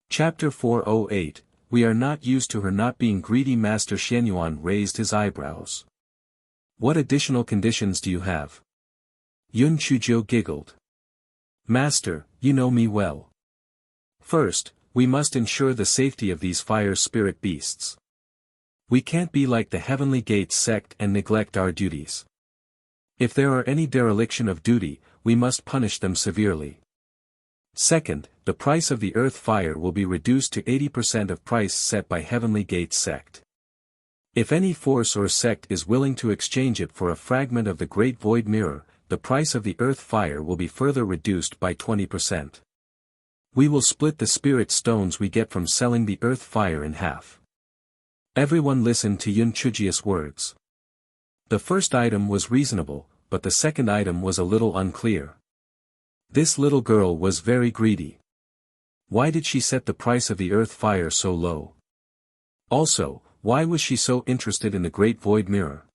Chapter 408, We are not used to her not being greedy. Master Xianyuan raised his eyebrows. What additional conditions do you have? Yun Chujio giggled. Master, you know me well. First, we must ensure the safety of these fire spirit beasts. We can't be like the Heavenly Gates sect and neglect our duties. If there are any dereliction of duty, we must punish them severely. Second, the price of the earth fire will be reduced to 80% of price set by Heavenly Gates sect. If any force or sect is willing to exchange it for a fragment of the Great Void Mirror, the price of the earth fire will be further reduced by 20%. We will split the spirit stones we get from selling the earth fire in half. Everyone listened to Yun Chujio's words. The first item was reasonable, but the second item was a little unclear. This little girl was very greedy. Why did she set the price of the earth fire so low? Also, why was she so interested in the Great Void Mirror?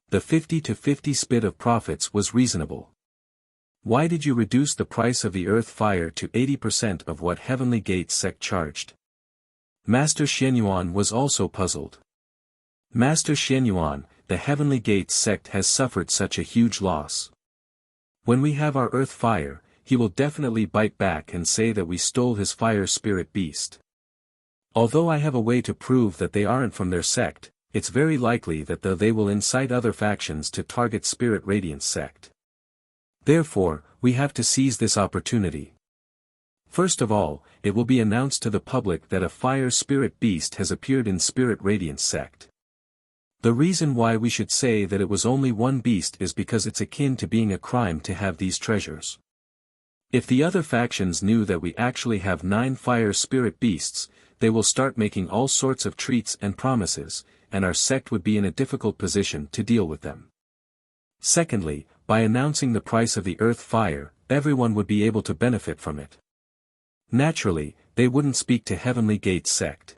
The 50 to 50 split of profits was reasonable. Why did you reduce the price of the earth fire to 80% of what Heavenly Gates sect charged? Master Xianyuan was also puzzled. Master Xianyuan, the Heavenly Gates sect has suffered such a huge loss. When we have our earth fire, he will definitely bite back and say that we stole his fire spirit beast. Although I have a way to prove that they aren't from their sect, it's very likely that they will incite other factions to target Spirit Radiance sect. Therefore, we have to seize this opportunity. First of all, it will be announced to the public that a fire spirit beast has appeared in Spirit Radiance sect. The reason why we should say that it was only one beast is because it's akin to being a crime to have these treasures. If the other factions knew that we actually have 9 fire spirit beasts, they will start making all sorts of treats and promises, and our sect would be in a difficult position to deal with them. Secondly, by announcing the price of the earth fire, everyone would be able to benefit from it. Naturally, they wouldn't speak to Heavenly Gates sect.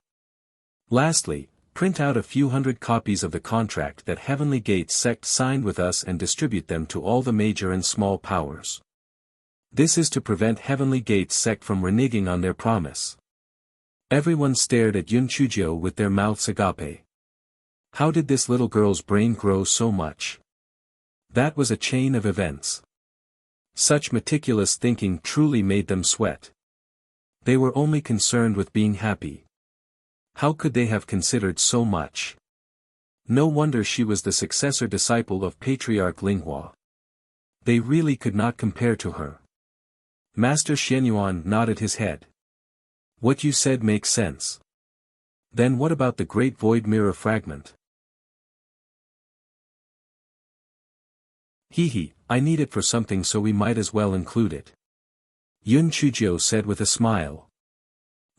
Lastly, print out a few hundred copies of the contract that Heavenly Gates sect signed with us and distribute them to all the major and small powers. This is to prevent Heavenly Gates sect from reneging on their promise. Everyone stared at Yun Chujio with their mouths agape. How did this little girl's brain grow so much? That was a chain of events. Such meticulous thinking truly made them sweat. They were only concerned with being happy. How could they have considered so much? No wonder she was the successor disciple of Patriarch Linghua. They really could not compare to her. Master Xianyuan nodded his head. What you said makes sense. Then what about the Great Void Mirror fragment? I need it for something, so we might as well include it. Yun Chujio said with a smile.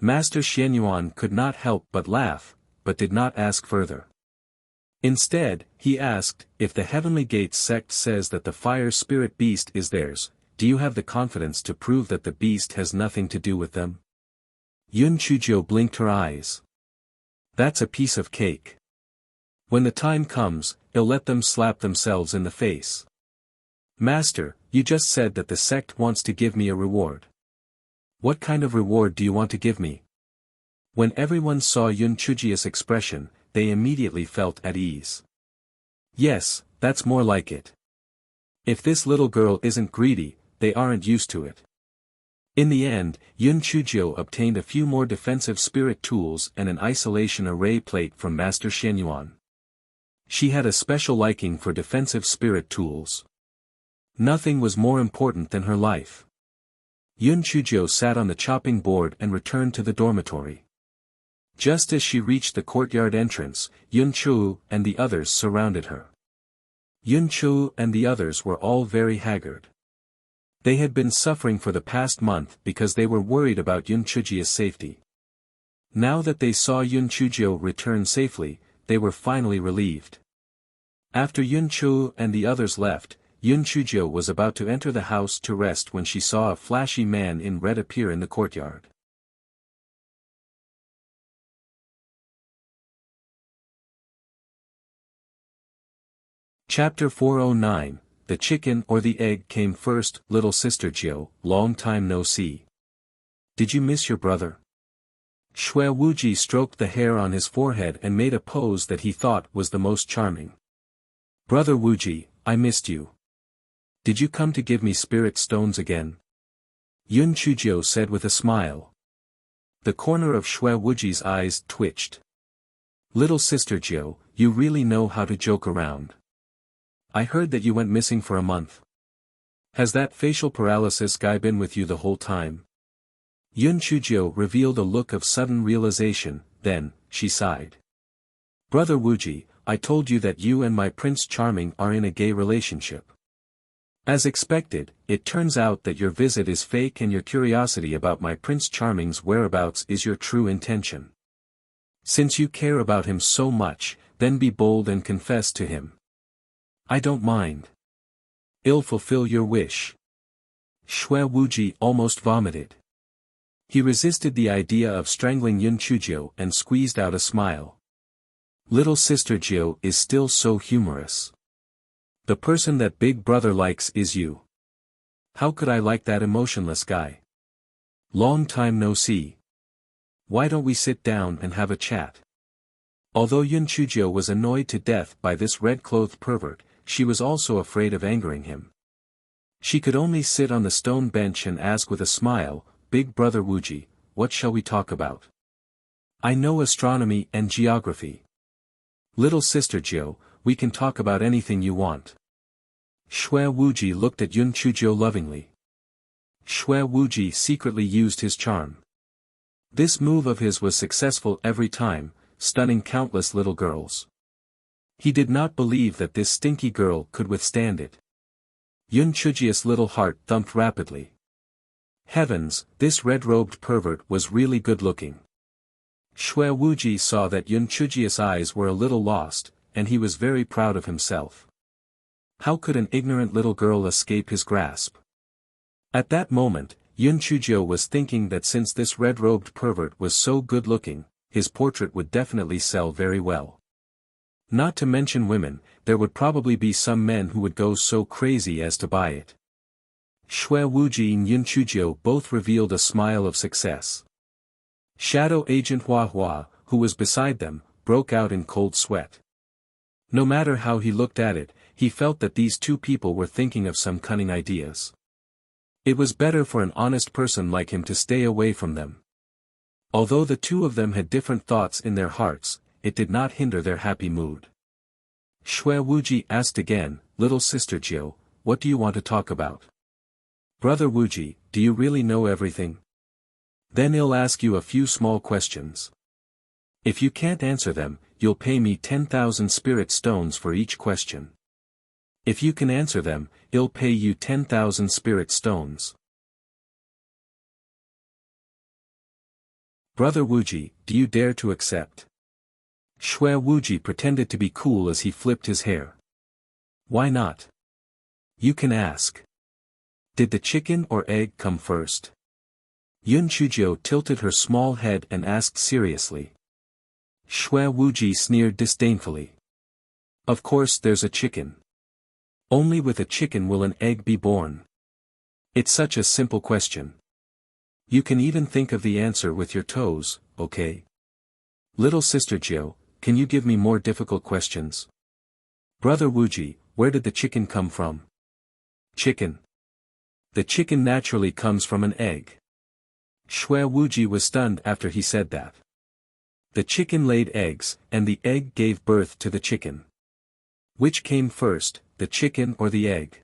Master Xianyuan could not help but laugh, but did not ask further. Instead, he asked, if the Heavenly Gates sect says that the fire spirit beast is theirs, do you have the confidence to prove that the beast has nothing to do with them? Yun Chujio blinked her eyes. That's a piece of cake. When the time comes, I'll let them slap themselves in the face. Master, you just said that the sect wants to give me a reward. What kind of reward do you want to give me? When everyone saw Yun Chujio's expression, they immediately felt at ease. Yes, that's more like it. If this little girl isn't greedy, they aren't used to it. In the end, Yun Chuzhou obtained a few more defensive spirit tools and an isolation array plate from Master Shenyuan. She had a special liking for defensive spirit tools. Nothing was more important than her life. Yun Chuzhou sat on the chopping board and returned to the dormitory. Just as she reached the courtyard entrance, Yun Chou and the others surrounded her. Yun Chou and the others were all very haggard. They had been suffering for the past month because they were worried about Yun Chujia's safety. Now that they saw Yun Chuzhou return safely, they were finally relieved. After Yun Chou and the others left, Yun Chuzhou was about to enter the house to rest when she saw a flashy man in red appear in the courtyard. Chapter 409, The Chicken or the Egg Came First. Little Sister Jiu, long time no see. Did you miss your brother? Shui Wuji stroked the hair on his forehead and made a pose that he thought was the most charming. Brother Wuji, I missed you. Did you come to give me spirit stones again? Yun Chuzhou said with a smile. The corner of Shui Wuji's eyes twitched. Little Sister Jiu, you really know how to joke around. I heard that you went missing for a month. Has that facial paralysis guy been with you the whole time? Yun Chuzhou revealed a look of sudden realization, then, she sighed. Brother Wuji, I told you that you and my Prince Charming are in a gay relationship. As expected, it turns out that your visit is fake and your curiosity about my Prince Charming's whereabouts is your true intention. Since you care about him so much, then be bold and confess to him. I don't mind. I'll fulfill your wish. Shui Wuji almost vomited. He resisted the idea of strangling Yun Chuzhou and squeezed out a smile. Little Sister Jiu is still so humorous. The person that Big Brother likes is you. How could I like that emotionless guy? Long time no see. Why don't we sit down and have a chat? Although Yun Chuzhou was annoyed to death by this red-clothed pervert, she was also afraid of angering him. She could only sit on the stone bench and ask with a smile, Big Brother Wuji, what shall we talk about? I know astronomy and geography. Little Sister Jiu, we can talk about anything you want. Shui Wuji looked at Yun Chuzhou lovingly. Shui Wuji secretly used his charm. This move of his was successful every time, stunning countless little girls. He did not believe that this stinky girl could withstand it. Yun Chujia's little heart thumped rapidly. Heavens, this red-robed pervert was really good-looking. Shui Wuji saw that Yun Chujia's eyes were a little lost, and he was very proud of himself. How could an ignorant little girl escape his grasp? At that moment, Yun Chuzhou was thinking that since this red-robed pervert was so good-looking, his portrait would definitely sell very well. Not to mention women, there would probably be some men who would go so crazy as to buy it. Shui Wuji and Yun Chuzhou both revealed a smile of success. Shadow Agent Hua Hua, who was beside them, broke out in cold sweat. No matter how he looked at it, he felt that these two people were thinking of some cunning ideas. It was better for an honest person like him to stay away from them. Although the two of them had different thoughts in their hearts, it did not hinder their happy mood. Shui Wuji asked again, Little Sister Jiu, what do you want to talk about? Brother Wuji, do you really know everything? Then I'll ask you a few small questions. If you can't answer them, you'll pay me 10,000 spirit stones for each question. If you can answer them, I'll pay you 10,000 spirit stones. Brother Wuji, do you dare to accept? Shui Wuji pretended to be cool as he flipped his hair. Why not? You can ask. Did the chicken or egg come first? Yun Chuzhou tilted her small head and asked seriously. Shui Wuji sneered disdainfully. Of course there's a chicken. Only with a chicken will an egg be born. It's such a simple question. You can even think of the answer with your toes, okay? Little Sister Jiu, can you give me more difficult questions? Brother Wuji, where did the chicken come from? Chicken. The chicken naturally comes from an egg. Xue Wuji was stunned after he said that. The chicken laid eggs, and the egg gave birth to the chicken. Which came first, the chicken or the egg?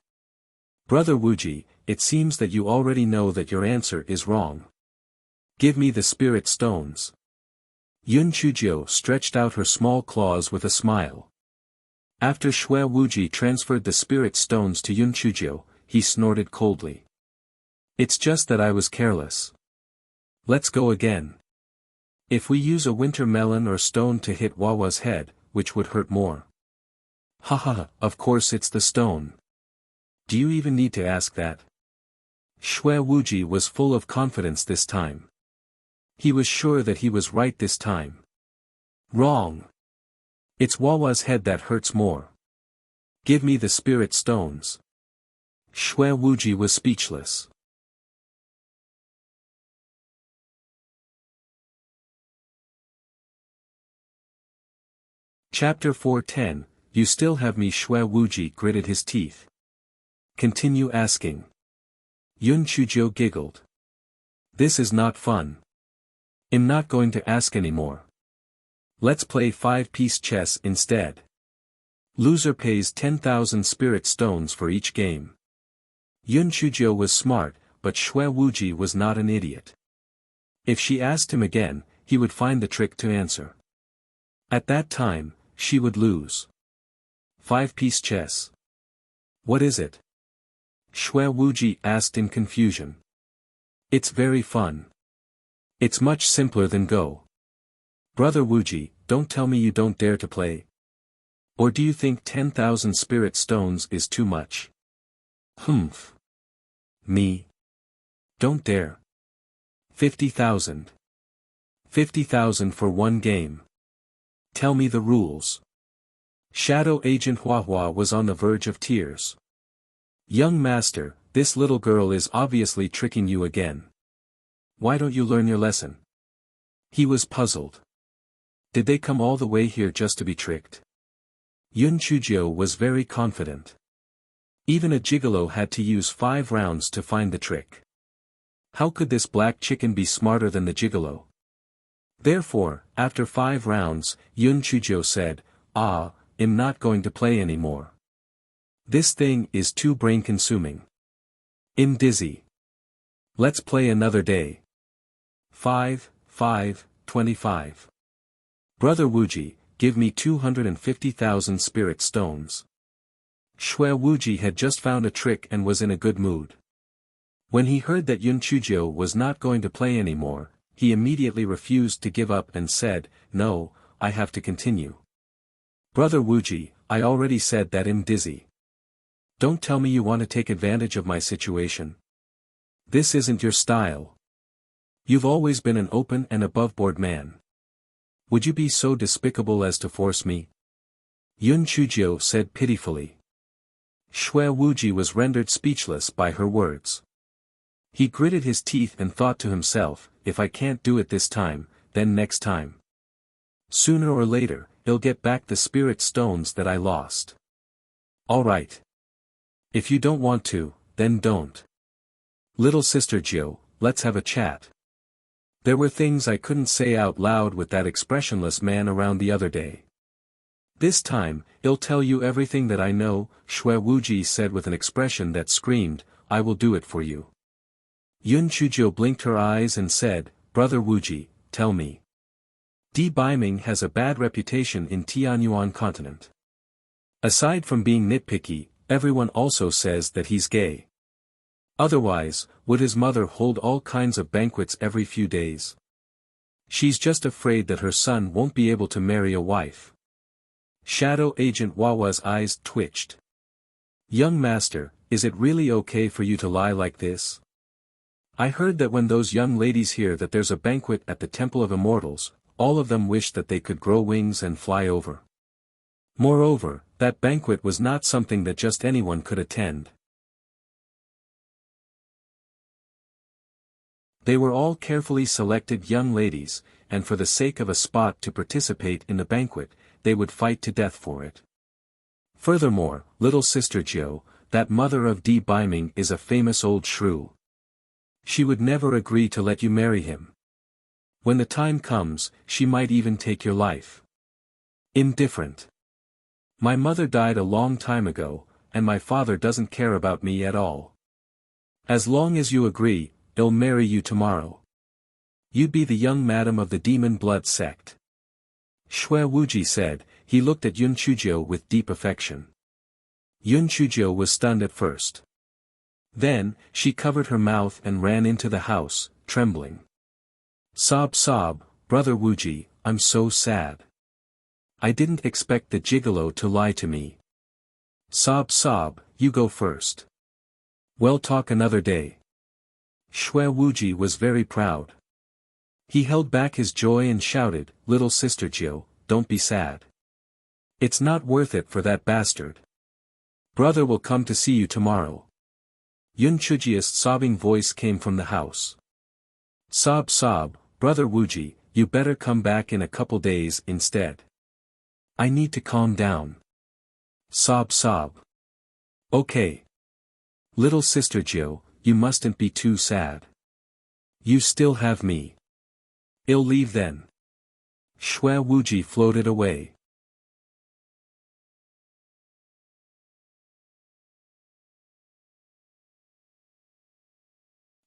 Brother Wuji, it seems that you already know that your answer is wrong. Give me the spirit stones. Yun Chujio stretched out her small claws with a smile. After Xue Wuji transferred the spirit stones to Yun Chujio, he snorted coldly. It's just that I was careless. Let's go again. If we use a winter melon or stone to hit Wawa's head, which would hurt more? Haha, of course it's the stone. Do you even need to ask that? Xue Wuji was full of confidence this time. He was sure that he was right this time. Wrong. It's Wawa's head that hurts more. Give me the spirit stones. Xue Wuji was speechless. Chapter 4:10, You still have me. Xue Wuji gritted his teeth. Continue asking. Yun Chujio giggled. This is not fun. I'm not going to ask anymore. Let's play 5-piece chess instead. Loser pays 10,000 spirit stones for each game. Yun Chujio was smart, but Xue Wuji was not an idiot. If she asked him again, he would find the trick to answer. At that time, she would lose. 5-piece chess. What is it? Xue Wuji asked in confusion. It's very fun. It's much simpler than Go. Brother Wuji, don't tell me you don't dare to play. Or do you think 10,000 spirit stones is too much? Humph. Me? Don't dare. 50,000. 50,000 for one game. Tell me the rules. Shadow Agent Huahua was on the verge of tears. Young master, this little girl is obviously tricking you again. Why don't you learn your lesson? He was puzzled. Did they come all the way here just to be tricked? Yun Chujio was very confident. Even a gigolo had to use 5 rounds to find the trick. How could this black chicken be smarter than the gigolo? Therefore, after 5 rounds, Yun Chujio said, I'm not going to play anymore. This thing is too brain-consuming. I'm dizzy. Let's play another day. 5, 25. Brother Wuji, give me 250,000 spirit stones. Xue Wuji had just found a trick and was in a good mood. When he heard that Yun Chujio was not going to play anymore, he immediately refused to give up and said, No, I have to continue. Brother Wuji, I already said that I'm dizzy. Don't tell me you want to take advantage of my situation. This isn't your style. You've always been an open and above-board man. Would you be so despicable as to force me? Yun Chujio said pitifully. Xue Wuji was rendered speechless by her words. He gritted his teeth and thought to himself, if I can't do it this time, then next time. Sooner or later, he'll get back the spirit stones that I lost. All right. If you don't want to, then don't. Little sister Jiu, let's have a chat. There were things I couldn't say out loud with that expressionless man around the other day. This time, I'll tell you everything that I know, Xue Wuji said with an expression that screamed, I will do it for you. Yun Chujio blinked her eyes and said, Brother Wuji, tell me. Di Baiming has a bad reputation in Tianyuan continent. Aside from being nitpicky, everyone also says that he's gay. Otherwise, would his mother hold all kinds of banquets every few days? She's just afraid that her son won't be able to marry a wife. Shadow Agent Wawa's eyes twitched. Young master, is it really okay for you to lie like this? I heard that when those young ladies hear that there's a banquet at the Temple of Immortals, all of them wish that they could grow wings and fly over. Moreover, that banquet was not something that just anyone could attend. They were all carefully selected young ladies, and for the sake of a spot to participate in the banquet, they would fight to death for it. Furthermore, little sister Jiu, that mother of Di Baiming is a famous old shrew. She would never agree to let you marry him. When the time comes, she might even take your life. Indifferent. My mother died a long time ago, and my father doesn't care about me at all. As long as you agree, I'll marry you tomorrow. You'd be the young madam of the demon blood sect. Shui Wuji said. He looked at Yun Chujio with deep affection. Yun Chujio was stunned at first. Then, she covered her mouth and ran into the house, trembling. Sob, brother Wuji, I'm so sad. I didn't expect the gigolo to lie to me. Sob, you go first. We'll talk another day. Shui Wuji was very proud. He held back his joy and shouted, little sister Jiu, don't be sad. It's not worth it for that bastard. Brother will come to see you tomorrow. Yun Chujio's sobbing voice came from the house. Sob, brother Wuji, you better come back in a couple days instead. I need to calm down. Sob. Okay. Little sister Jiu, you mustn't be too sad. You still have me. I'll leave then. Shui Wuji floated away.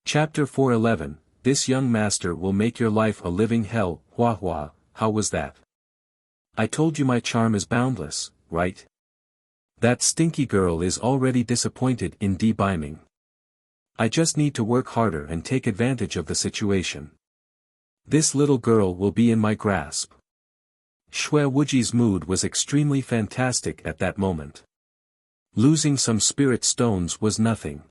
Chapter 411, This young master will make your life a living hell. Hua, how was that? I told you my charm is boundless, right? That stinky girl is already disappointed in debeiming. I just need to work harder and take advantage of the situation. This little girl will be in my grasp. Shui Wuji's mood was extremely fantastic at that moment. Losing some spirit stones was nothing.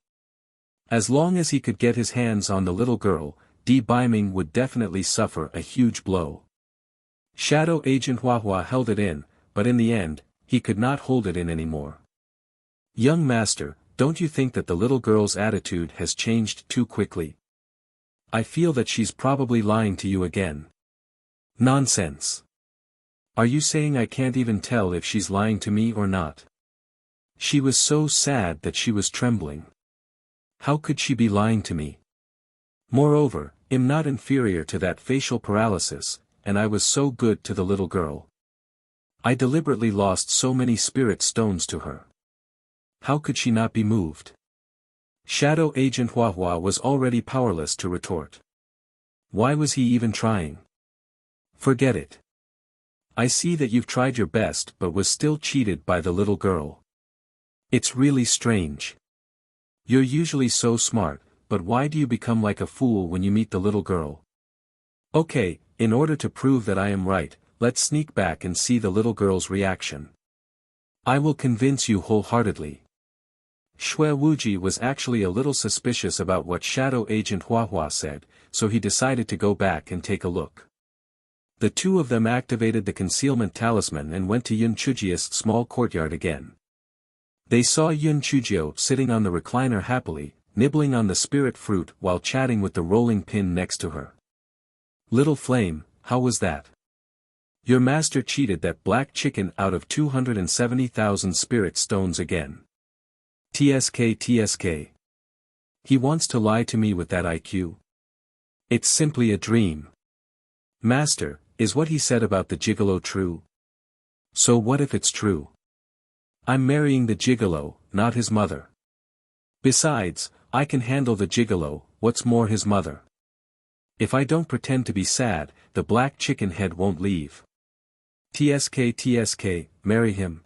As long as he could get his hands on the little girl, debeiming would definitely suffer a huge blow. Shadow Agent Hua held it in, but in the end, he could not hold it in anymore. Young master, don't you think that the little girl's attitude has changed too quickly? I feel that she's probably lying to you again. Nonsense. Are you saying I can't even tell if she's lying to me or not? She was so sad that she was trembling. How could she be lying to me? Moreover, I'm not inferior to that facial paralysis, and I was so good to the little girl. I deliberately lost so many spirit stones to her. How could she not be moved? Shadow Agent Hua was already powerless to retort. Why was he even trying? Forget it. I see that you've tried your best but was still cheated by the little girl. It's really strange. You're usually so smart, but why do you become like a fool when you meet the little girl? Okay, in order to prove that I am right, let's sneak back and see the little girl's reaction. I will convince you wholeheartedly. Shui Wuji was actually a little suspicious about what Shadow Agent Hua said, so he decided to go back and take a look. The two of them activated the concealment talisman and went to Yun Chujio's small courtyard again. They saw Yun Chujio sitting on the recliner happily, nibbling on the spirit fruit while chatting with the rolling pin next to her. Little flame, how was that? Your master cheated that black chicken out of 270,000 spirit stones again. TSK. He wants to lie to me with that IQ. It's simply a dream. Master, is what he said about the gigolo true? So what if it's true? I'm marrying the gigolo, not his mother. Besides, I can handle the gigolo, what's more his mother. If I don't pretend to be sad, the black chicken head won't leave. TSK, marry him.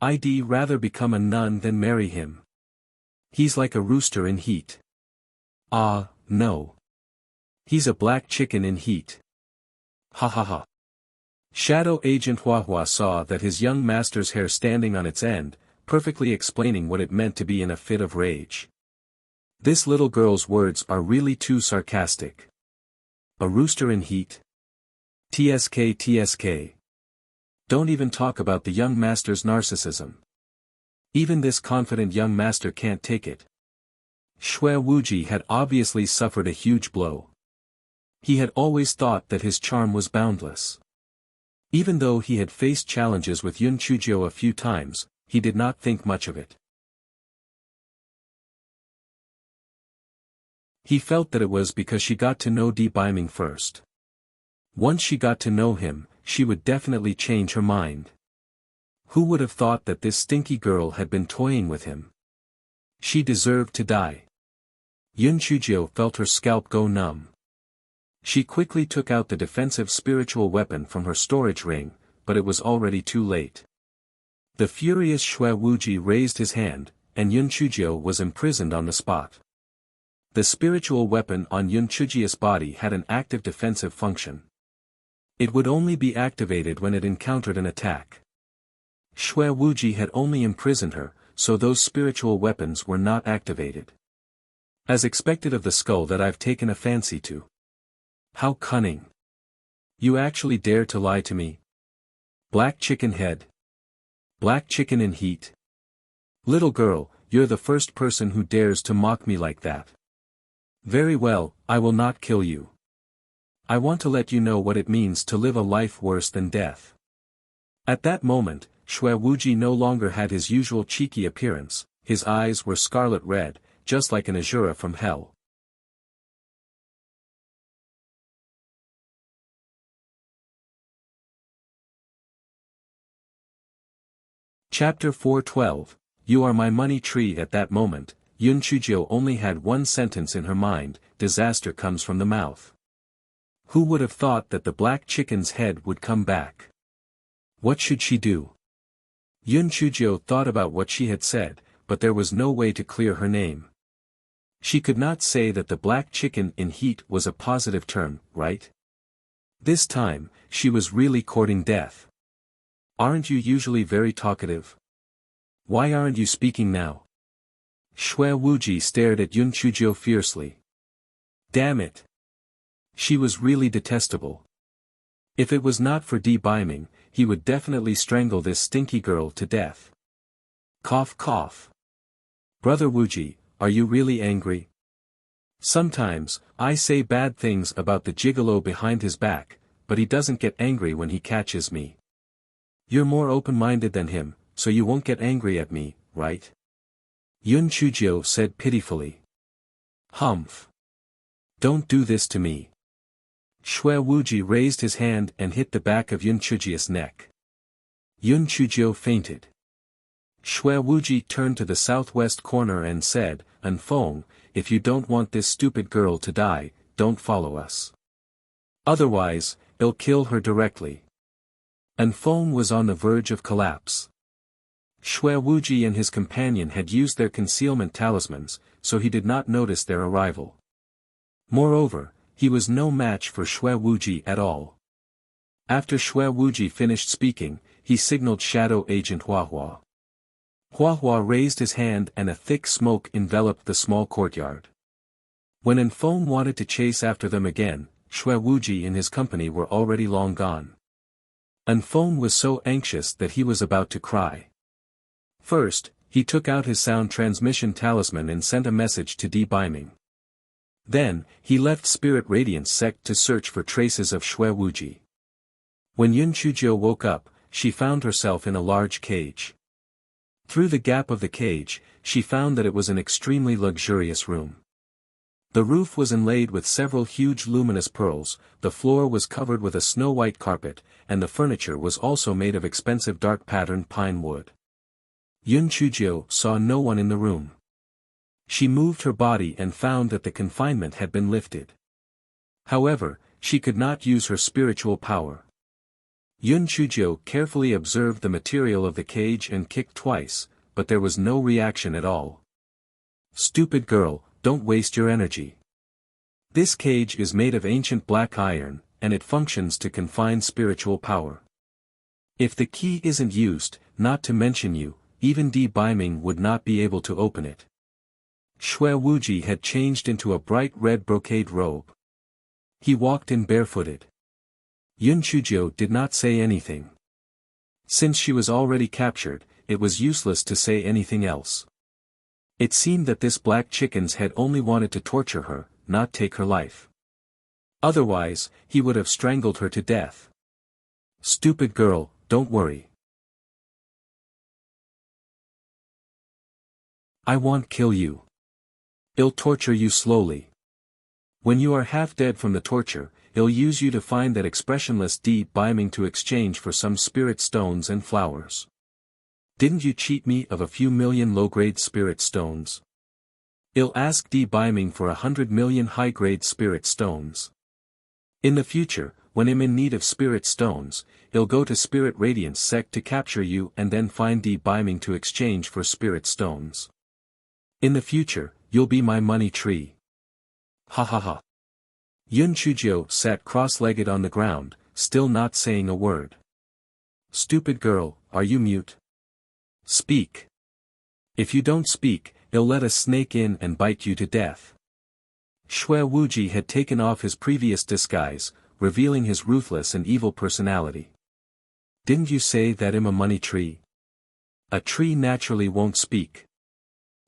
I'd rather become a nun than marry him. He's like a rooster in heat. Ah, no. He's a black chicken in heat. Ha. Shadow Agent Hua saw that his young master's hair standing on its end, perfectly explaining what it meant to be in a fit of rage. This little girl's words are really too sarcastic. A rooster in heat? TSK. Don't even talk about the young master's narcissism. Even this confident young master can't take it. Shui Wuji had obviously suffered a huge blow. He had always thought that his charm was boundless. Even though he had faced challenges with Yun Chujio a few times, he did not think much of it. He felt that it was because she got to know Di Biming first. Once she got to know him, she would definitely change her mind. Who would have thought that this stinky girl had been toying with him? She deserved to die. Yun Chujio felt her scalp go numb. She quickly took out the defensive spiritual weapon from her storage ring, but it was already too late. The furious Xue Wuji raised his hand, and Yun Chujio was imprisoned on the spot. The spiritual weapon on Yun Chujio's body had an active defensive function. It would only be activated when it encountered an attack. Xue Wuji had only imprisoned her, so those spiritual weapons were not activated. As expected of the skull that I've taken a fancy to. How cunning. You actually dare to lie to me? Black chicken head. Black chicken in heat. Little girl, you're the first person who dares to mock me like that. Very well, I will not kill you. I want to let you know what it means to live a life worse than death. At that moment, Xue Wuji no longer had his usual cheeky appearance, his eyes were scarlet red, just like an Azura from hell. Chapter 412, You Are My Money Tree. At that moment, Yun Chujio only had one sentence in her mind, disaster comes from the mouth. Who would have thought that the black chicken's head would come back? What should she do? Yun Chujio thought about what she had said, but there was no way to clear her name. She could not say that the black chicken in heat was a positive term, right? This time, she was really courting death. Aren't you usually very talkative? Why aren't you speaking now? Xue Wuji stared at Yun Chujio fiercely. Damn it! She was really detestable. If it was not for Di Biming, he would definitely strangle this stinky girl to death. Cough cough. Brother Wuji, are you really angry? Sometimes, I say bad things about the gigolo behind his back, but he doesn't get angry when he catches me. You're more open-minded than him, so you won't get angry at me, right? Yun Chujio said pitifully. Humph. Don't do this to me. Xue Wuji raised his hand and hit the back of Yun Chujio's neck. Yun Chujio fainted. Xue Wuji turned to the southwest corner and said, Anfeng, if you don't want this stupid girl to die, don't follow us. Otherwise, I'll kill her directly. Anfeng was on the verge of collapse. Xue Wuji and his companion had used their concealment talismans, so he did not notice their arrival. Moreover, he was no match for Xue Wuji at all. After Xue Wuji finished speaking, he signaled Shadow Agent Huahua. Huahua raised his hand and a thick smoke enveloped the small courtyard. When Anfeng wanted to chase after them again, Xue Wuji and his company were already long gone. Anfeng was so anxious that he was about to cry. First, he took out his sound transmission talisman and sent a message to Di Biming. Then, he left Spirit Radiance Sect to search for traces of Xue Wuji. When Yun Chujio woke up, she found herself in a large cage. Through the gap of the cage, she found that it was an extremely luxurious room. The roof was inlaid with several huge luminous pearls, the floor was covered with a snow-white carpet, and the furniture was also made of expensive dark-patterned pine wood. Yun Chujio saw no one in the room. She moved her body and found that the confinement had been lifted. However, she could not use her spiritual power. Yun Chujio carefully observed the material of the cage and kicked twice, but there was no reaction at all. Stupid girl, don't waste your energy. This cage is made of ancient black iron, and it functions to confine spiritual power. If the key isn't used, not to mention you, even Di Biming would not be able to open it. Xue Wuji had changed into a bright red brocade robe. He walked in barefooted. Yun Chujio did not say anything. Since she was already captured, it was useless to say anything else. It seemed that this black chicken's had only wanted to torture her, not take her life. Otherwise, he would have strangled her to death. Stupid girl, don't worry. I won't kill you. I'll torture you slowly. When you are half dead from the torture, he'll use you to find that expressionless deep biming to exchange for some spirit stones and flowers. Didn't you cheat me of a few million low-grade spirit stones? He'll ask biming for 100 million high-grade spirit stones. In the future, when I'm in need of spirit stones, he'll go to Spirit Radiance sect to capture you and then find biming to exchange for spirit stones. In the future, you'll be my money tree. Ha ha ha. Yun Chujio sat cross-legged on the ground, still not saying a word. Stupid girl, are you mute? Speak. If you don't speak, he'll let a snake in and bite you to death. Xue Wuji had taken off his previous disguise, revealing his ruthless and evil personality. Didn't you say that I'm a money tree? A tree naturally won't speak.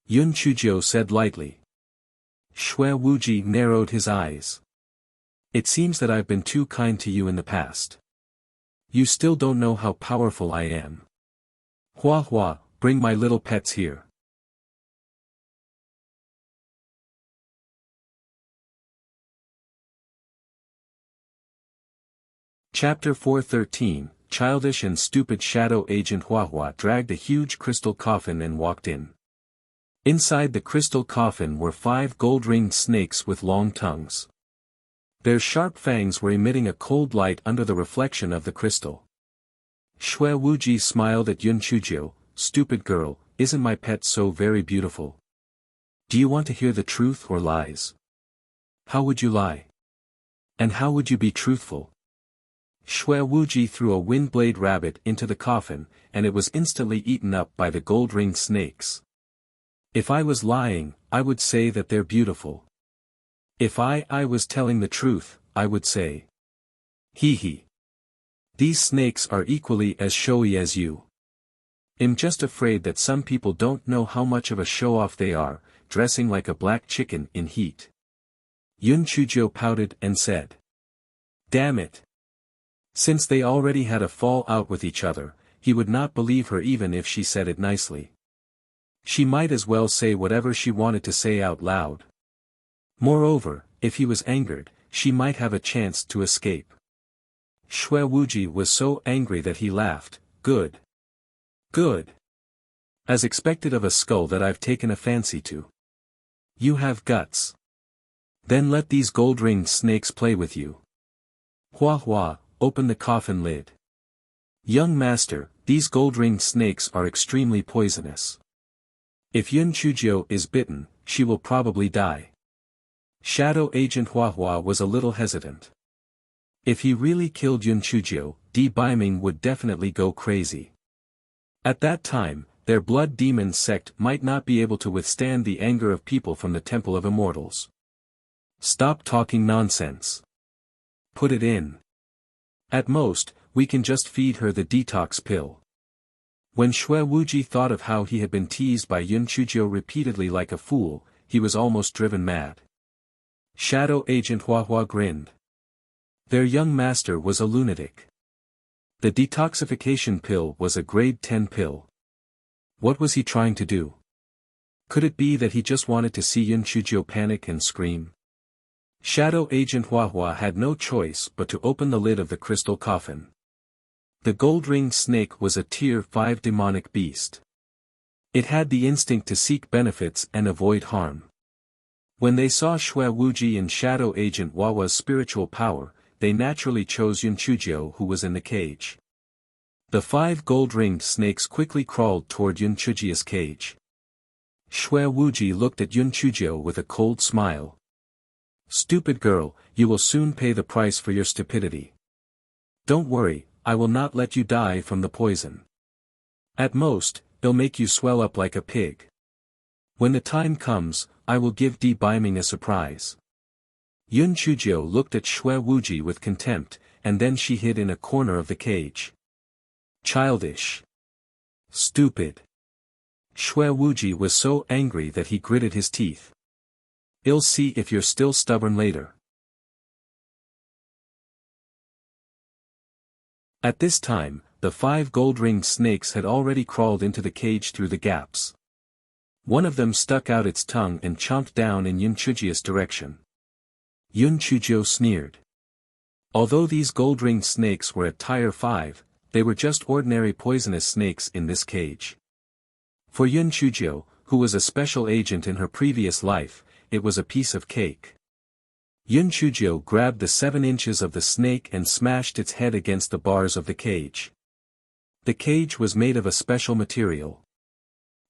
Yun Chujio said lightly. Xue Wuji narrowed his eyes. It seems that I've been too kind to you in the past. You still don't know how powerful I am. Hua Hua, bring my little pets here. Chapter 413, Childish and Stupid Shadow Agent Hua Hua dragged a huge crystal coffin and walked in. Inside the crystal coffin were 5 gold-ringed snakes with long tongues. Their sharp fangs were emitting a cold light under the reflection of the crystal. Xue Wuji smiled at Yun Chujio. Stupid girl, isn't my pet so very beautiful? Do you want to hear the truth or lies? How would you lie? And how would you be truthful? Xue Wuji threw a wind-blade rabbit into the coffin, and it was instantly eaten up by the gold-ringed snakes. If I was lying, I would say that they're beautiful. If I was telling the truth, I would say. Hee hee. These snakes are equally as showy as you. I'm just afraid that some people don't know how much of a show-off they are, dressing like a black chicken in heat. Yun Chujio pouted and said. Damn it. Since they already had a fall out with each other, he would not believe her even if she said it nicely. She might as well say whatever she wanted to say out loud. Moreover, if he was angered, she might have a chance to escape. Xue Wuji was so angry that he laughed. Good. Good. As expected of a skull that I've taken a fancy to. You have guts. Then let these gold-ringed snakes play with you. Hua Hua, open the coffin lid. Young master, these gold-ringed snakes are extremely poisonous. If Yun Chujio is bitten, she will probably die. Shadow Agent Hua Hua was a little hesitant. If he really killed Yun Chujio, biming would definitely go crazy. At that time, their blood demon sect might not be able to withstand the anger of people from the Temple of Immortals. Stop talking nonsense. Put it in. At most, we can just feed her the detox pill. When Xue Wuji thought of how he had been teased by Yun Chujio repeatedly like a fool, he was almost driven mad. Shadow Agent Hua Hua grinned. Their young master was a lunatic. The detoxification pill was a grade 10 pill. What was he trying to do? Could it be that he just wanted to see Yun Chujio panic and scream? Shadow Agent Hua Hua had no choice but to open the lid of the crystal coffin. The gold-ringed snake was a tier 5 demonic beast. It had the instinct to seek benefits and avoid harm. When they saw Xue Wuji and Shadow Agent Hua Hua's spiritual power, they naturally chose Yun Chujio who was in the cage. The 5 gold-ringed snakes quickly crawled toward Yun Chujio's cage. Xue Wuji looked at Yun Chujio with a cold smile. Stupid girl, you will soon pay the price for your stupidity. Don't worry, I will not let you die from the poison. At most, they'll make you swell up like a pig. When the time comes, I will give biming a surprise. Yun Chujio looked at Xue Wuji with contempt, and then she hid in a corner of the cage. Childish. Stupid. Xue Wuji was so angry that he gritted his teeth. I'll see if you're still stubborn later. At this time, the 5 gold-ringed snakes had already crawled into the cage through the gaps. One of them stuck out its tongue and chomped down in Yun Chujio's direction. Yun Chuzhou sneered. Although these gold-ringed snakes were at tier 5, they were just ordinary poisonous snakes in this cage. For Yun Chuzhou, who was a special agent in her previous life, it was a piece of cake. Yun Chuzhou grabbed the 7 inches of the snake and smashed its head against the bars of the cage. The cage was made of a special material.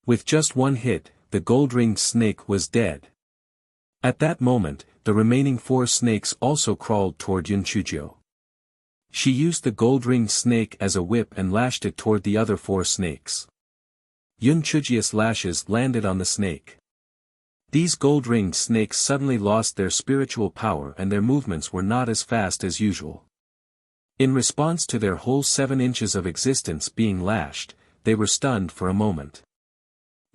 With just one hit, the gold-ringed snake was dead. At that moment, the remaining 4 snakes also crawled toward Yun Chuzhou. She used the gold-ringed snake as a whip and lashed it toward the other 4 snakes. Yun Chuzhou's lashes landed on the snake. These gold-ringed snakes suddenly lost their spiritual power and their movements were not as fast as usual. In response to their whole 7 inches of existence being lashed, they were stunned for a moment.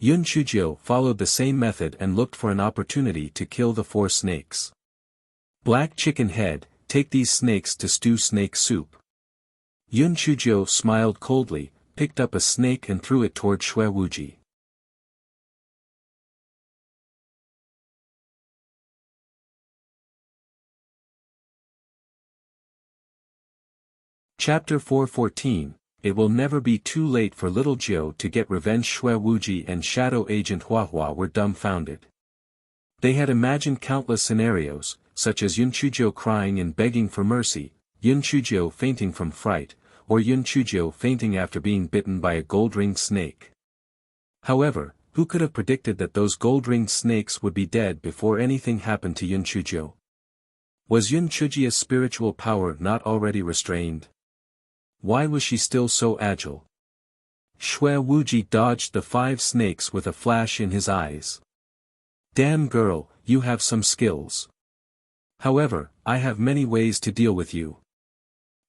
Yun Chuzhou followed the same method and looked for an opportunity to kill the 4 snakes. Black Chicken Head, take these snakes to stew snake soup. Yun Chuzhou smiled coldly, picked up a snake and threw it toward Shui Wuji. Chapter 414, It will never be too late for little Jiu to get revenge. Shui Wuji and Shadow Agent Huahua were dumbfounded. They had imagined countless scenarios, such as Yun Chuzhou crying and begging for mercy, Yun Chuzhou fainting from fright, or Yun Chuzhou fainting after being bitten by a gold-ringed snake. However, who could have predicted that those gold-ringed snakes would be dead before anything happened to Yun Chuzhou? Was Yun Chuzhou's spiritual power not already restrained? Why was she still so agile? Shui Wuji dodged the 5 snakes with a flash in his eyes. Damn girl, you have some skills. However, I have many ways to deal with you.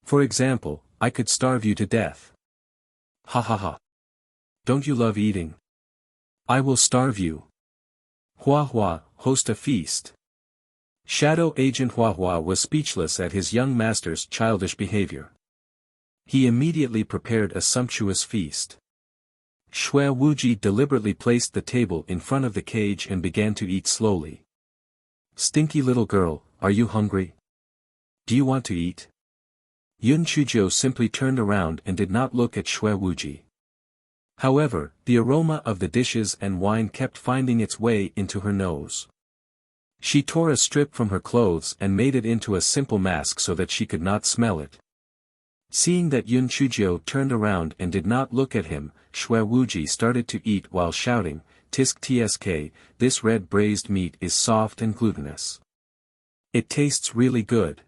For example, I could starve you to death. Ha ha ha. Don't you love eating? I will starve you. Huahua, host a feast. Shadow Agent Huahua was speechless at his young master's childish behavior. He immediately prepared a sumptuous feast. Shui Wuji deliberately placed the table in front of the cage and began to eat slowly. Stinky little girl, are you hungry? Do you want to eat? Yun Chuzhou simply turned around and did not look at Shui Wuji. However, the aroma of the dishes and wine kept finding its way into her nose. She tore a strip from her clothes and made it into a simple mask so that she could not smell it. Seeing that Yun Chuzhou turned around and did not look at him, Shui Wuji started to eat while shouting, Tisk tsk, this red braised meat is soft and glutinous. It tastes really good.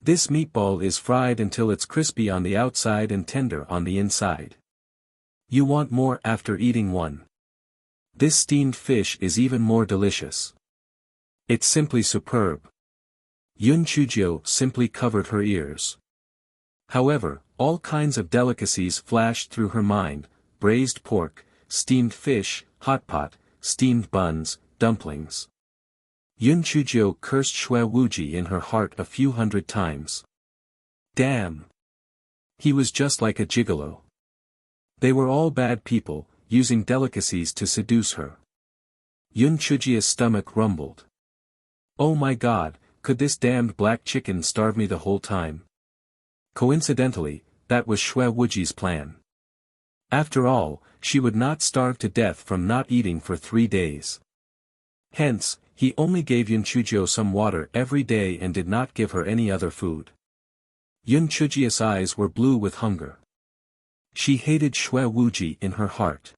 This meatball is fried until it's crispy on the outside and tender on the inside. You want more after eating one. This steamed fish is even more delicious. It's simply superb. Yun Chuzhou simply covered her ears. However, all kinds of delicacies flashed through her mind, braised pork, steamed fish, hot pot, steamed buns, dumplings. Yun Chuzhou cursed Shui Wuji in her heart a few hundred times. Damn! He was just like a gigolo. They were all bad people, using delicacies to seduce her. Yun Chuzhou's stomach rumbled. Oh my god, could this damned black chicken starve me the whole time? Coincidentally, that was Shui Wuji's plan. After all, she would not starve to death from not eating for 3 days. Hence, he only gave Yun Chuzhou some water every day and did not give her any other food. Yun Chuzhou's eyes were blue with hunger. She hated Shui Wuji in her heart.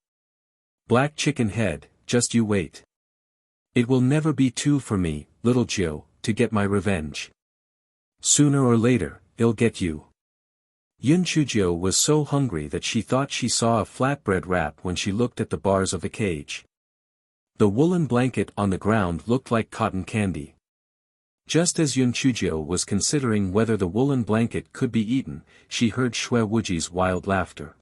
Black Chicken Head, just you wait. It will never be too for me, little Jiu, to get my revenge. Sooner or later, I'll get you. Yun Chuzhou was so hungry that she thought she saw a flatbread wrap when she looked at the bars of the cage. The woolen blanket on the ground looked like cotton candy. Just as Yun Chuzhou was considering whether the woolen blanket could be eaten, she heard Shui Wuji's wild laughter.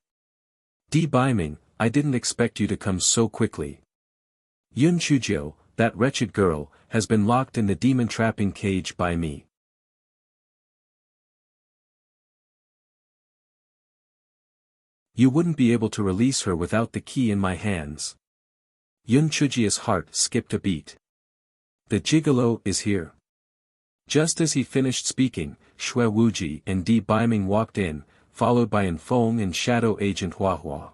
Di Baiming, I didn't expect you to come so quickly. Yun Chuzhou, that wretched girl, has been locked in the demon-trapping cage by me. You wouldn't be able to release her without the key in my hands. Yun Chuzhou's heart skipped a beat. The gigolo is here. Just as he finished speaking, Xue Wuji and Di Baiming walked in, followed by Enfeng and Shadow Agent Huahua.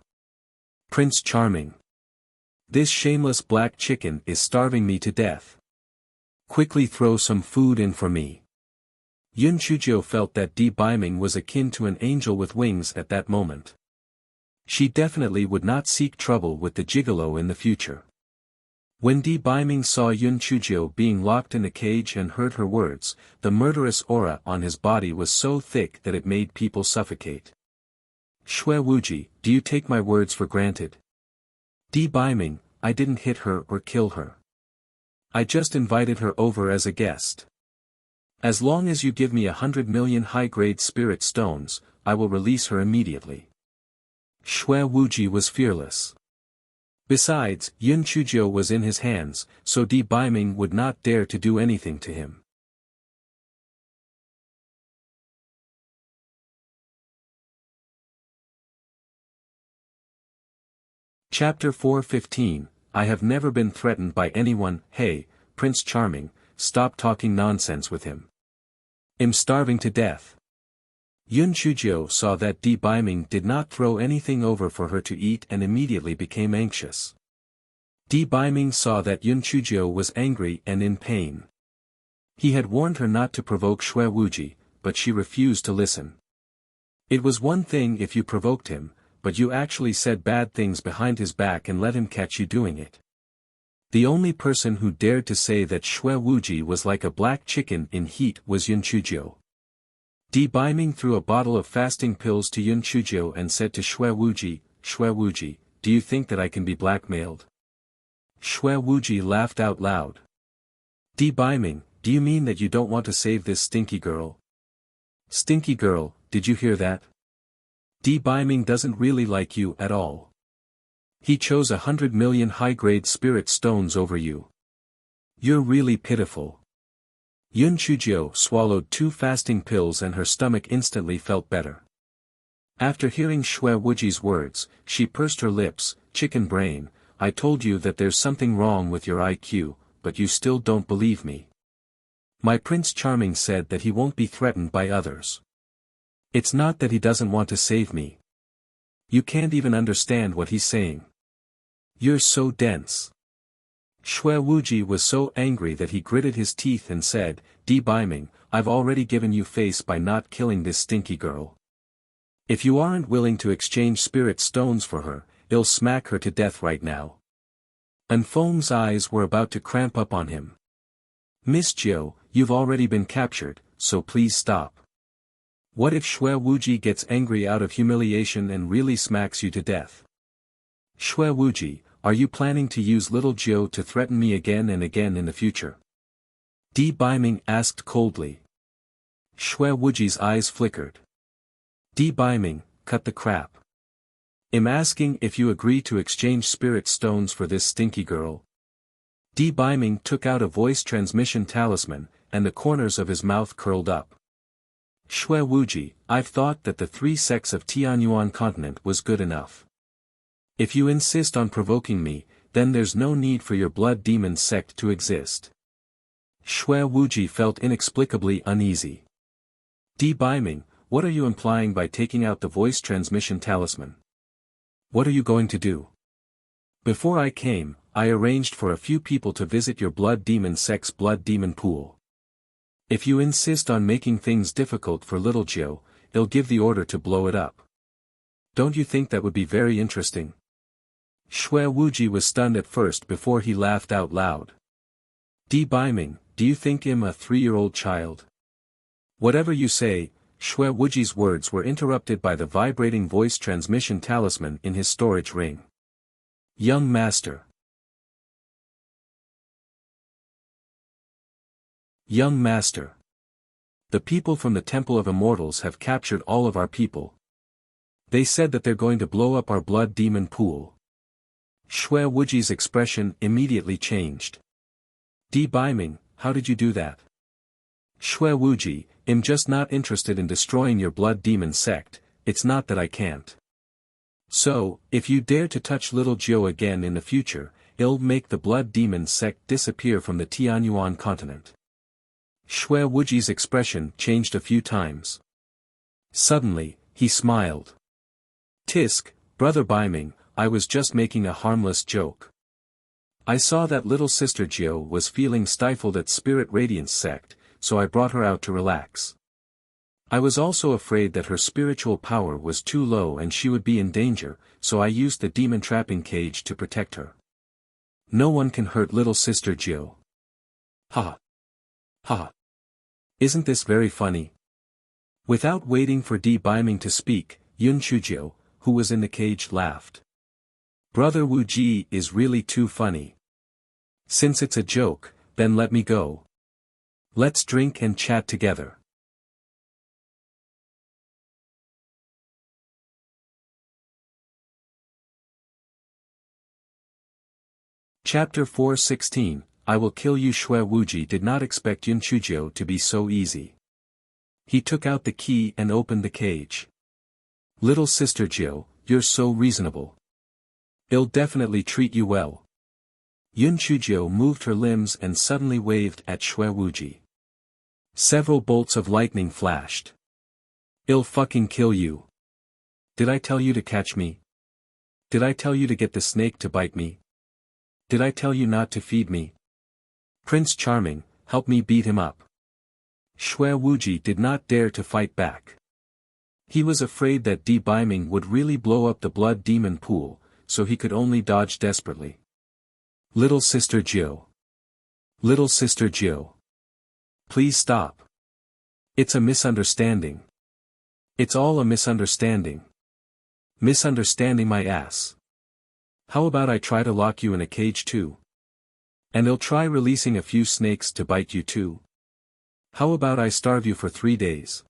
Prince Charming. This shameless black chicken is starving me to death. Quickly throw some food in for me. Yun Chuzhou felt that Di Baiming was akin to an angel with wings at that moment. She definitely would not seek trouble with the gigolo in the future. When Di Baiming saw Yun Chuzhou being locked in a cage and heard her words, the murderous aura on his body was so thick that it made people suffocate. Xue Wuji, do you take my words for granted? Di Baiming, I didn't hit her or kill her. I just invited her over as a guest. As long as you give me 100 million high-grade spirit stones, I will release her immediately. Xue Wuji was fearless. Besides, Yun Chuzhou was in his hands, so Di Baiming would not dare to do anything to him. Chapter 4:15, I have never been threatened by anyone. Hey, Prince Charming, stop talking nonsense with him. I'm starving to death. Yun Chuzhou saw that Di Baiming did not throw anything over for her to eat and immediately became anxious. Di Baiming saw that Yun Chuzhou was angry and in pain. He had warned her not to provoke Xue Wuji, but she refused to listen. It was one thing if you provoked him, but you actually said bad things behind his back and let him catch you doing it. The only person who dared to say that Xue Wuji was like a black chicken in heat was Yun Chuzhou. Di Baiming threw a bottle of fasting pills to Yun Chuzhou and said to Xue Wuji, do you think that I can be blackmailed? Xue Wuji laughed out loud. Di Baiming, do you mean that you don't want to save this stinky girl? Stinky girl, did you hear that? Di Baiming doesn't really like you at all. He chose 100 million high-grade spirit stones over you. You're really pitiful. Yun Chuzhou swallowed 2 fasting pills and her stomach instantly felt better. After hearing Xue Wuji's words, she pursed her lips. Chicken brain, I told you that there's something wrong with your IQ, but you still don't believe me. My Prince Charming said that he won't be threatened by others. It's not that he doesn't want to save me. You can't even understand what he's saying. You're so dense. Xue Wuji was so angry that he gritted his teeth and said, Di Baiming, I've already given you face by not killing this stinky girl. If you aren't willing to exchange spirit stones for her, I'll smack her to death right now. Enfeng's eyes were about to cramp up on him. Miss Jiu, you've already been captured, so please stop. What if Xue Wuji gets angry out of humiliation and really smacks you to death? Xue Wuji, are you planning to use little Jiu to threaten me again and again in the future? Di Baiming asked coldly. Xue Wuji's eyes flickered. Di Baiming, cut the crap. I'm asking if you agree to exchange spirit stones for this stinky girl. Di Baiming took out a voice transmission talisman, and the corners of his mouth curled up. Xue Wuji, I've thought that the 3 sects of Tianyuan continent was good enough. If you insist on provoking me, then there's no need for your blood demon sect to exist. Xue Wuji felt inexplicably uneasy. Di Baiming, what are you implying by taking out the voice transmission talisman? What are you going to do? Before I came, I arranged for a few people to visit your blood demon sect's blood demon pool. If you insist on making things difficult for little Jiu, they'll give the order to blow it up. Don't you think that would be very interesting? Xue Wuji was stunned at first before he laughed out loud. Di Baiming, do you think I'm a 3-year-old child? Whatever you say. Xue Wuji's words were interrupted by the vibrating voice transmission talisman in his storage ring. Young Master. Young Master. The people from the Temple of Immortals have captured all of our people. They said that they're going to blow up our blood demon pool. Xue Wuji's expression immediately changed. Di Baiming, how did you do that? Xue Wuji, I'm just not interested in destroying your blood demon sect, it's not that I can't. So, if you dare to touch little Jiu again in the future, I'll make the blood demon sect disappear from the Tianyuan continent. Shui Wuji's expression changed a few times. Suddenly, he smiled. Tisk, Brother Baiming, I was just making a harmless joke. I saw that little sister Jiu was feeling stifled at Spirit Radiance sect, so I brought her out to relax. I was also afraid that her spiritual power was too low and she would be in danger, so I used the demon trapping cage to protect her. No one can hurt little sister Jiu. Ha! Ha! Isn't this very funny? Without waiting for Di Baiming to speak, Yun Chujiu, who was in the cage, laughed. Brother Wu Ji is really too funny. Since it's a joke, then let me go. Let's drink and chat together. Chapter 4:16, I Will Kill You. Shui Wuji did not expect Yun Chujiu to be so easy. He took out the key and opened the cage. Little sister Jiu, you're so reasonable. I'll definitely treat you well. Yun Chujiu moved her limbs and suddenly waved at Shui Wuji. Several bolts of lightning flashed. I'll fucking kill you. Did I tell you to catch me? Did I tell you to get the snake to bite me? Did I tell you not to feed me? Prince Charming, help me beat him up. Shui Wuji did not dare to fight back. He was afraid that Di Baiming would really blow up the blood demon pool, so he could only dodge desperately. Little sister Jiu. Little sister Jiu. Please stop. It's a misunderstanding. It's all a misunderstanding. Misunderstanding my ass. How about I try to lock you in a cage too? And I'll try releasing a few snakes to bite you too. How about I starve you for 3 days?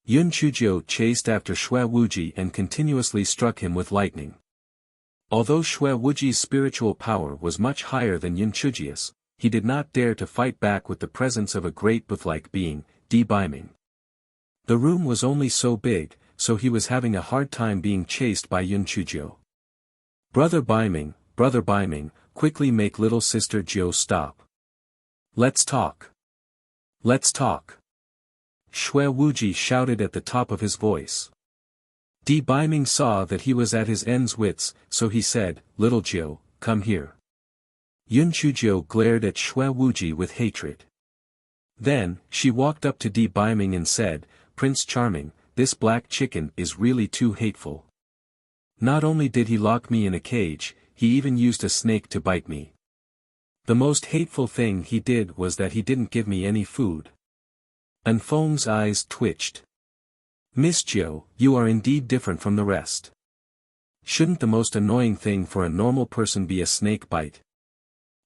Yun Chujiu chased after Shui Wuji and continuously struck him with lightning. Although Shui Wuji's spiritual power was much higher than Yun Chujiu's, he did not dare to fight back with the presence of a great buff-like being, Di Baiming. The room was only so big, so he was having a hard time being chased by Yun Chujiu. Brother Baiming, quickly make little sister Jiu stop. Let's talk. Let's talk. Shui Wuji shouted at the top of his voice. Di Baiming saw that he was at his end's wits, so he said, Little Jiu, come here. Yun Chujiu glared at Shui Wuji with hatred. Then, she walked up to Di Baiming and said, Prince Charming, this black chicken is really too hateful. Not only did he lock me in a cage, he even used a snake to bite me. The most hateful thing he did was that he didn't give me any food. Anfeng's eyes twitched. Miss Jiu, you are indeed different from the rest. Shouldn't the most annoying thing for a normal person be a snake bite?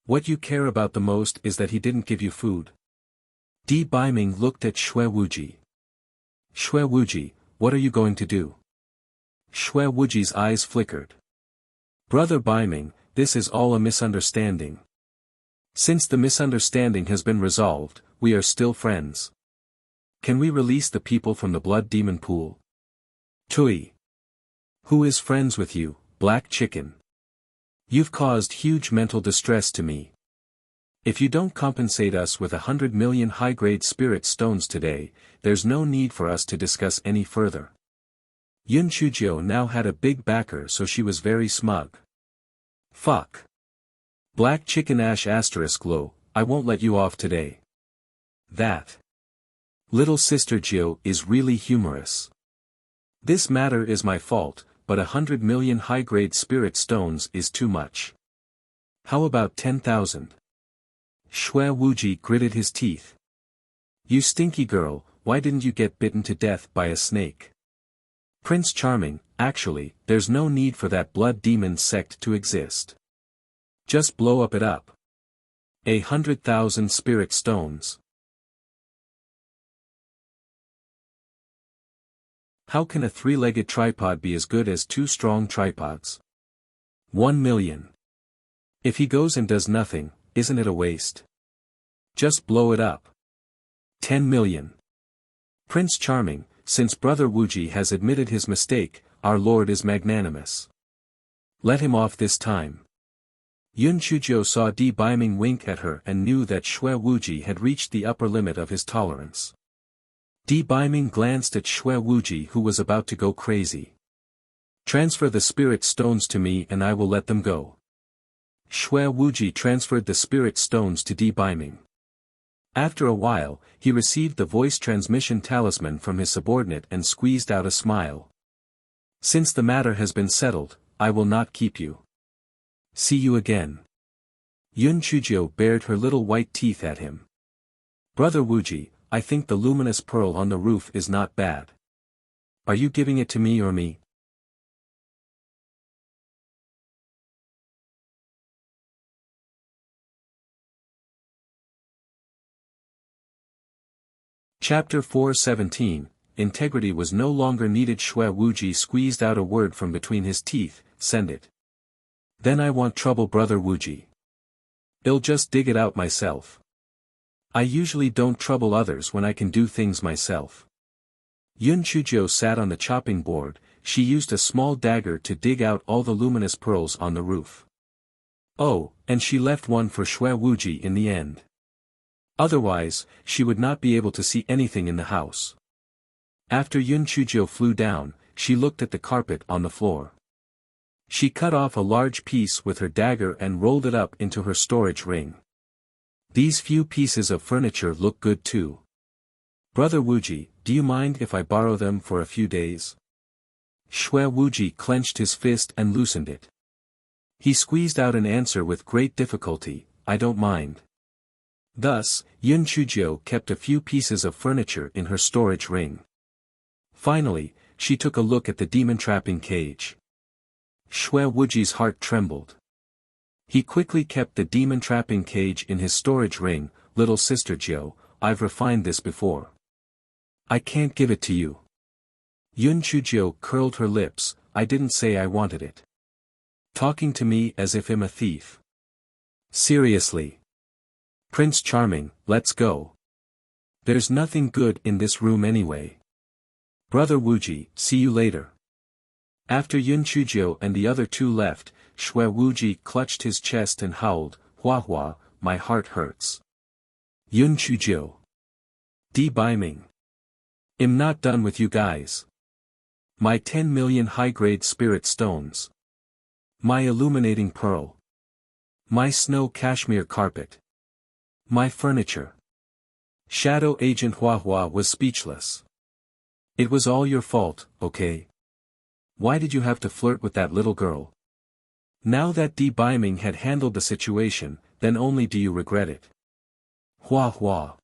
What you care about the most is that he didn't give you food. Di Baiming looked at Shui Wuji. Shui Wuji, what are you going to do? Shui Wuji's eyes flickered. Brother Baiming, this is all a misunderstanding. Since the misunderstanding has been resolved, we are still friends. Can we release the people from the blood demon pool? Tui. Who is friends with you, black chicken? You've caused huge mental distress to me. If you don't compensate us with 100 million high-grade spirit stones today, there's no need for us to discuss any further. Yun Chujiu now had a big backer, so she was very smug. Fuck. Black chicken ash asterisk low, I won't let you off today. That. Little sister Jiu is really humorous. This matter is my fault, but 100 million high-grade spirit stones is too much. How about 10,000? Shui Wuji gritted his teeth. You stinky girl, why didn't you get bitten to death by a snake? Prince Charming, actually, there's no need for that blood demon sect to exist. Just blow it up. 100,000 spirit stones. How can a 3-legged tripod be as good as 2 strong tripods? 1 million. If he goes and does nothing, isn't it a waste? Just blow it up. 10 million. Prince Charming, since Brother Wuji has admitted his mistake, our Lord is magnanimous. Let him off this time. Yun Chujiu saw Di Baiming wink at her and knew that Xue Wuji had reached the upper limit of his tolerance. Di Baiming glanced at Xue Wuji, who was about to go crazy. "Transfer the spirit stones to me and I will let them go." Xue Wuji transferred the spirit stones to Di Baiming. After a while, he received the voice transmission talisman from his subordinate and squeezed out a smile. "Since the matter has been settled, I will not keep you. See you again." Yun Chujiu bared her little white teeth at him. "Brother Wuji, I think the luminous pearl on the roof is not bad. Are you giving it to me or me?" Chapter 417, Integrity was no longer needed. Xue Wuji squeezed out a word from between his teeth, "Send it." "Then I want trouble, brother Wuji. I'll just dig it out myself. I usually don't trouble others when I can do things myself." Yun Chujiu sat on the chopping board. She used a small dagger to dig out all the luminous pearls on the roof. Oh, and she left one for Xue Wuji in the end. Otherwise, she would not be able to see anything in the house. After Yun Chujiu flew down, she looked at the carpet on the floor. She cut off a large piece with her dagger and rolled it up into her storage ring. "These few pieces of furniture look good too. Brother Wuji, do you mind if I borrow them for a few days?" Xue Wuji clenched his fist and loosened it. He squeezed out an answer with great difficulty, "I don't mind." Thus, Yun Chujiu kept a few pieces of furniture in her storage ring. Finally, she took a look at the demon trapping cage. Xue Wuji's heart trembled. He quickly kept the demon trapping cage in his storage ring. "Little sister Jiu, I've refined this before. I can't give it to you." Yun Chujiu curled her lips, "I didn't say I wanted it. Talking to me as if I'm a thief. Seriously. Prince Charming, let's go. There's nothing good in this room anyway. Brother Wuji, see you later." After Yun Chujiu and the other two left, Xue Wuji clutched his chest and howled, "Hua hua, my heart hurts. Yun Chujiu. Di Baiming. I'm not done with you guys. My 10 million high-grade spirit stones. My illuminating pearl. My snow cashmere carpet. My furniture." Shadow Agent Hua Hua was speechless. "It was all your fault, okay? Why did you have to flirt with that little girl? Now that Di Baiming had handled the situation, then only do you regret it." Hua Hua.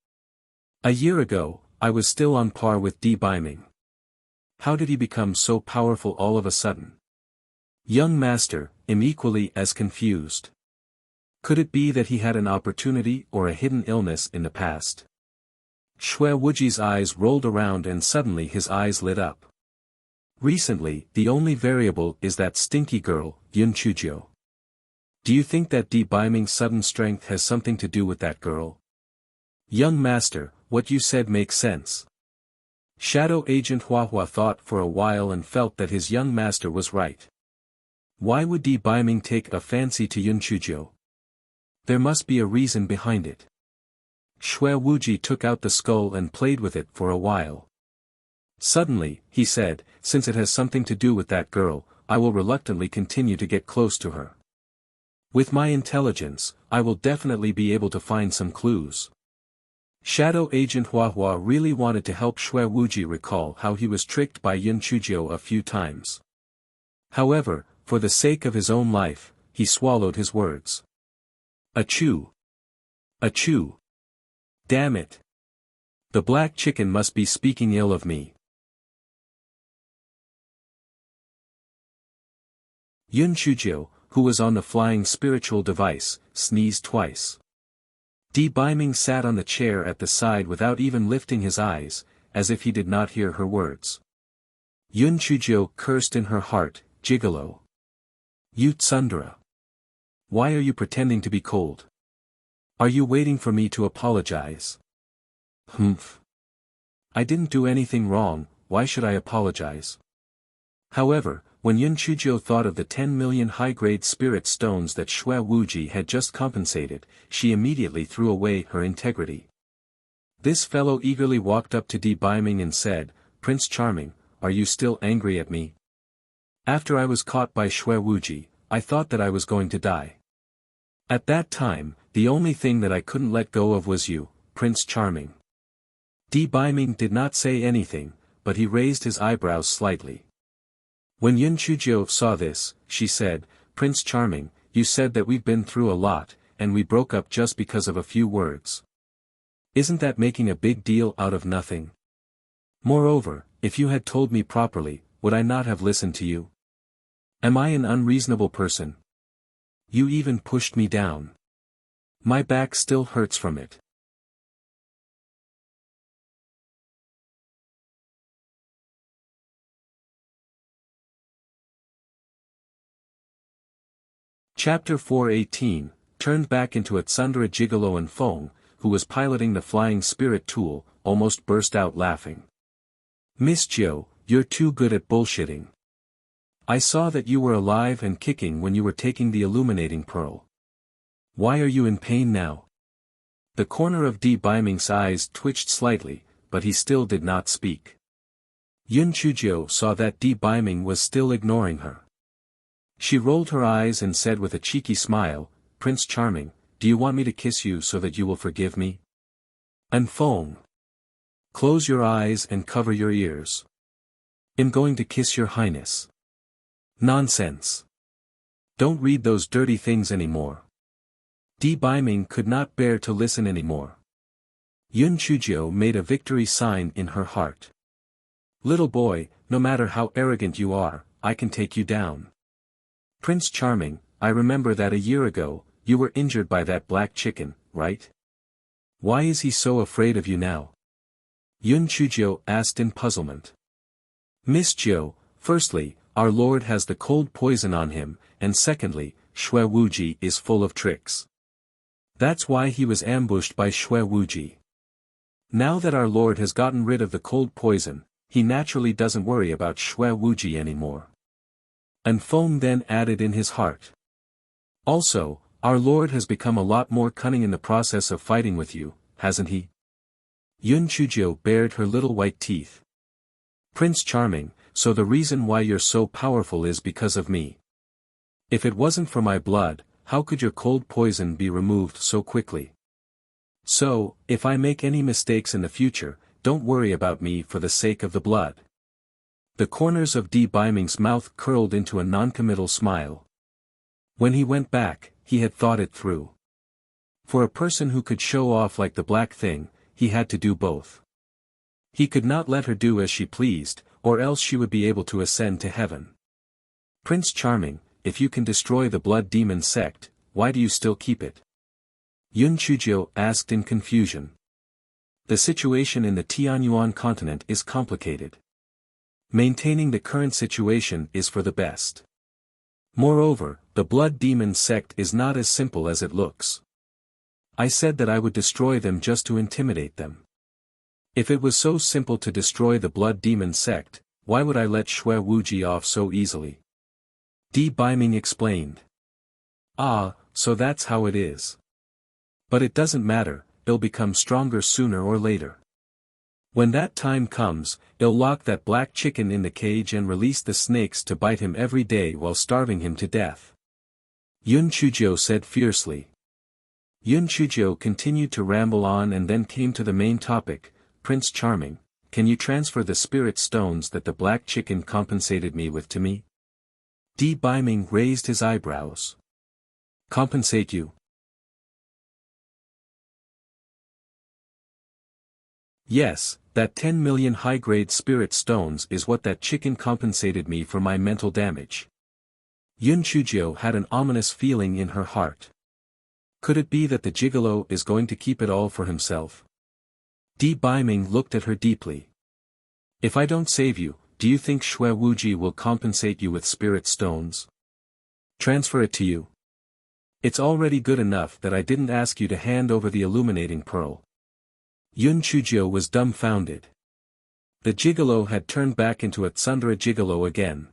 "A year ago, I was still on par with Di Baiming. How did he become so powerful all of a sudden?" Young master, I'm equally as confused. Could it be that he had an opportunity or a hidden illness in the past? Xue Wuji's eyes rolled around and suddenly his eyes lit up. "Recently, the only variable is that stinky girl, Yun Chujiu. Do you think that Di Baiming's sudden strength has something to do with that girl?" "Young master, what you said makes sense." Shadow Agent Hua Hua thought for a while and felt that his young master was right. Why would Di Baiming take a fancy to Yun Chujiu? There must be a reason behind it. Xue Wuji took out the skull and played with it for a while. Suddenly, he said, "Since it has something to do with that girl, I will reluctantly continue to get close to her. With my intelligence, I will definitely be able to find some clues." Shadow Agent Hua Hua really wanted to help Xue Wuji recall how he was tricked by Yun Chujiu a few times. However, for the sake of his own life, he swallowed his words. Achoo! Achoo! Damn it! The black chicken must be speaking ill of me. Yun Chujiu, who was on the flying spiritual device, sneezed twice. Di Baiming sat on the chair at the side without even lifting his eyes, as if he did not hear her words. Yun Chujiu cursed in her heart, "Gigolo. You tsundere. Why are you pretending to be cold? Are you waiting for me to apologize?" "Humph. I didn't do anything wrong, why should I apologize?" However, when Yun Chuzhou thought of the 10 million high-grade spirit stones that Xue Wuji had just compensated, she immediately threw away her integrity. This fellow eagerly walked up to Di Biming and said, "Prince Charming, are you still angry at me? After I was caught by Xue Wuji, I thought that I was going to die. At that time, the only thing that I couldn't let go of was you, Prince Charming." Di Biming did not say anything, but he raised his eyebrows slightly. When Yun Chuzhou saw this, she said, "Prince Charming, you said that we've been through a lot, and we broke up just because of a few words. Isn't that making a big deal out of nothing? Moreover, if you had told me properly, would I not have listened to you? Am I an unreasonable person? You even pushed me down. My back still hurts from it." Chapter 418, turned back into a Tsundere Gigolo, and Feng, who was piloting the flying spirit tool, almost burst out laughing. "Miss Jiu, you're too good at bullshitting. I saw that you were alive and kicking when you were taking the illuminating pearl. Why are you in pain now?" The corner of Di Biming's eyes twitched slightly, but he still did not speak. Yun Chuzhou saw that Di Biming was still ignoring her. She rolled her eyes and said with a cheeky smile, "Prince Charming, do you want me to kiss you so that you will forgive me?" And Feng, "Close your eyes and cover your ears. I'm going to kiss your highness." "Nonsense. Don't read those dirty things anymore." Di Biming could not bear to listen anymore. Yun Chuzhou made a victory sign in her heart. "Little boy, no matter how arrogant you are, I can take you down. Prince Charming, I remember that a year ago, you were injured by that black chicken, right? Why is he so afraid of you now?" Yun Chuzhou asked in puzzlement. "Miss Jiu, firstly, our lord has the cold poison on him, and secondly, Xue Wuji is full of tricks. That's why he was ambushed by Xue Wuji. Now that our lord has gotten rid of the cold poison, he naturally doesn't worry about Xue Wuji anymore." And Feng then added in his heart, "Also, our lord has become a lot more cunning in the process of fighting with you, hasn't he?" Yun Chuzhou bared her little white teeth. "Prince Charming, so the reason why you're so powerful is because of me. If it wasn't for my blood, how could your cold poison be removed so quickly? So, if I make any mistakes in the future, don't worry about me for the sake of the blood." The corners of Di Biming's mouth curled into a noncommittal smile. When he went back, he had thought it through. For a person who could show off like the black thing, he had to do both. He could not let her do as she pleased, or else she would be able to ascend to heaven. "Prince Charming, if you can destroy the blood demon sect, why do you still keep it?" Yun Chuzhou asked in confusion. The situation in the Tianyuan continent is complicated. Maintaining the current situation is for the best. Moreover, the blood demon sect is not as simple as it looks. I said that I would destroy them just to intimidate them. If it was so simple to destroy the blood demon sect, why would I let Xue Wuji off so easily? Di Biming explained. "Ah, so that's how it is. But it doesn't matter, it'll become stronger sooner or later. When that time comes, I'll lock that black chicken in the cage and release the snakes to bite him every day while starving him to death." Yun Chuzhou said fiercely. Yun Chuzhou continued to ramble on and then came to the main topic. "Prince Charming, can you transfer the spirit stones that the black chicken compensated me with to me?" Di Biming raised his eyebrows. "Compensate you?" "Yes, that 10 million high-grade spirit stones is what that chicken compensated me for my mental damage." Yun Chuzhou had an ominous feeling in her heart. Could it be that the gigolo is going to keep it all for himself? Di Biming looked at her deeply. "If I don't save you, do you think Xue Wuji will compensate you with spirit stones? Transfer it to you? It's already good enough that I didn't ask you to hand over the illuminating pearl." Yun Chuzhou was dumbfounded. The gigolo had turned back into a Tsundere gigolo again.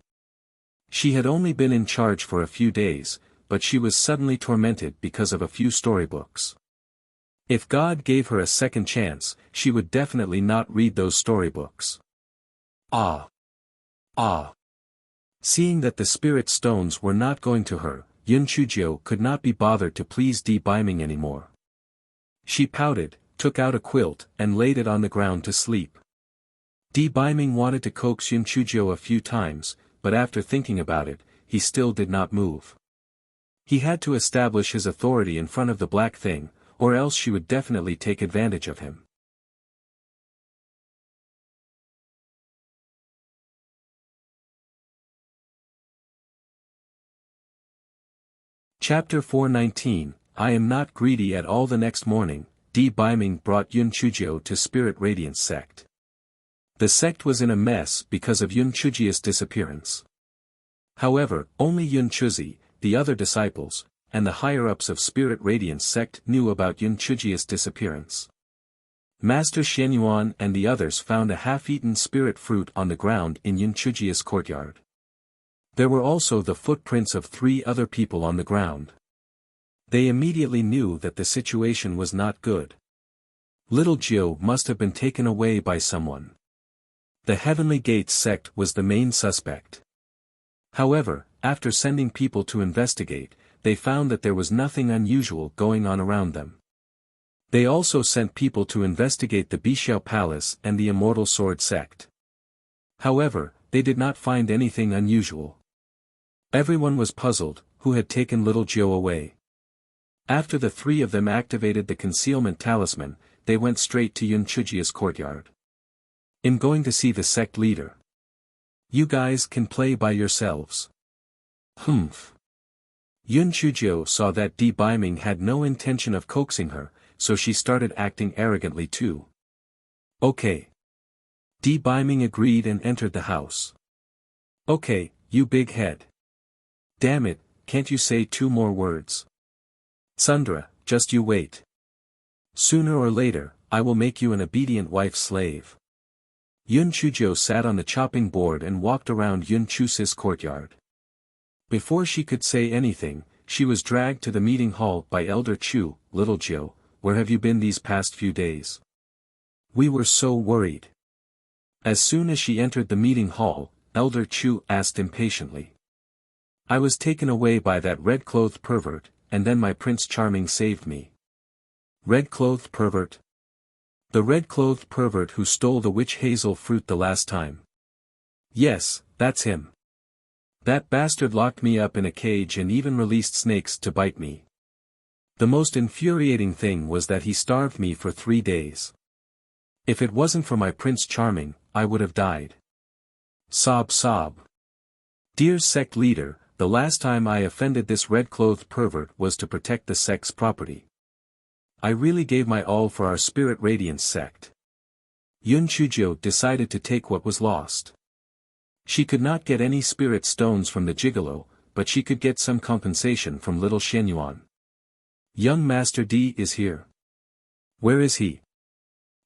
She had only been in charge for a few days, but she was suddenly tormented because of a few storybooks. If God gave her a second chance, she would definitely not read those storybooks. Ah! Ah! Seeing that the spirit stones were not going to her, Yun Chujio could not be bothered to please Di Biming anymore. She pouted, took out a quilt, and laid it on the ground to sleep. Di Biming wanted to coax Yun Chujio a few times, but after thinking about it, he still did not move. He had to establish his authority in front of the black thing, or else she would definitely take advantage of him. Chapter 419, I am not greedy at all. The next morning, Di Biming brought Yun Chujio to Spirit Radiance sect. The sect was in a mess because of Yun Chujio's disappearance. However, only Yun Chuzi, the other disciples, and the higher-ups of Spirit Radiance sect knew about Yun Chujio's disappearance. Master Xianyuan and the others found a half-eaten spirit fruit on the ground in Yun Chujio's courtyard. There were also the footprints of 3 other people on the ground. They immediately knew that the situation was not good. Little Jiu must have been taken away by someone. The Heavenly Gates sect was the main suspect. However, after sending people to investigate, they found that there was nothing unusual going on around them. They also sent people to investigate the Bixiao Palace and the Immortal Sword sect. However, they did not find anything unusual. Everyone was puzzled, who had taken little Jiu away. After the 3 of them activated the concealment talisman, they went straight to Yun Chujio's courtyard. I'm going to see the sect leader. You guys can play by yourselves. Humph. Yun Chujio saw that Di Biming had no intention of coaxing her, so she started acting arrogantly too. Okay. Di Biming agreed and entered the house. Okay, you big head. Damn it, can't you say 2 more words? Sundra, just you wait. Sooner or later, I will make you an obedient wife-slave. Yun Chujio sat on the chopping board and walked around Yun Chusi's courtyard. Before she could say anything, she was dragged to the meeting hall by Elder Chu. Little Jiu, where have you been these past few days? We were so worried. As soon as she entered the meeting hall, Elder Chu asked impatiently. I was taken away by that red-clothed pervert, and then my Prince Charming saved me. Red-clothed pervert? The red-clothed pervert who stole the witch hazel fruit the last time. Yes, that's him. That bastard locked me up in a cage and even released snakes to bite me. The most infuriating thing was that he starved me for 3 days. If it wasn't for my Prince Charming, I would have died. Sob sob. Dear sect leader, the last time I offended this red-clothed pervert was to protect the sect's property. I really gave my all for our Spirit Radiance sect. Yun Chujio decided to take what was lost. She could not get any spirit stones from the gigolo, but she could get some compensation from little Xianyuan. Young Master D is here. Where is he?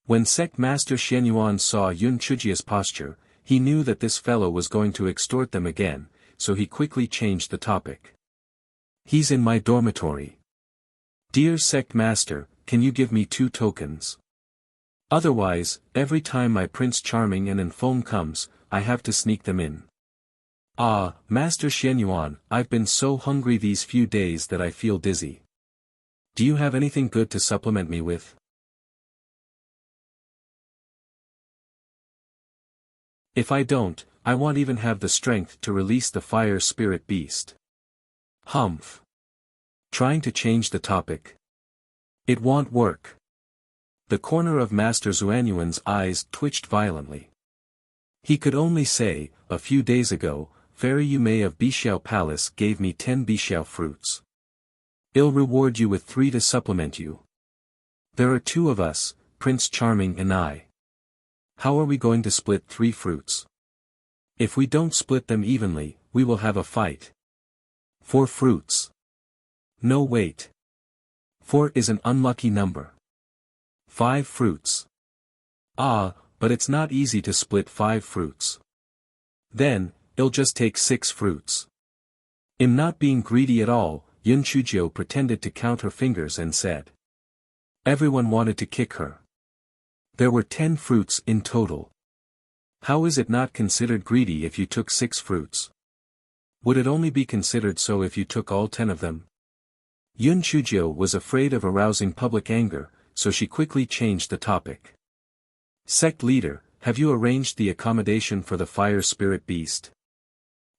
When Sect Master Xianyuan saw Yun Chujio's posture, he knew that this fellow was going to extort them again, so he quickly changed the topic. He's in my dormitory. Dear Sect Master, can you give me 2 tokens? Otherwise, every time my Prince Charming and Enfome comes, I have to sneak them in. Ah, Master Xianyuan, I've been so hungry these few days that I feel dizzy. Do you have anything good to supplement me with? If I don't, I won't even have the strength to release the fire spirit beast. Humph. Trying to change the topic. It won't work. The corner of Master Xuanyuan's eyes twitched violently. He could only say, a few days ago, Fairy Yume of Bixiao Palace gave me 10 Bixiao fruits. I'll reward you with 3 to supplement you. There are 2 of us, Prince Charming and I. How are we going to split 3 fruits? If we don't split them evenly, we will have a fight. 4 fruits. No wait. 4 is an unlucky number. 5 fruits. Ah, but it's not easy to split 5 fruits. Then, I'll just take 6 fruits. In not being greedy at all, Yun Chujio pretended to count her fingers and said. Everyone wanted to kick her. There were 10 fruits in total. How is it not considered greedy if you took 6 fruits? Would it only be considered so if you took all 10 of them? Yun Chujio was afraid of arousing public anger, so she quickly changed the topic. Sect leader, have you arranged the accommodation for the fire spirit beast?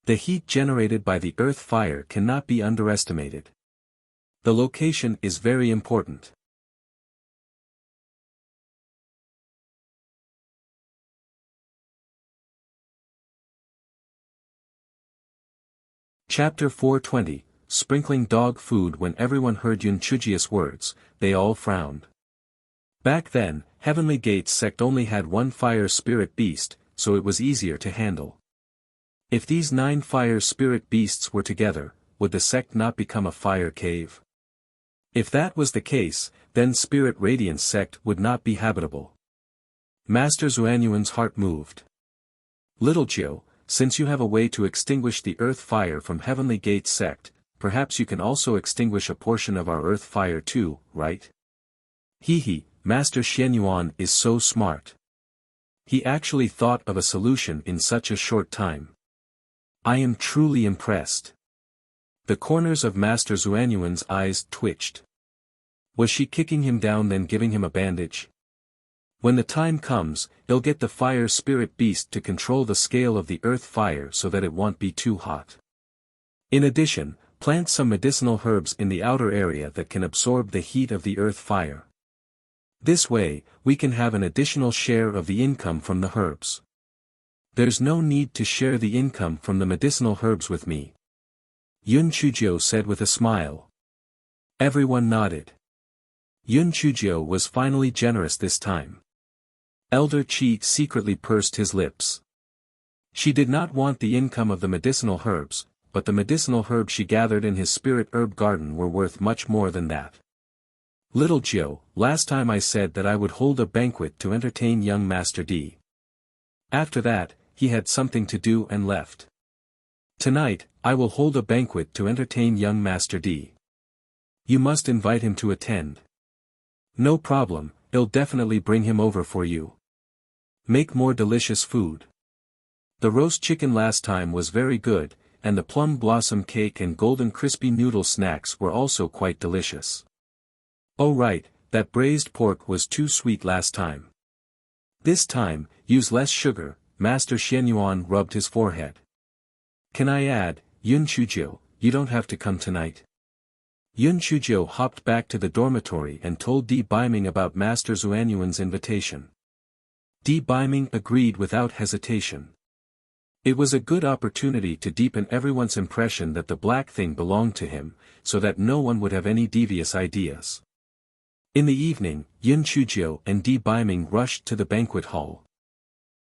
The heat generated by the earth fire cannot be underestimated. The location is very important. Chapter 420, Sprinkling Dog Food. When everyone heard Yun Chujio's words, they all frowned. Back then, Heavenly Gates sect only had 1 fire spirit beast, so it was easier to handle. If these 9 fire spirit beasts were together, would the sect not become a fire cave? If that was the case, then Spirit Radiance sect would not be habitable. Master Xuanyuan's heart moved. Little Jiu, since you have a way to extinguish the earth fire from Heavenly Gates sect, perhaps you can also extinguish a portion of our earth fire too, right? Hehe, Master Xuanyuan is so smart. He actually thought of a solution in such a short time. I am truly impressed. The corners of Master Xuanyuan's eyes twitched. Was she kicking him down then giving him a bandage? When the time comes, he'll get the fire spirit beast to control the scale of the earth fire so that it won't be too hot. In addition, plant some medicinal herbs in the outer area that can absorb the heat of the earth fire. This way, we can have an additional share of the income from the herbs. There's no need to share the income from the medicinal herbs with me. Yun Chujio said with a smile. Everyone nodded. Yun Chujio was finally generous this time. Elder Qi secretly pursed his lips. She did not want the income of the medicinal herbs, but the medicinal herbs she gathered in his spirit herb garden were worth much more than that. Little Jiu, last time I said that I would hold a banquet to entertain young Master D. After that, he had something to do and left. Tonight, I will hold a banquet to entertain young Master D. You must invite him to attend. No problem, I'll definitely bring him over for you. Make more delicious food. The roast chicken last time was very good, and the plum blossom cake and golden crispy noodle snacks were also quite delicious. Oh right, that braised pork was too sweet last time. This time, use less sugar. Master Xuanyuan rubbed his forehead. Can I add, Yun Chujio, you don't have to come tonight. Yun Chujio hopped back to the dormitory and told Di Biming about Master Xuanyuan's invitation. Di Biming agreed without hesitation. It was a good opportunity to deepen everyone's impression that the black thing belonged to him, so that no one would have any devious ideas. In the evening, Yun Chujio and Di Biming rushed to the banquet hall.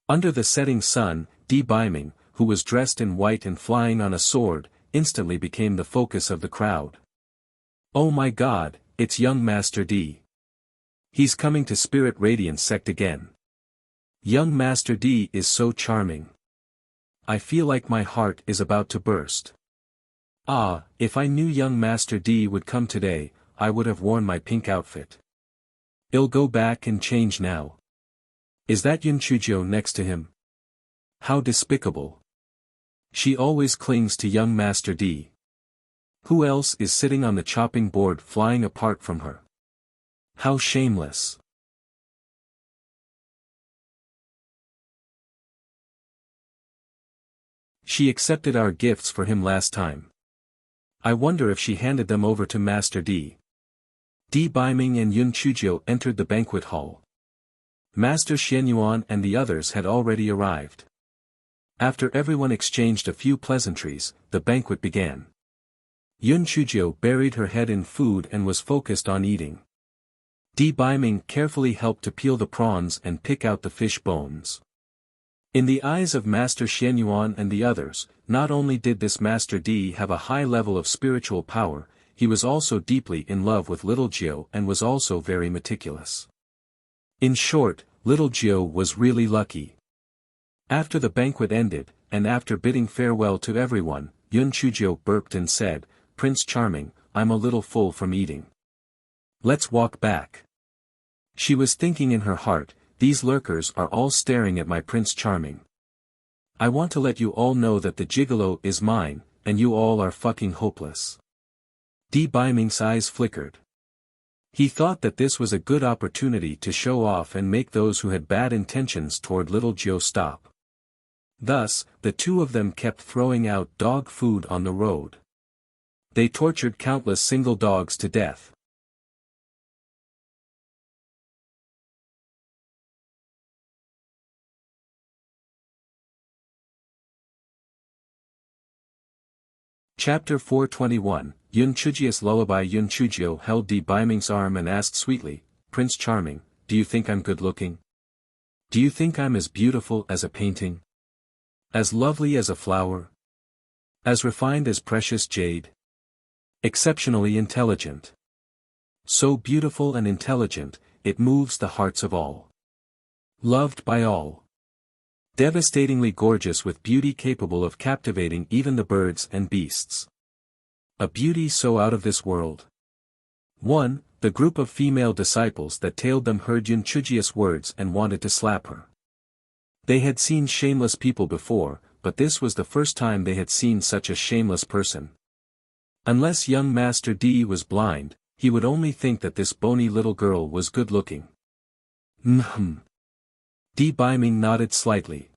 Under the setting sun, Di Biming, who was dressed in white and flying on a sword, instantly became the focus of the crowd. Oh my god, it's young Master D. He's coming to Spirit Radiance sect again. Young Master D is so charming. I feel like my heart is about to burst. Ah, if I knew young Master D would come today, I would have worn my pink outfit. I'll go back and change now. Is that Yun Chujio next to him? How despicable. She always clings to young Master D. Who else is sitting on the chopping board flying apart from her? How shameless. She accepted our gifts for him last time. I wonder if she handed them over to Master D. Di Biming and Yun Chujio entered the banquet hall. Master Xuanyuan and the others had already arrived. After everyone exchanged a few pleasantries, the banquet began. Yun Chujio buried her head in food and was focused on eating. Di Biming carefully helped to peel the prawns and pick out the fish bones. In the eyes of Master Xuanyuan and the others, not only did this Master D have a high level of spiritual power, he was also deeply in love with Little Jiu and was also very meticulous. In short, Little Jiu was really lucky. After the banquet ended, and after bidding farewell to everyone, Yun Chujio burped and said, "Prince Charming, I'm a little full from eating. Let's walk back." She was thinking in her heart, these lurkers are all staring at my Prince Charming. I want to let you all know that the gigolo is mine, and you all are fucking hopeless. Di Baiming's eyes flickered. He thought that this was a good opportunity to show off and make those who had bad intentions toward little Jiu stop. Thus, the two of them kept throwing out dog food on the road. They tortured countless single dogs to death. Chapter 421, Yun Chujia's Lullaby. Yun Chujio held Di Baiming's arm and asked sweetly, "Prince Charming, do you think I'm good looking? Do you think I'm as beautiful as a painting? As lovely as a flower? As refined as precious jade? Exceptionally intelligent. So beautiful and intelligent, it moves the hearts of all. Loved by all. Devastatingly gorgeous with beauty capable of captivating even the birds and beasts. A beauty so out of this world." The group of female disciples that tailed them heard Yun Chujia's words and wanted to slap her. They had seen shameless people before, but this was the first time they had seen such a shameless person. Unless young Master D was blind, he would only think that this bony little girl was good-looking. Di Baiming nodded slightly.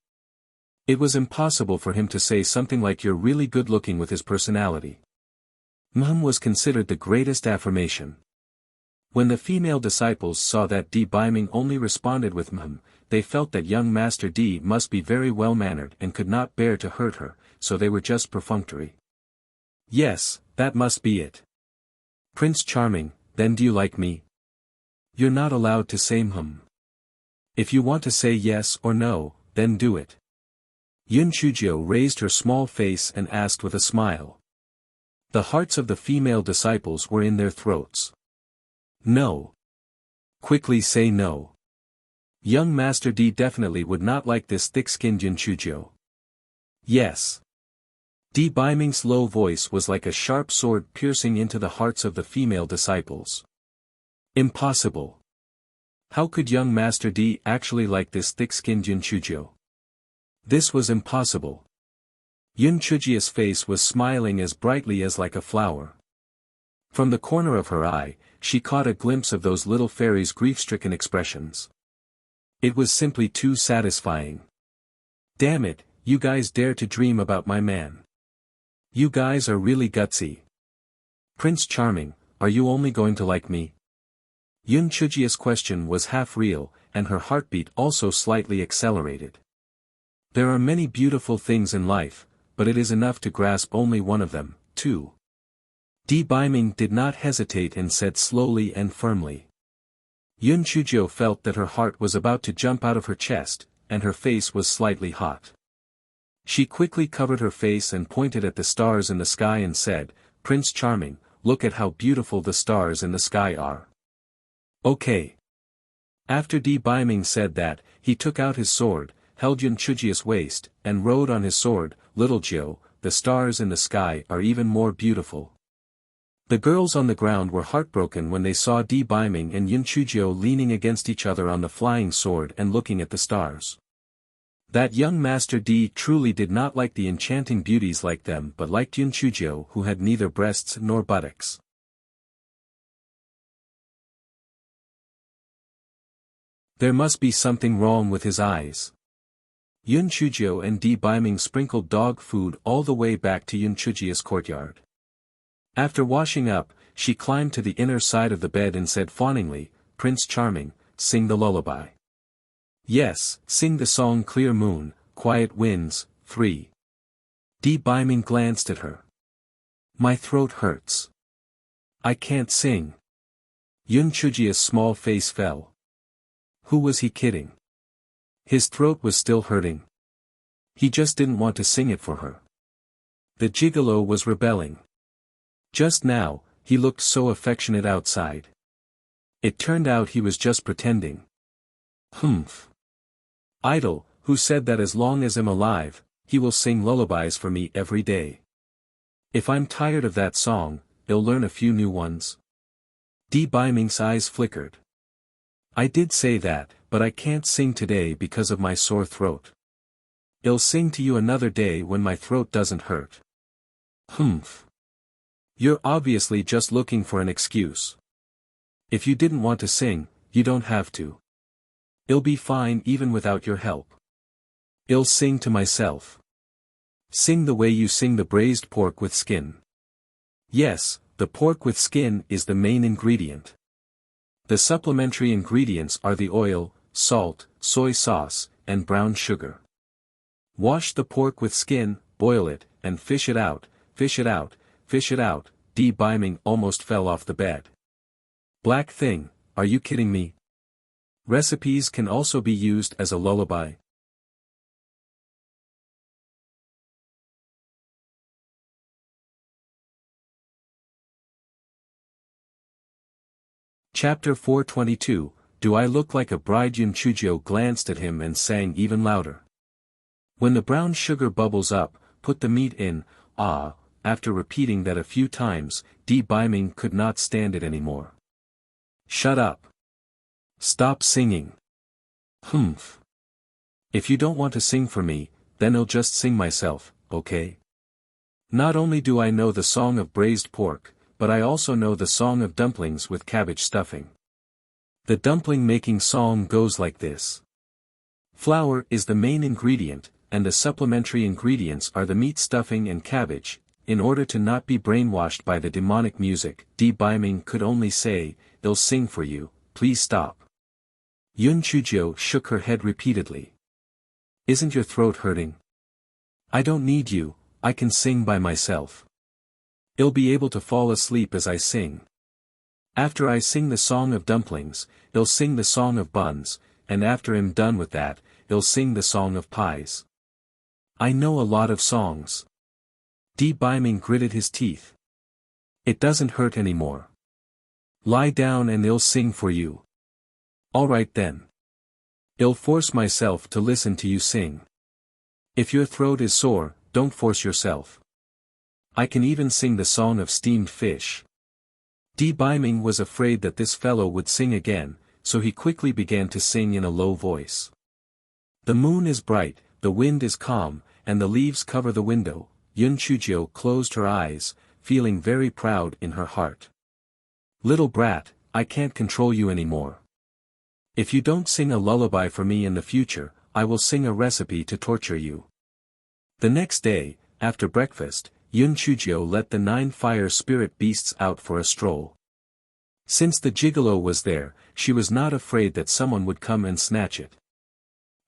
It was impossible for him to say something like "you're really good-looking" with his personality. Was considered the greatest affirmation. When the female disciples saw that Di Baiming only responded with they felt that young Master D must be very well-mannered and could not bear to hurt her, so they were just perfunctory. "Yes, that must be it. Prince Charming, then do you like me?" "You're not allowed to say If you want to say yes or no, then do it." Yun Chujio raised her small face and asked with a smile. The hearts of the female disciples were in their throats. "No. Quickly say no." Young Master D definitely would not like this thick-skinned Yun Chujio. "Yes." Di Baiming's low voice was like a sharp sword piercing into the hearts of the female disciples. Impossible. How could young Master D actually like this thick-skinned Yun Chujio? This was impossible. Yun Chujia's face was smiling as brightly as like a flower. From the corner of her eye, she caught a glimpse of those little fairies' grief-stricken expressions. It was simply too satisfying. "Damn it, you guys dare to dream about my man. You guys are really gutsy. Prince Charming, are you only going to like me?" Yun Chujia's question was half real, and her heartbeat also slightly accelerated. There are many beautiful things in life, but it is enough to grasp only one of them, too. Di Baiming did not hesitate and said slowly and firmly. Yun Chujio felt that her heart was about to jump out of her chest, and her face was slightly hot. She quickly covered her face and pointed at the stars in the sky and said, "Prince Charming, look at how beautiful the stars in the sky are." "Okay." After Di Baiming said that, he took out his sword, held Yun Chujia's waist, and wrote on his sword, "Little Jiu, the stars in the sky are even more beautiful." The girls on the ground were heartbroken when they saw Di Baiming and Yun Chujio leaning against each other on the flying sword and looking at the stars. That young Master D truly did not like the enchanting beauties like them but liked Yun Chujio who had neither breasts nor buttocks. There must be something wrong with his eyes. Yun Chujio and Di Baiming sprinkled dog food all the way back to Yun Chujia's courtyard. After washing up, she climbed to the inner side of the bed and said fawningly, "Prince Charming, sing the lullaby." "Yes, sing the song Clear Moon, Quiet Winds, 3. Di Baiming glanced at her. "My throat hurts. I can't sing." Yun Chujia's small face fell. Who was he kidding? His throat was still hurting. He just didn't want to sing it for her. The gigolo was rebelling. Just now, he looked so affectionate outside. It turned out he was just pretending. Humph. Idol, who said that as long as I'm alive, he will sing lullabies for me every day. If I'm tired of that song, he'll learn a few new ones. Bai Ming's eyes flickered. I did say that, but I can't sing today because of my sore throat. I'll sing to you another day when my throat doesn't hurt. Humph. You're obviously just looking for an excuse. If you didn't want to sing, you don't have to. I'll be fine even without your help. I'll sing to myself. Sing the way you sing the braised pork with skin. Yes, the pork with skin is the main ingredient. The supplementary ingredients are the oil, salt, soy sauce, and brown sugar. Wash the pork with skin, boil it, and fish it out, fish it out, fish it out. Bai Ming almost fell off the bed. Black thing, are you kidding me? Recipes can also be used as a lullaby. Chapter 422, Do I Look Like a Bride? Yun Chujio glanced at him and sang even louder. When the brown sugar bubbles up, put the meat in. After repeating that a few times, Bai Ming could not stand it anymore. Shut up. Stop singing. Humph. If you don't want to sing for me, then I'll just sing myself, okay? Not only do I know the song of braised pork, but I also know the song of dumplings with cabbage stuffing. The dumpling making song goes like this. Flour is the main ingredient, and the supplementary ingredients are the meat stuffing and cabbage. In order to not be brainwashed by the demonic music, Bai Ming could only say, I'll sing for you, please stop. Yun Chujio shook her head repeatedly. Isn't your throat hurting? I don't need you, I can sing by myself. I'll be able to fall asleep as I sing. After I sing the song of dumplings, I'll sing the song of buns, and after I'm done with that, I'll sing the song of pies. I know a lot of songs. Bai Ming gritted his teeth. It doesn't hurt anymore. Lie down and I'll sing for you. Alright then. I'll force myself to listen to you sing. If your throat is sore, don't force yourself. I can even sing the song of steamed fish. Bai Ming was afraid that this fellow would sing again, so he quickly began to sing in a low voice. The moon is bright, the wind is calm, and the leaves cover the window. Yun Chujio closed her eyes, feeling very proud in her heart. Little brat, I can't control you anymore. If you don't sing a lullaby for me in the future, I will sing a recipe to torture you. The next day, after breakfast, Yun Chujio let the 9 fire spirit beasts out for a stroll. Since the gigolo was there, she was not afraid that someone would come and snatch it.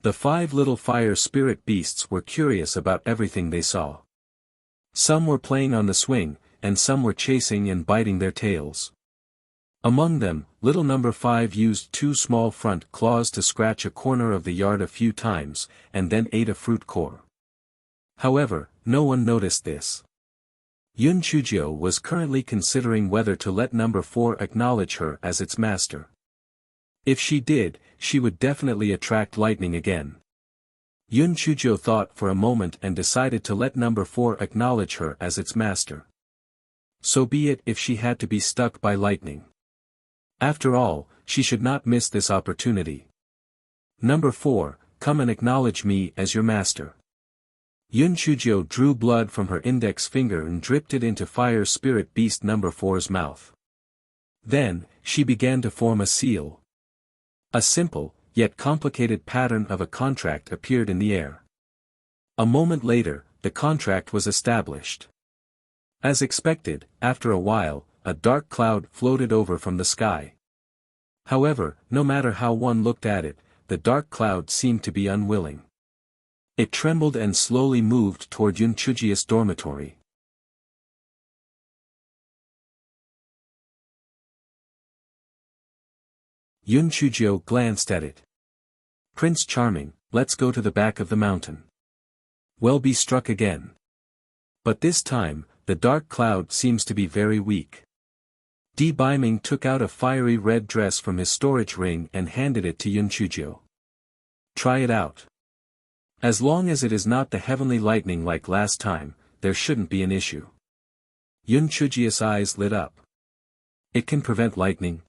The 5 little fire spirit beasts were curious about everything they saw. Some were playing on the swing, and some were chasing and biting their tails. Among them, little number 5 used 2 small front claws to scratch a corner of the yard a few times, and then ate a fruit core. However, no one noticed this. Yun Chujio was currently considering whether to let number 4 acknowledge her as its master. If she did, she would definitely attract lightning again. Yun Chujio thought for a moment and decided to let number 4 acknowledge her as its master. So be it if she had to be struck by lightning. After all, she should not miss this opportunity. Number 4, come and acknowledge me as your master. Yun Chujio drew blood from her index finger and dripped it into fire spirit beast number 4's mouth. Then, she began to form a seal. A simple, yet complicated pattern of a contract appeared in the air. A moment later, the contract was established. As expected, after a while, a dark cloud floated over from the sky. However, no matter how one looked at it, the dark cloud seemed to be unwilling. It trembled and slowly moved toward Yun Chujio's dormitory. Yun Chujio glanced at it. Prince Charming, let's go to the back of the mountain. Well, be struck again. But this time, the dark cloud seems to be very weak. Bai Ming took out a fiery red dress from his storage ring and handed it to Yun Chujio. Try it out. As long as it is not the heavenly lightning like last time, there shouldn't be an issue. Yun Chujia's eyes lit up. It can prevent lightning?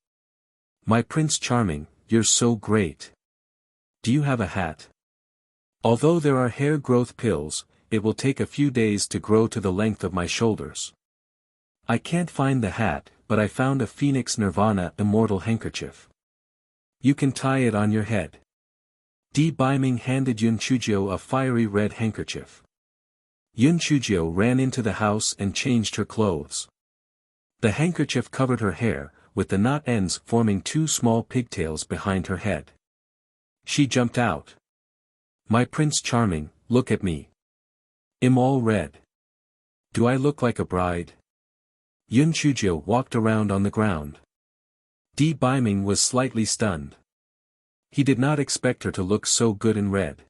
My Prince Charming, you're so great. Do you have a hat? Although there are hair growth pills, it will take a few days to grow to the length of my shoulders. I can't find the hat, but I found a Phoenix Nirvana immortal handkerchief. You can tie it on your head. Di Baiming handed Yun Chujio a fiery red handkerchief. Yun Chujio ran into the house and changed her clothes. The handkerchief covered her hair, with the knot ends forming two small pigtails behind her head. She jumped out. My Prince Charming, look at me. I'm all red. Do I look like a bride? Yun Chujio walked around on the ground. Di Baiming was slightly stunned. He did not expect her to look so good in red.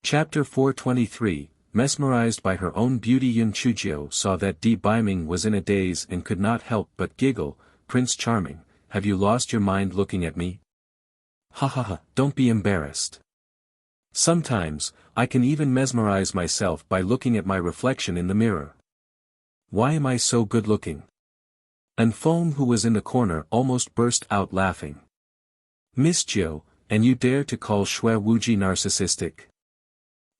Chapter 423, Mesmerized by her own beauty. Yun Chujio saw that Di Baiming was in a daze and could not help but giggle. Prince Charming, have you lost your mind looking at me? Ha ha ha, don't be embarrassed. Sometimes, I can even mesmerize myself by looking at my reflection in the mirror. Why am I so good looking? And Feng, who was in the corner, almost burst out laughing. Miss Jiu, and you dare to call Shui Wuji narcissistic?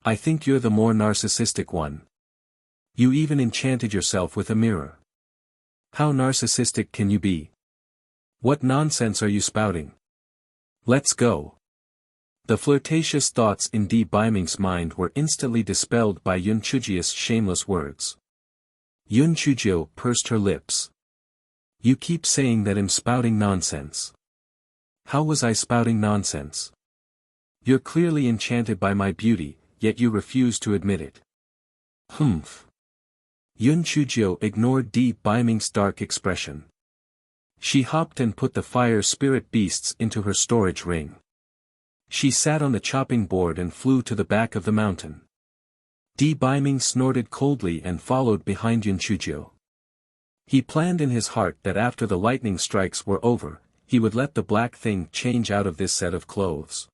I think you're the more narcissistic one. You even enchanted yourself with a mirror. How narcissistic can you be? What nonsense are you spouting? Let's go. The flirtatious thoughts in Di Baiming's mind were instantly dispelled by Yun Chujio's shameless words. Yun Chujio pursed her lips. You keep saying that I'm spouting nonsense. How was I spouting nonsense? You're clearly enchanted by my beauty, yet you refuse to admit it. Humph. Yun Chujio ignored Di Baiming's dark expression. She hopped and put the fire spirit beasts into her storage ring. She sat on the chopping board and flew to the back of the mountain. Di Baiming snorted coldly and followed behind Yun Chujio. He planned in his heart that after the lightning strikes were over, he would let the black thing change out of this set of clothes.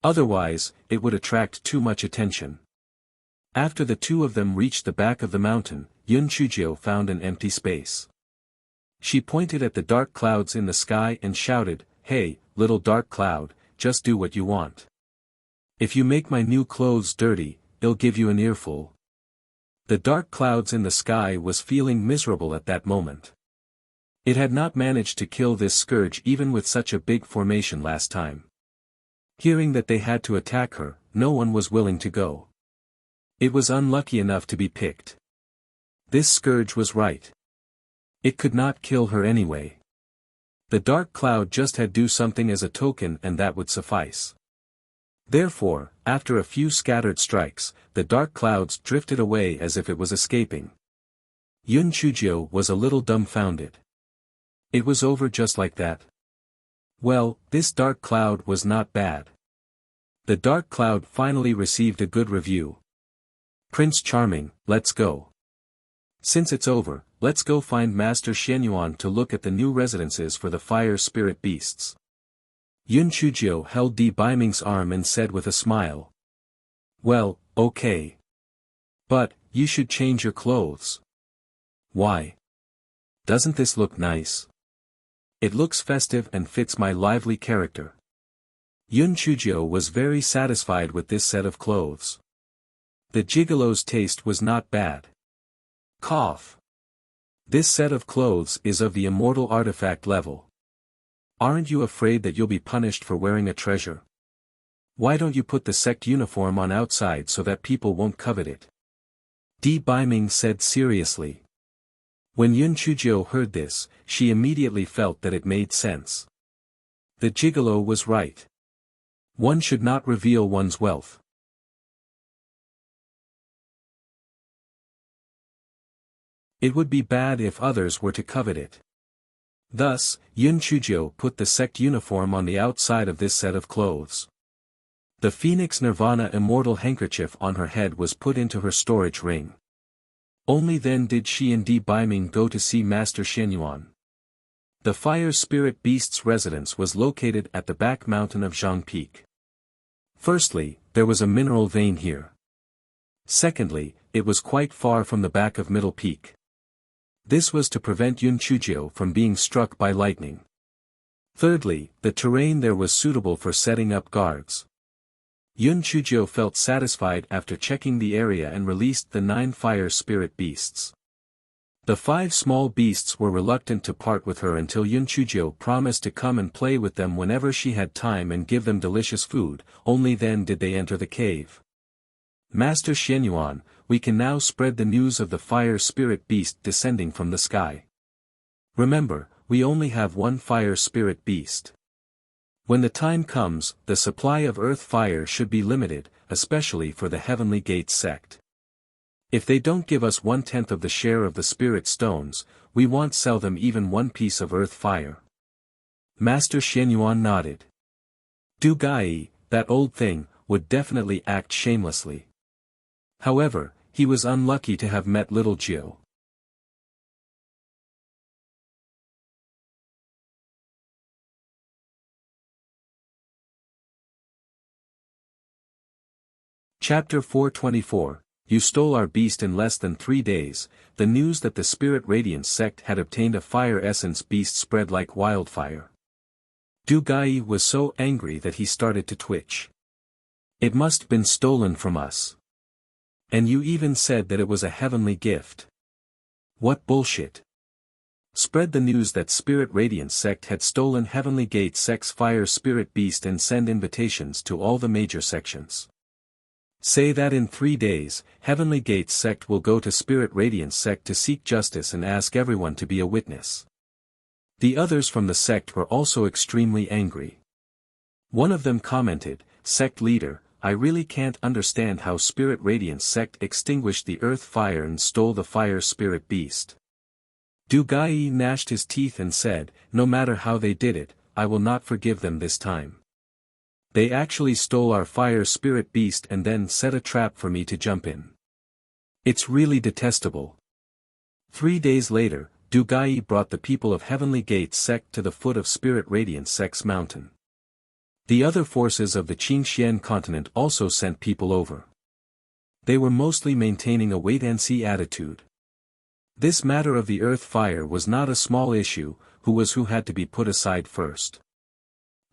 Otherwise, it would attract too much attention. After the two of them reached the back of the mountain, Yun Chujio found an empty space. She pointed at the dark clouds in the sky and shouted, Hey, little dark cloud, just do what you want. If you make my new clothes dirty, I'll give you an earful. The dark clouds in the sky was feeling miserable at that moment. It had not managed to kill this scourge even with such a big formation last time. Hearing that they had to attack her, no one was willing to go. It was unlucky enough to be picked. This scourge was right. It could not kill her anyway. The dark cloud just had do something as a token and that would suffice. Therefore, after a few scattered strikes, the dark clouds drifted away as if it was escaping. Yun Chujio was a little dumbfounded. It was over just like that. Well, this dark cloud was not bad. The dark cloud finally received a good review. Prince Charming, let's go. Since it's over, let's go find Master Xianyuan to look at the new residences for the fire spirit beasts. Yun Chujio held Di Baiming's arm and said with a smile. Well, okay. But, you should change your clothes. Why? Doesn't this look nice? It looks festive and fits my lively character. Yun Chujio was very satisfied with this set of clothes. The gigolo's taste was not bad. Cough. This set of clothes is of the immortal artifact level. Aren't you afraid that you'll be punished for wearing a treasure? Why don't you put the sect uniform on outside so that people won't covet it? Di Baiming said seriously. When Yun Chujio heard this, she immediately felt that it made sense. The gigolo was right. One should not reveal one's wealth. It would be bad if others were to covet it. Thus, Yun Chujio put the sect uniform on the outside of this set of clothes. The Phoenix Nirvana immortal handkerchief on her head was put into her storage ring. Only then did she and Di Baiming go to see Master Xianyuan. The fire spirit beast's residence was located at the back mountain of Zhang Peak. Firstly, there was a mineral vein here. Secondly, it was quite far from the back of Middle Peak. This was to prevent Yun Chujiu from being struck by lightning. Thirdly, the terrain there was suitable for setting up guards. Yun Chujiu felt satisfied after checking the area and released the 9 fire spirit beasts. The 5 small beasts were reluctant to part with her until Yun Chujiu promised to come and play with them whenever she had time and give them delicious food. Only then did they enter the cave. Master Xianyuan, we can now spread the news of the fire spirit beast descending from the sky. Remember, we only have 1 fire spirit beast. When the time comes, the supply of earth fire should be limited, especially for the Heavenly Gate sect. If they don't give us 1/10 of the share of the spirit stones, we won't sell them even 1 piece of earth fire. Master Xianyuan nodded. Du Gai, that old thing, would definitely act shamelessly. However, he was unlucky to have met little Jiu. Chapter 424, You stole our beast in less than 3 days. The news that the Spirit Radiance sect had obtained a fire essence beast spread like wildfire. Du Gai was so angry that he started to twitch. It must have been stolen from us. And you even said that it was a heavenly gift. What bullshit. Spread the news that Spirit Radiance sect had stolen Heavenly Gate sect's fire spirit beast and send invitations to all the major sections. Say that in 3 days, Heavenly Gate sect will go to Spirit Radiance sect to seek justice and ask everyone to be a witness. The others from the sect were also extremely angry. One of them commented, Sect leader, I really can't understand how Spirit Radiance sect extinguished the earth fire and stole the fire spirit beast. Du Gai gnashed his teeth and said, no matter how they did it, I will not forgive them this time. They actually stole our fire spirit beast and then set a trap for me to jump in. It's really detestable. 3 days later, Du Gai brought the people of Heavenly Gate sect to the foot of Spirit Radiance sect's mountain. The other forces of the Qingxian continent also sent people over. They were mostly maintaining a wait-and-see attitude. This matter of the earth fire was not a small issue, who had to be put aside first.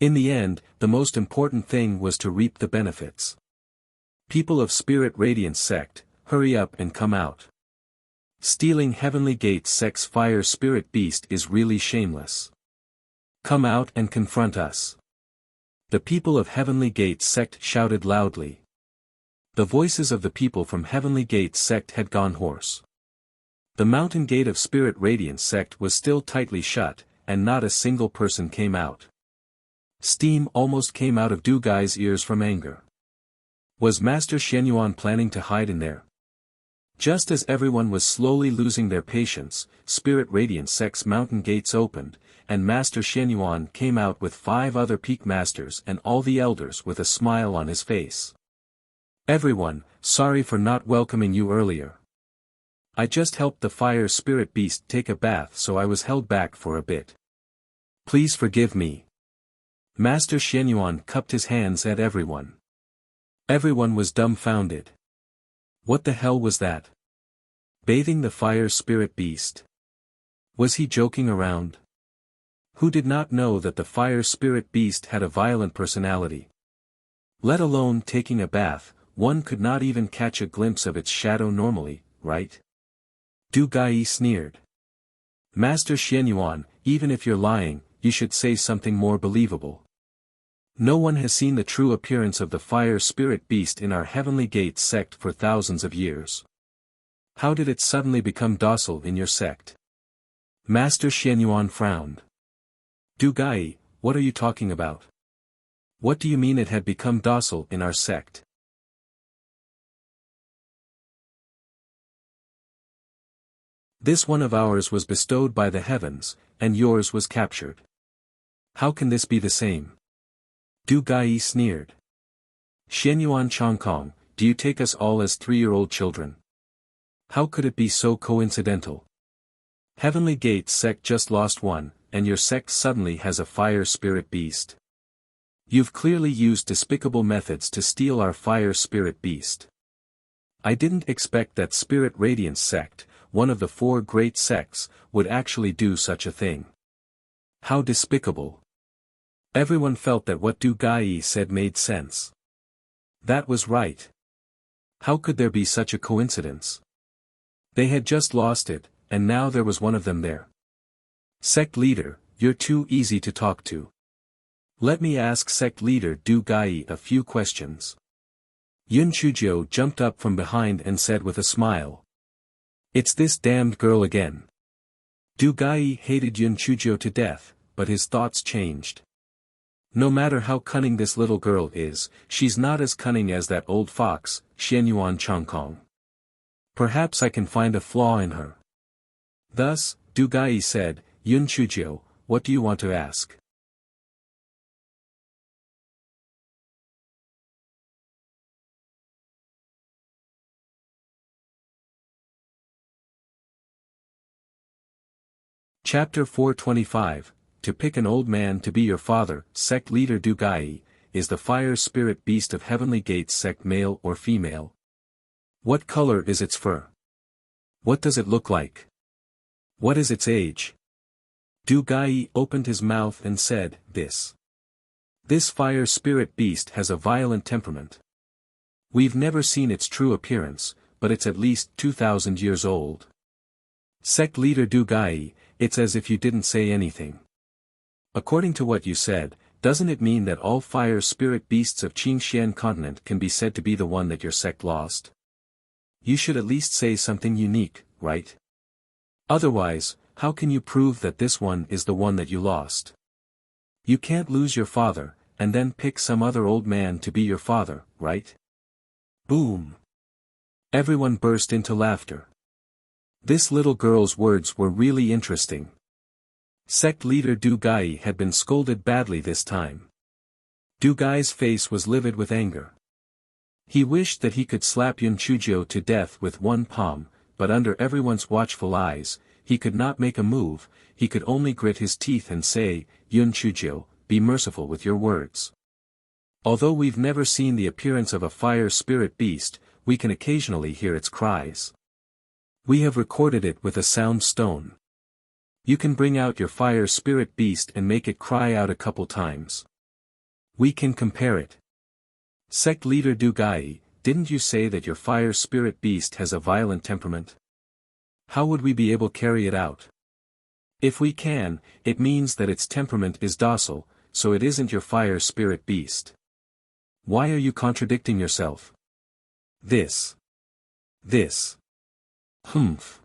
In the end, the most important thing was to reap the benefits. People of Spirit Radiance sect, hurry up and come out. Stealing Heavenly Gate sect's fire spirit beast is really shameless. Come out and confront us. The people of Heavenly Gate sect shouted loudly. The voices of the people from Heavenly Gate sect had gone hoarse. The mountain gate of Spirit Radiance sect was still tightly shut, and not a single person came out. Steam almost came out of Du Gai's ears from anger. Was Master Xianyuan planning to hide in there? Just as everyone was slowly losing their patience, Spirit Radiance sect's mountain gates opened, and Master Xianyuan came out with 5 other peak masters and all the elders with a smile on his face. Everyone, sorry for not welcoming you earlier. I just helped the fire spirit beast take a bath, so I was held back for a bit. Please forgive me. Master Xianyuan cupped his hands at everyone. Everyone was dumbfounded. What the hell was that? Bathing the fire spirit beast? Was he joking around? Who did not know that the fire spirit beast had a violent personality? Let alone taking a bath, one could not even catch a glimpse of its shadow normally, right? Du Gai sneered. Master Xianyuan, even if you're lying, you should say something more believable. No one has seen the true appearance of the fire spirit beast in our Heavenly Gate sect for thousands of years. How did it suddenly become docile in your sect? Master Xianyuan frowned. Du Gai, what are you talking about? What do you mean it had become docile in our sect? This one of ours was bestowed by the heavens, and yours was captured. How can this be the same? Du Gai sneered. Xianyuan Chongkong, do you take us all as 3-year-old children? How could it be so coincidental? Heavenly Gate sect just lost one, and your sect suddenly has a fire spirit beast. You've clearly used despicable methods to steal our fire spirit beast. I didn't expect that Spirit Radiance sect, one of the 4 great sects, would actually do such a thing. How despicable. Everyone felt that what Du Gai said made sense. That was right. How could there be such a coincidence? They had just lost it, and now there was one of them there. Sect leader, you're too easy to talk to. Let me ask sect leader Du Gai a few questions. Yun Chuzhou jumped up from behind and said with a smile. It's this damned girl again. Du Gai hated Yun Chuzhou to death, but his thoughts changed. No matter how cunning this little girl is, she's not as cunning as that old fox, Xianyuan Chongkong. Perhaps I can find a flaw in her. Thus, Du Gai said, Yun Chuzhou, what do you want to ask? Chapter 425, To pick an old man to be your father, sect leader Du Gai, is the fire spirit beast of Heavenly Gates sect male or female? What color is its fur? What does it look like? What is its age? Du Gai opened his mouth and said, This fire spirit beast has a violent temperament. We've never seen its true appearance, but it's at least 2,000 years old. Sect leader Du Gai, it's as if you didn't say anything. According to what you said, doesn't it mean that all fire spirit beasts of Qingxian continent can be said to be the one that your sect lost? You should at least say something unique, right? Otherwise, how can you prove that this one is the one that you lost? You can't lose your father, and then pick some other old man to be your father, right? Boom! Everyone burst into laughter. This little girl's words were really interesting. Sect leader Du Gai had been scolded badly this time. Du Gai's face was livid with anger. He wished that he could slap Yun Chuzhou to death with one palm, but under everyone's watchful eyes, he could not make a move. He could only grit his teeth and say, Yun Chuzhou, be merciful with your words. Although we've never seen the appearance of a fire spirit beast, we can occasionally hear its cries. We have recorded it with a sound stone. You can bring out your fire spirit beast and make it cry out a couple times. We can compare it. Sect leader Du Gai, didn't you say that your fire spirit beast has a violent temperament? How would we be able to carry it out? If we can, it means that its temperament is docile, so it isn't your fire spirit beast. Why are you contradicting yourself? This. Humph.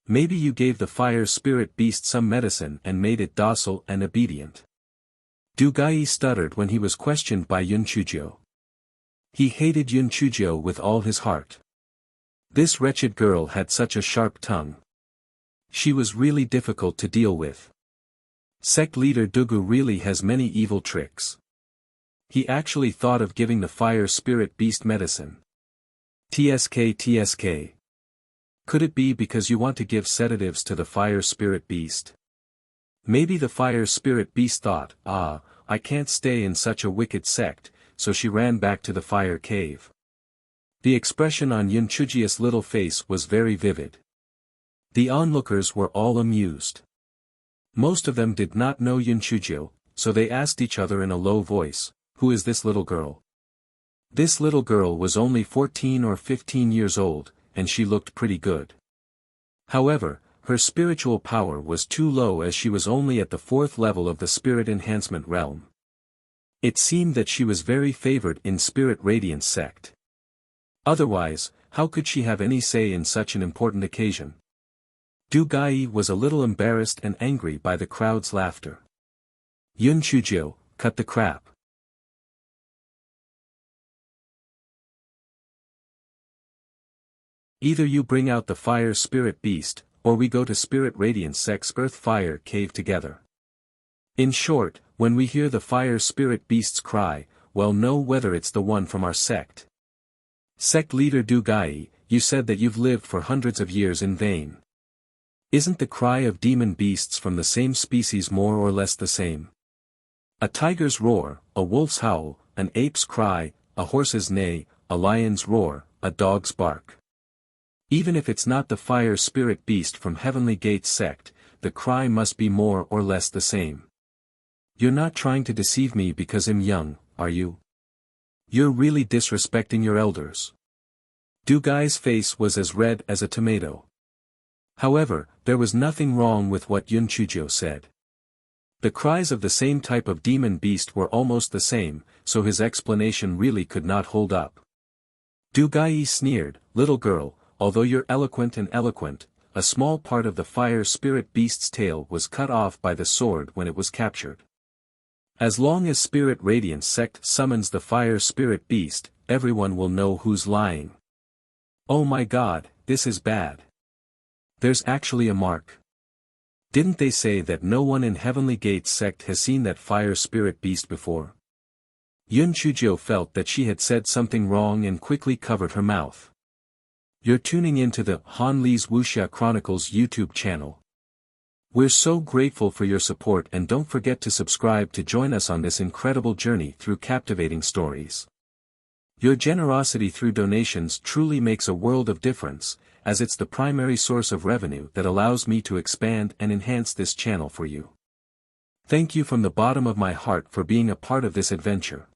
Maybe you gave the fire spirit beast some medicine and made it docile and obedient. Du Gai stuttered when he was questioned by Yun Chuzhou. He hated Yun Chuzhou with all his heart. This wretched girl had such a sharp tongue. She was really difficult to deal with. Sect leader Dugu really has many evil tricks. He actually thought of giving the fire spirit beast medicine. TSK. Could it be because you want to give sedatives to the fire spirit beast? Maybe the fire spirit beast thought, I can't stay in such a wicked sect, so she ran back to the fire cave. The expression on Yun Chuzhou's little face was very vivid. The onlookers were all amused. Most of them did not know Yun Chuzhou, so they asked each other in a low voice, who is this little girl? This little girl was only 14 or 15 years old, and she looked pretty good. However, her spiritual power was too low as she was only at the 4th level of the spirit enhancement realm. It seemed that she was very favored in Spirit Radiance sect. Otherwise, how could she have any say in such an important occasion? Du Gai was a little embarrassed and angry by the crowd's laughter. Yun Chuzhou, cut the crap. Either you bring out the fire spirit beast, or we go to Spirit Radiance sect's Earth Fire cave together. In short, when we hear the fire spirit beast's cry, we'll know whether it's the one from our sect. Sect leader Du Gai, you said that you've lived for hundreds of years in vain. Isn't the cry of demon beasts from the same species more or less the same? A tiger's roar, a wolf's howl, an ape's cry, a horse's neigh, a lion's roar, a dog's bark. Even if it's not the fire spirit beast from Heavenly Gates sect, the cry must be more or less the same. You're not trying to deceive me because I'm young, are you? You're really disrespecting your elders. Du Gai's face was as red as a tomato. However, there was nothing wrong with what Yun Chuzhou said. The cries of the same type of demon beast were almost the same, so his explanation really could not hold up. Du Gai sneered, "Little girl, although you're eloquent, a small part of the fire spirit beast's tail was cut off by the sword when it was captured. As long as Spirit Radiance sect summons the fire spirit beast, everyone will know who's lying." Oh my god, this is bad. There's actually a mark. Didn't they say that no one in Heavenly Gates sect has seen that fire spirit beast before? Yun Chuzhou felt that she had said something wrong and quickly covered her mouth. You're tuning into the Han Li's Wuxia Chronicles YouTube channel. We're so grateful for your support, and don't forget to subscribe to join us on this incredible journey through captivating stories. Your generosity through donations truly makes a world of difference, as it's the primary source of revenue that allows me to expand and enhance this channel for you. Thank you from the bottom of my heart for being a part of this adventure.